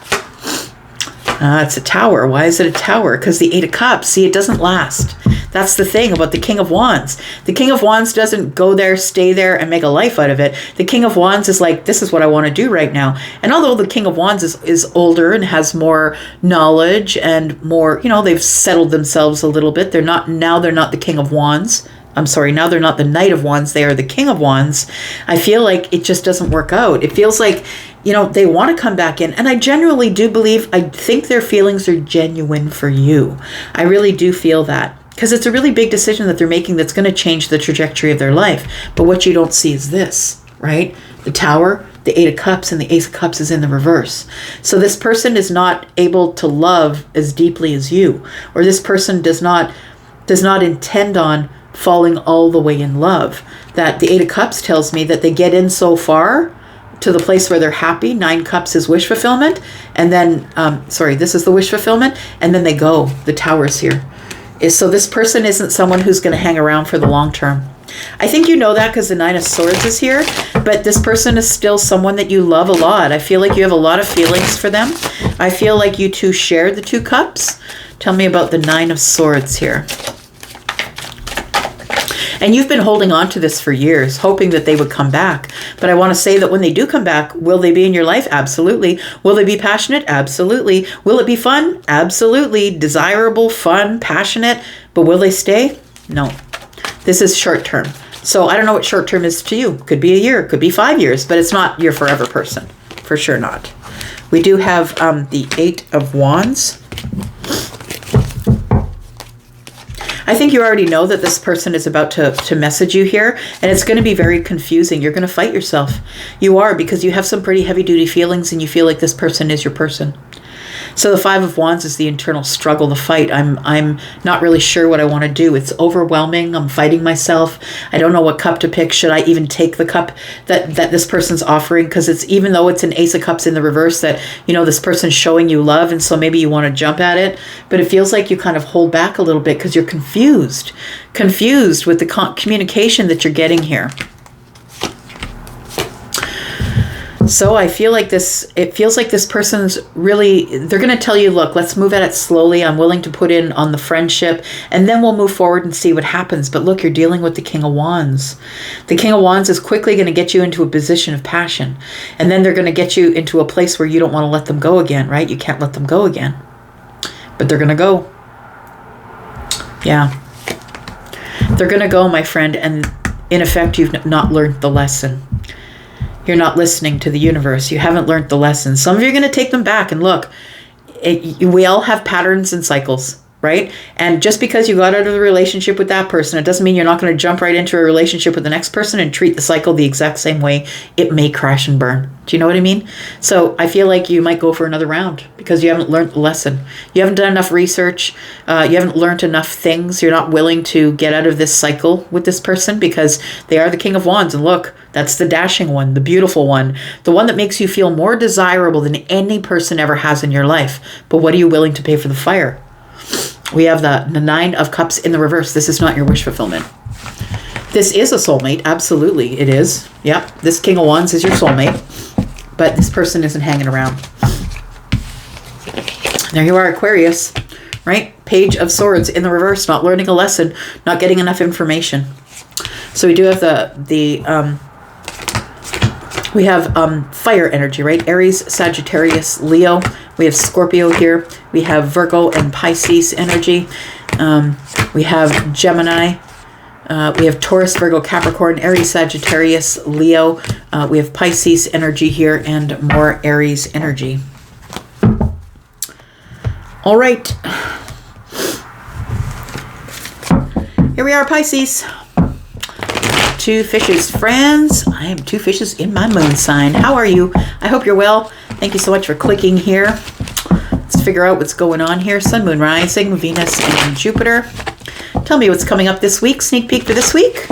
It's a tower. Why is it a tower? Because the Eight of Cups, see, it doesn't last. That's the thing about the King of Wands. The King of Wands doesn't go there, stay there, and make a life out of it. The King of Wands is like, this is what I want to do right now. And although the King of Wands is older and has more knowledge and more, they've settled themselves a little bit. They're not the King of Wands. I'm sorry, now they're not the Knight of Wands, they are the King of Wands. I feel like it just doesn't work out. It feels like, they want to come back in. And I genuinely do I think their feelings are genuine for you. I really do feel that. Because it's a really big decision that they're making that's going to change the trajectory of their life. But what you don't see is this, right? The Tower, the Eight of Cups, and the Ace of Cups is in the reverse. So this person is not able to love as deeply as you. Or this person does not intend on falling all the way in love. That the Eight of Cups tells me that they get in so far to the place where they're happy. Nine Cups is wish fulfillment. And then, this is the wish fulfillment. And then they go. The Tower's here. So this person isn't someone who's going to hang around for the long term. I think you know that because the Nine of Swords is here. But this person is still someone that you love a lot. I feel like you have a lot of feelings for them. I feel like you two share the Two Cups. Tell me about the Nine of Swords here. And you've been holding on to this for years, hoping that they would come back. But I want to say that when they do come back, will they be in your life? Absolutely. Will they be passionate? Absolutely. Will it be fun? Absolutely. Desirable, fun, passionate. But will they stay? No. This is short term. So I don't know what short term is to you. Could be a year, could be 5 years, but it's not your forever person. For sure not. We do have the Eight of Wands. I think you already know that this person is about to message you here, and it's going to be very confusing. You're going to fight yourself. You are, because you have some pretty heavy-duty feelings, and you feel like this person is your person. So the Five of Wands is the internal struggle, the fight. I'm not really sure what I want to do. It's overwhelming. I'm fighting myself. I don't know what cup to pick. Should I even take the cup that this person's offering? Because it's, even though it's an Ace of Cups in the reverse, that, this person's showing you love, and so maybe you want to jump at it. But it feels like you kind of hold back a little bit because you're confused with the communication that you're getting here. So I feel like it feels like this person's really, they're going to tell you, look, let's move at it slowly. I'm willing to put in on the friendship, and then we'll move forward and see what happens. But look, you're dealing with the King of Wands. The King of Wands is quickly going to get you into a position of passion. And then they're going to get you into a place where you don't want to let them go again, right? You can't let them go again. But they're going to go. Yeah. They're going to go, my friend. And in effect, you've not learned the lesson. You're not listening to the universe. You haven't learned the lesson. Some of you are going to take them back. And look, we all have patterns and cycles, right? And just because you got out of the relationship with that person, it doesn't mean you're not going to jump right into a relationship with the next person and treat the cycle the exact same way. It may crash and burn. Do you know what I mean? So I feel like you might go for another round because you haven't learned the lesson. You haven't done enough research. You haven't learned enough things. You're not willing to get out of this cycle with this person because they are the King of Wands. And look, that's the dashing one, the beautiful one, the one that makes you feel more desirable than any person ever has in your life. But what are you willing to pay for the fire? We have the Nine of Cups in the reverse. This is not your wish fulfillment. This is a soulmate. Absolutely, it is. Yep, this King of Wands is your soulmate. But this person isn't hanging around. There you are, Aquarius, right? Page of Swords in the reverse, not learning a lesson, not getting enough information. So we do have we have fire energy, right? Aries, Sagittarius, Leo. We have Scorpio here. We have Virgo and Pisces energy. We have Gemini. We have Taurus, Virgo, Capricorn, Aries, Sagittarius, Leo. We have Pisces energy here and more Aries energy. All right. Here we are, Pisces. Two fishes, friends. I am two fishes in my moon sign. How are you? I hope you're well. Thank you so much for clicking here. Let's figure out what's going on here. Sun, Moon, Rising, Venus, and Jupiter. Tell me what's coming up this week. Sneak peek for this week.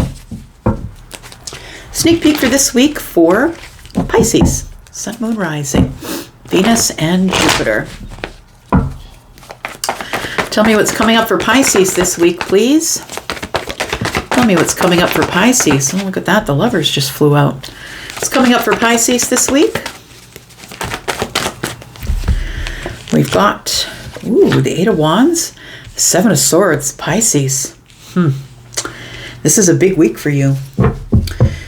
Sneak peek for this week for Pisces. Sun, Moon, Rising, Venus, and Jupiter. Tell me what's coming up for Pisces this week, please. Tell me what's coming up for Pisces. Oh, look at that. The lovers just flew out. What's coming up for Pisces this week? We've got, the Eight of Wands, the Seven of Swords, Pisces. This is a big week for you.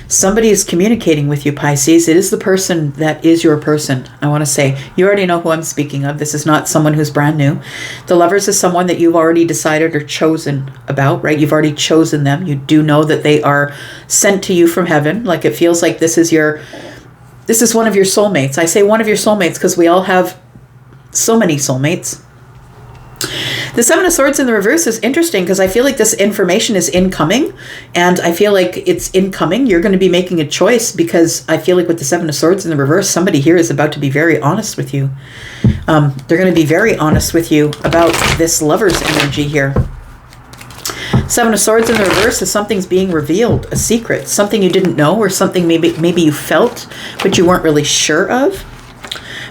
Somebody is communicating with you, Pisces. It is the person that is your person. I want to say, you already know who I'm speaking of. This is not someone who's brand new. The lovers is someone that you've already decided or chosen about, right? You've already chosen them. You do know that they are sent to you from heaven. Like it feels like this is one of your soulmates. I say one of your soulmates because we all have so many soulmates. The Seven of Swords in the reverse is interesting because I feel like this information is incoming, and I feel like it's incoming. You're going to be making a choice because I feel like with the Seven of Swords in the reverse, somebody here is about to be very honest with you. They're going to be very honest with you about this lover's energy here. Seven of Swords in the reverse is something's being revealed, a secret, something you didn't know or something maybe you felt but you weren't really sure of.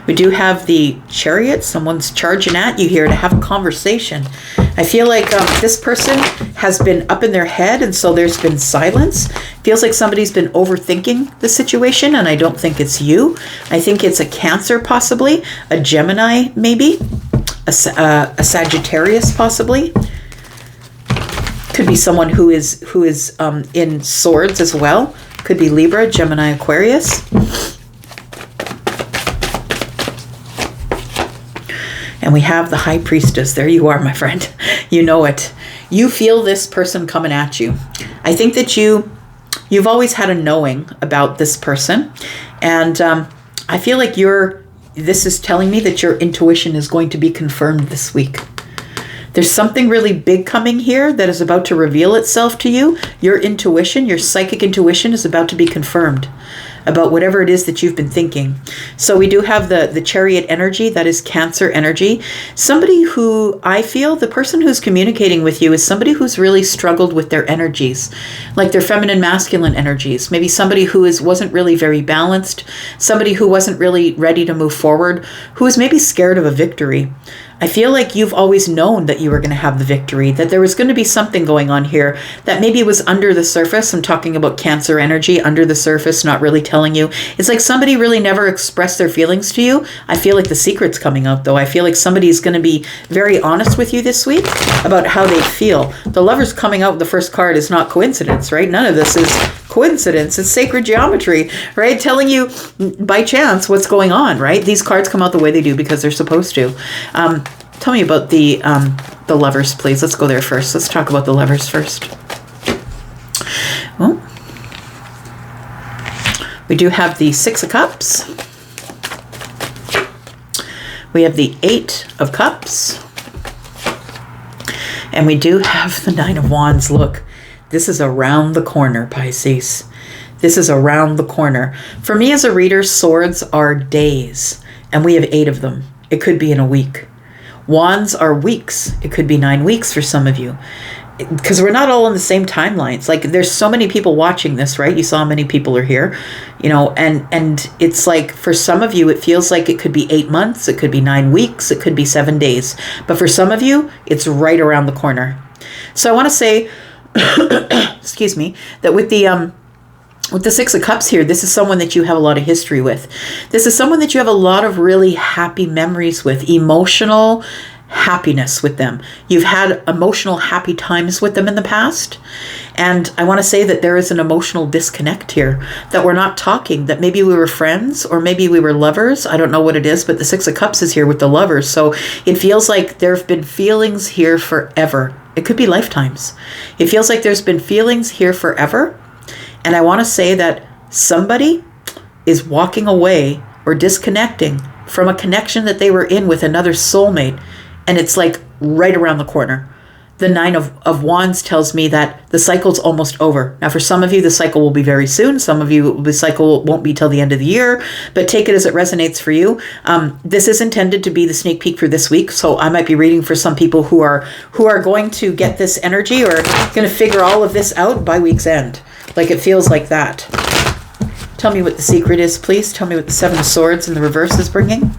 We do have the Chariot. Someone's charging at you here to have a conversation. I feel like this person has been up in their head, and so there's been silence. Feels like somebody's been overthinking the situation, and I don't think it's you. I think it's a Cancer, possibly, a Gemini, maybe, a Sagittarius, possibly. Could be someone who is in swords as well. Could be Libra, Gemini, Aquarius. And we have the High Priestess. There you are, my friend. You know it. You feel this person coming at you. I think that you've always had a knowing about this person. And I feel like this is telling me that your intuition is going to be confirmed this week. There's something really big coming here that is about to reveal itself to you. Your intuition, your psychic intuition is about to be confirmed about whatever it is that you've been thinking. So we do have the Chariot energy, that is Cancer energy. Somebody who, I feel, the person who's communicating with you is somebody who's really struggled with their energies, like their feminine, masculine energies. Maybe somebody who wasn't really very balanced, somebody who wasn't really ready to move forward, who was maybe scared of a victory. I feel like you've always known that you were going to have the victory, that there was going to be something going on here that maybe was under the surface. I'm talking about Cancer energy, under the surface, not really telling you. It's like somebody really never expressed their feelings to you. I feel like the secret's coming out, though. I feel like somebody's going to be very honest with you this week about how they feel. The Lovers coming out, the first card, is not coincidence, right? None of this is coincidence. It's sacred geometry, right? Telling you by chance what's going on, right? These cards come out the way they do because they're supposed to. Tell me about the Lovers, please. Let's go there first. Let's talk about the Lovers first. Well, we do have the Six of Cups. We have the Eight of Cups. And we do have the Nine of Wands. Look, this is around the corner, Pisces. This is around the corner. For me as a reader, swords are days, and we have 8 of them. It could be in a week. Wands are weeks. It could be 9 weeks for some of you. Because we're not all on the same timelines. Like, there's so many people watching this, right? You saw how many people are here, you know, and it's like, for some of you, it feels like it could be 8 months, it could be 9 weeks, it could be 7 days. But for some of you, it's right around the corner. So I want to say, excuse me, that with the Six of Cups here, this is someone that you have a lot of history with. This is someone that you have a lot of really happy memories with, emotional happiness with them. You've had emotional happy times with them in the past. And I want to say that there is an emotional disconnect here, that we're not talking, that maybe we were friends or maybe we were lovers. I don't know what it is, but the Six of Cups is here with the Lovers. So it feels like there have been feelings here forever. It could be lifetimes. It feels like there's been feelings here forever. And I want to say that somebody is walking away or disconnecting from a connection that they were in with another soulmate. And it's like right around the corner. The Nine of Wands tells me that the cycle's almost over. Now, for some of you, the cycle will be very soon. Some of you, the cycle won't be till the end of the year. But take it as it resonates for you. This is intended to be the sneak peek for this week. So I might be reading for some people who are going to get this energy or going to figure all of this out by week's end. Like, it feels like that. Tell me what the secret is, please. Tell me what the Seven of Swords in the reverse is bringing.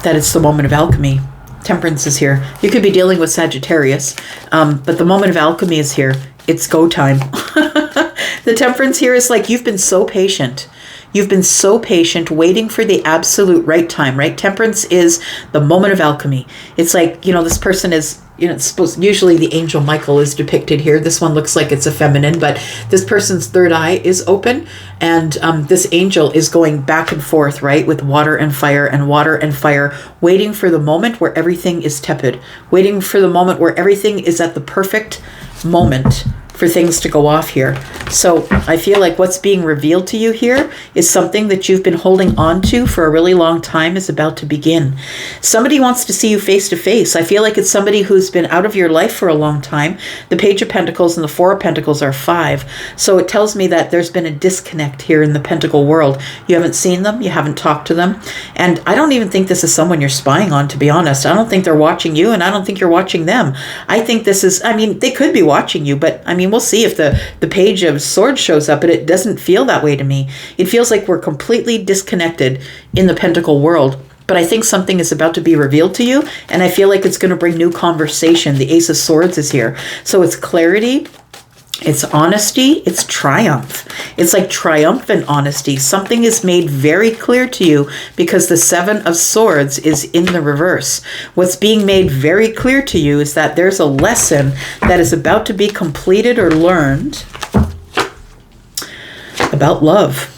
That it's the moment of alchemy. Temperance is here. You could be dealing with Sagittarius, but the moment of alchemy is here. It's go time. The Temperance here is like, you've been so patient. You've been so patient, waiting for the absolute right time, right? Temperance is the moment of alchemy. It's like, you know, this person is, you know, it's supposed, usually the angel Michael is depicted here. This one looks like it's a feminine, but this person's third eye is open, and this angel is going back and forth, right, with water and fire, waiting for the moment where everything is tepid, waiting for the moment where everything is at the perfect moment for things to go off here. So I feel like what's being revealed to you here is something that you've been holding on to for a really long time is about to begin. Somebody wants to see you face to face. I feel like it's somebody who's been out of your life for a long time. The Page of Pentacles and the Four of Pentacles are 5. So it tells me that there's been a disconnect here in the Pentacle world. You haven't seen them. You haven't talked to them. And I don't even think this is someone you're spying on, to be honest. I don't think they're watching you, and I don't think you're watching them. I think this is, I mean, they could be watching you, but I mean, we'll see if the Page of Swords shows up, but it doesn't feel that way to me. It feels like we're completely disconnected in the Pentacle world. But I think something is about to be revealed to you, and I feel like it's going to bring new conversation. The Ace of Swords is here. So it's clarity, it's honesty, it's triumph. It's like triumphant honesty. Something is made very clear to you because the Seven of Swords is in the reverse. What's being made very clear to you is that there's a lesson that is about to be completed or learned about love.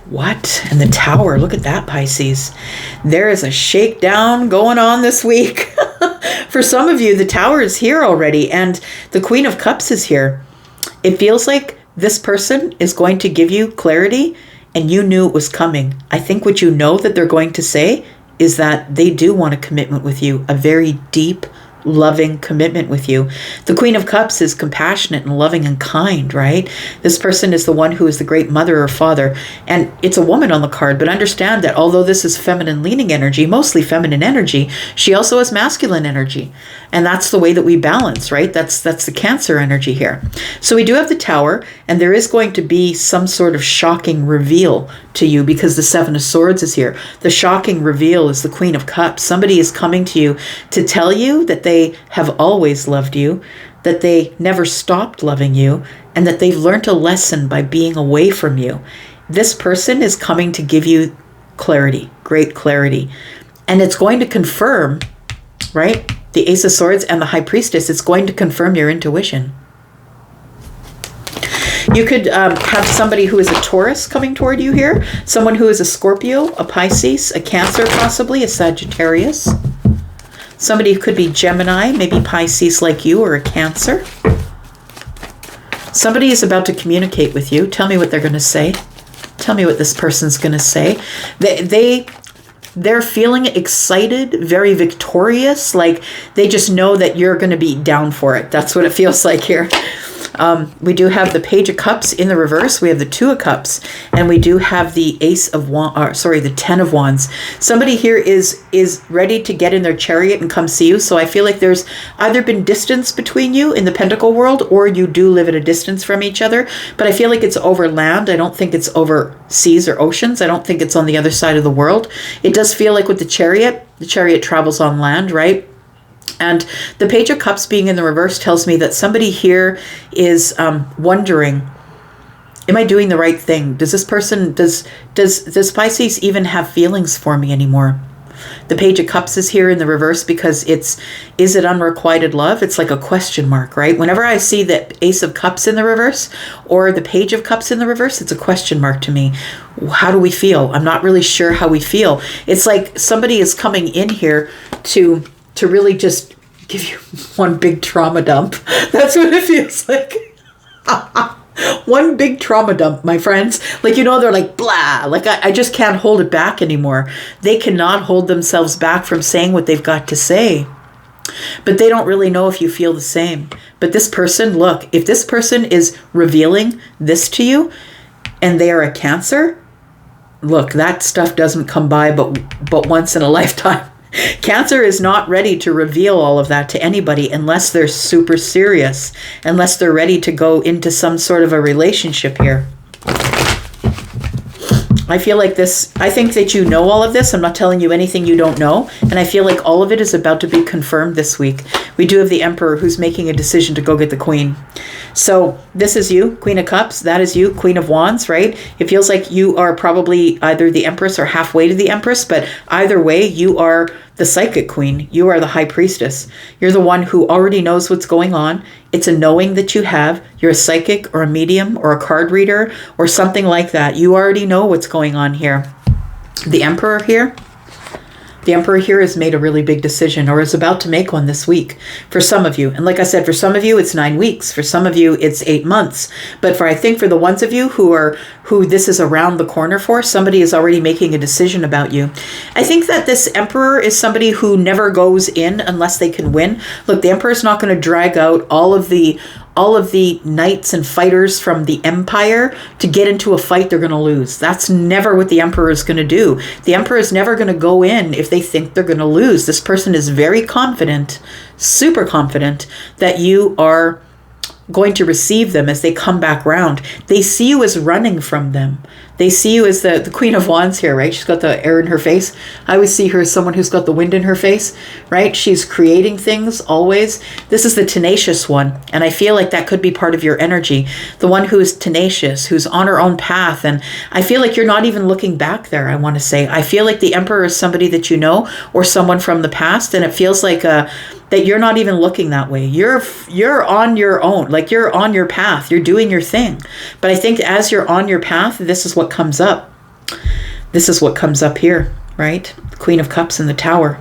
What? And the Tower. Look at that, Pisces. There is a shakedown going on this week. For some of you, the Tower is here already, and the Queen of Cups is here. It feels like this person is going to give you clarity, and you knew it was coming. I think what you know that they're going to say is that they do want a commitment with you, a very deep, loving commitment with you. The Queen of Cups is compassionate and loving and kind, right? This person is the one who is the great mother or father. And it's a woman on the card, but understand that although this is feminine leaning energy, mostly feminine energy, she also has masculine energy. And that's the way that we balance, right? That's the Cancer energy here. So we do have the Tower, and there is going to be some sort of shocking reveal to you because the Seven of Swords is here. The shocking reveal is the Queen of Cups. Somebody is coming to you to tell you that they have always loved you, that they never stopped loving you, and that they've learned a lesson by being away from you. This person is coming to give you clarity, great clarity. And it's going to confirm, right? The Ace of Swords and the High Priestess, it's going to confirm your intuition. You could have somebody who is a Taurus coming toward you here, someone who is a Scorpio, a Pisces, a Cancer possibly, a Sagittarius. Somebody who could be Gemini, maybe Pisces like you, or a Cancer. Somebody is about to communicate with you. Tell me what they're going to say. Tell me what this person's going to say. They're feeling excited, very victorious, like they just know that you're going to be down for it. That's what it feels like here. We do have the Page of Cups in the reverse. We have the Two of Cups, and we do have the the Ten of Wands. Somebody here is ready to get in their chariot and come see you. So I feel like there's either been distance between you in the Pentacle world, or you do live at a distance from each other. But I feel like it's over land. I don't think it's over seas or oceans. I don't think it's on the other side of the world. It does feel like with the chariot travels on land, right? And the Page of Cups being in the reverse tells me that somebody here is wondering, am I doing the right thing? Does this person, does Pisces even have feelings for me anymore? The Page of Cups is here in the reverse because is it unrequited love? It's like a question mark, right? Whenever I see the Ace of Cups in the reverse or the Page of Cups in the reverse, it's a question mark to me. How do we feel? I'm not really sure how we feel. It's like somebody is coming in here to really just give you one big trauma dump. That's what it feels like. One big trauma dump, my friends. Like, they're like, blah. Like, I just can't hold it back anymore. They cannot hold themselves back from saying what they've got to say. But they don't really know if you feel the same. But this person, look, if this person is revealing this to you and they are a Cancer, look, that stuff doesn't come by but once in a lifetime. Cancer is not ready to reveal all of that to anybody unless they're super serious, unless they're ready to go into some sort of a relationship here. I feel like I think that you know all of this. I'm not telling you anything you don't know. And I feel like all of it is about to be confirmed this week. We do have the Emperor who's making a decision to go get the Queen. So this is you, Queen of Cups. That is you, Queen of Wands, right? It feels like you are probably either the Empress or halfway to the Empress, but either way, you are the Psychic Queen. You are the High Priestess. You're the one who already knows what's going on. It's a knowing that you have. You're a psychic or a medium or a card reader or something like that. You already know what's going on here. The Emperor here. The Emperor here has made a really big decision or is about to make one this week for some of you. And like I said, for some of you, it's 9 weeks. For some of you, it's 8 months. But I think for the ones of you who this is around the corner for, somebody is already making a decision about you. I think that this Emperor is somebody who never goes in unless they can win. Look, the Emperor is not going to drag out all of the knights and fighters from the Empire to get into a fight they're going to lose. That's never what the Emperor is going to do. The Emperor is never going to go in if they think they're going to lose. This person is very confident, super confident, that you are going to receive them as they come back round. They see you as running from them. They see you as the Queen of Wands here, right? She's got the air in her face. I always see her as someone who's got the wind in her face, right? She's creating things always. This is the tenacious one. And I feel like that could be part of your energy. The one who is tenacious, who's on her own path. And I feel like you're not even looking back there, I want to say. I feel like the Emperor is somebody that you know or someone from the past. And it feels like that you're not even looking that way. You're on your own, like you're on your path. You're doing your thing. But I think as you're on your path, this is what comes up. This is what comes up here, right? The Queen of Cups in the Tower.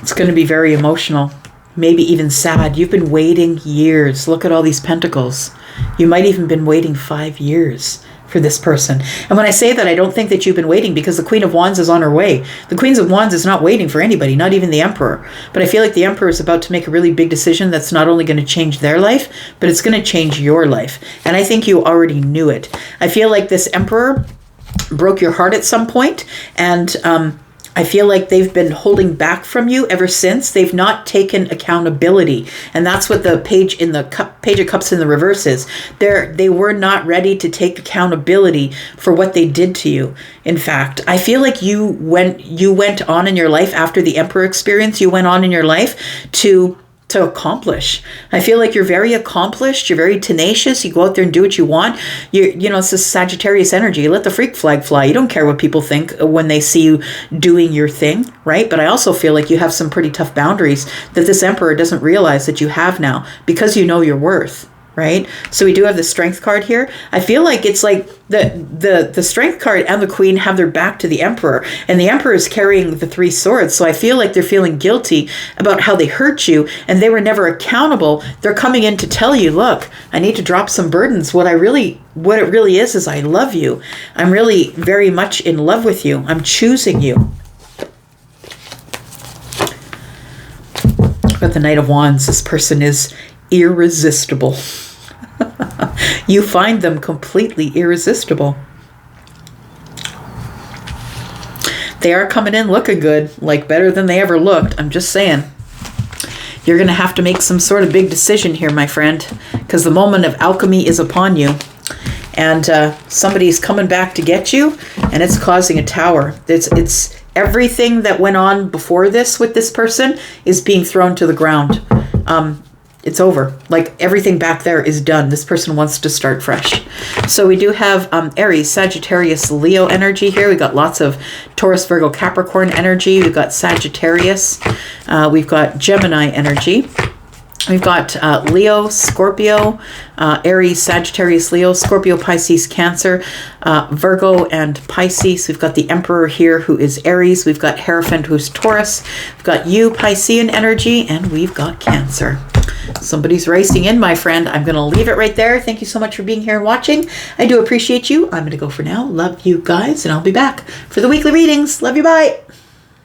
It's going to be very emotional, maybe even sad. You've been waiting years. Look at all these pentacles. You might even been waiting 5 years for this person. And when I say that, I don't think that you've been waiting, because the Queen of Wands is on her way. The Queen of Wands is not waiting for anybody, not even the Emperor. But I feel like the Emperor is about to make a really big decision that's not only going to change their life, but it's going to change your life. And I think you already knew it. I feel like this Emperor broke your heart at some point, and I feel like they've been holding back from you ever since. They've not taken accountability. And that's what the Page of Cups in the reverse is. They were not ready to take accountability for what they did to you. In fact, I feel like you went on in your life after the Emperor experience, you went on in your life to accomplish. I feel like you're very accomplished. You're very tenacious. You go out there and do what you want. It's this Sagittarius energy. You let the freak flag fly. You don't care what people think when they see you doing your thing, right? But I also feel like you have some pretty tough boundaries that this Emperor doesn't realize that you have now, because you know your worth, right? So we do have the Strength card here. I feel like it's like the Strength card and the Queen have their back to the Emperor, and the Emperor is carrying the 3 swords. So I feel like they're feeling guilty about how they hurt you, and they were never accountable. They're coming in to tell you, look, I need to drop some burdens. What it really is I love you. I'm really very much in love with you. I'm choosing you. But the Knight of Wands, this person is irresistible. You find them completely irresistible. They are coming in looking good, like better than they ever looked. I'm just saying. You're going to have to make some sort of big decision here, my friend, because the moment of alchemy is upon you. And somebody's coming back to get you, and it's causing a tower. It's everything that went on before this with this person is being thrown to the ground. It's over. Like, everything back there is done. This person wants to start fresh. So we do have Aries, Sagittarius, Leo energy here. We got lots of Taurus, Virgo, Capricorn energy. We've got Sagittarius. We've got Gemini energy. We've got Leo, Scorpio, Aries, Sagittarius, Leo, Scorpio, Pisces, Cancer, Virgo, and Pisces. We've got the Emperor here, who is Aries. We've got Hierophant, who's Taurus. We've got you, Piscean energy, and we've got Cancer. Somebody's racing in, my friend. I'm going to leave it right there. Thank you so much for being here and watching. I do appreciate you. I'm going to go for now. Love you guys, and I'll be back for the weekly readings. Love you. Bye.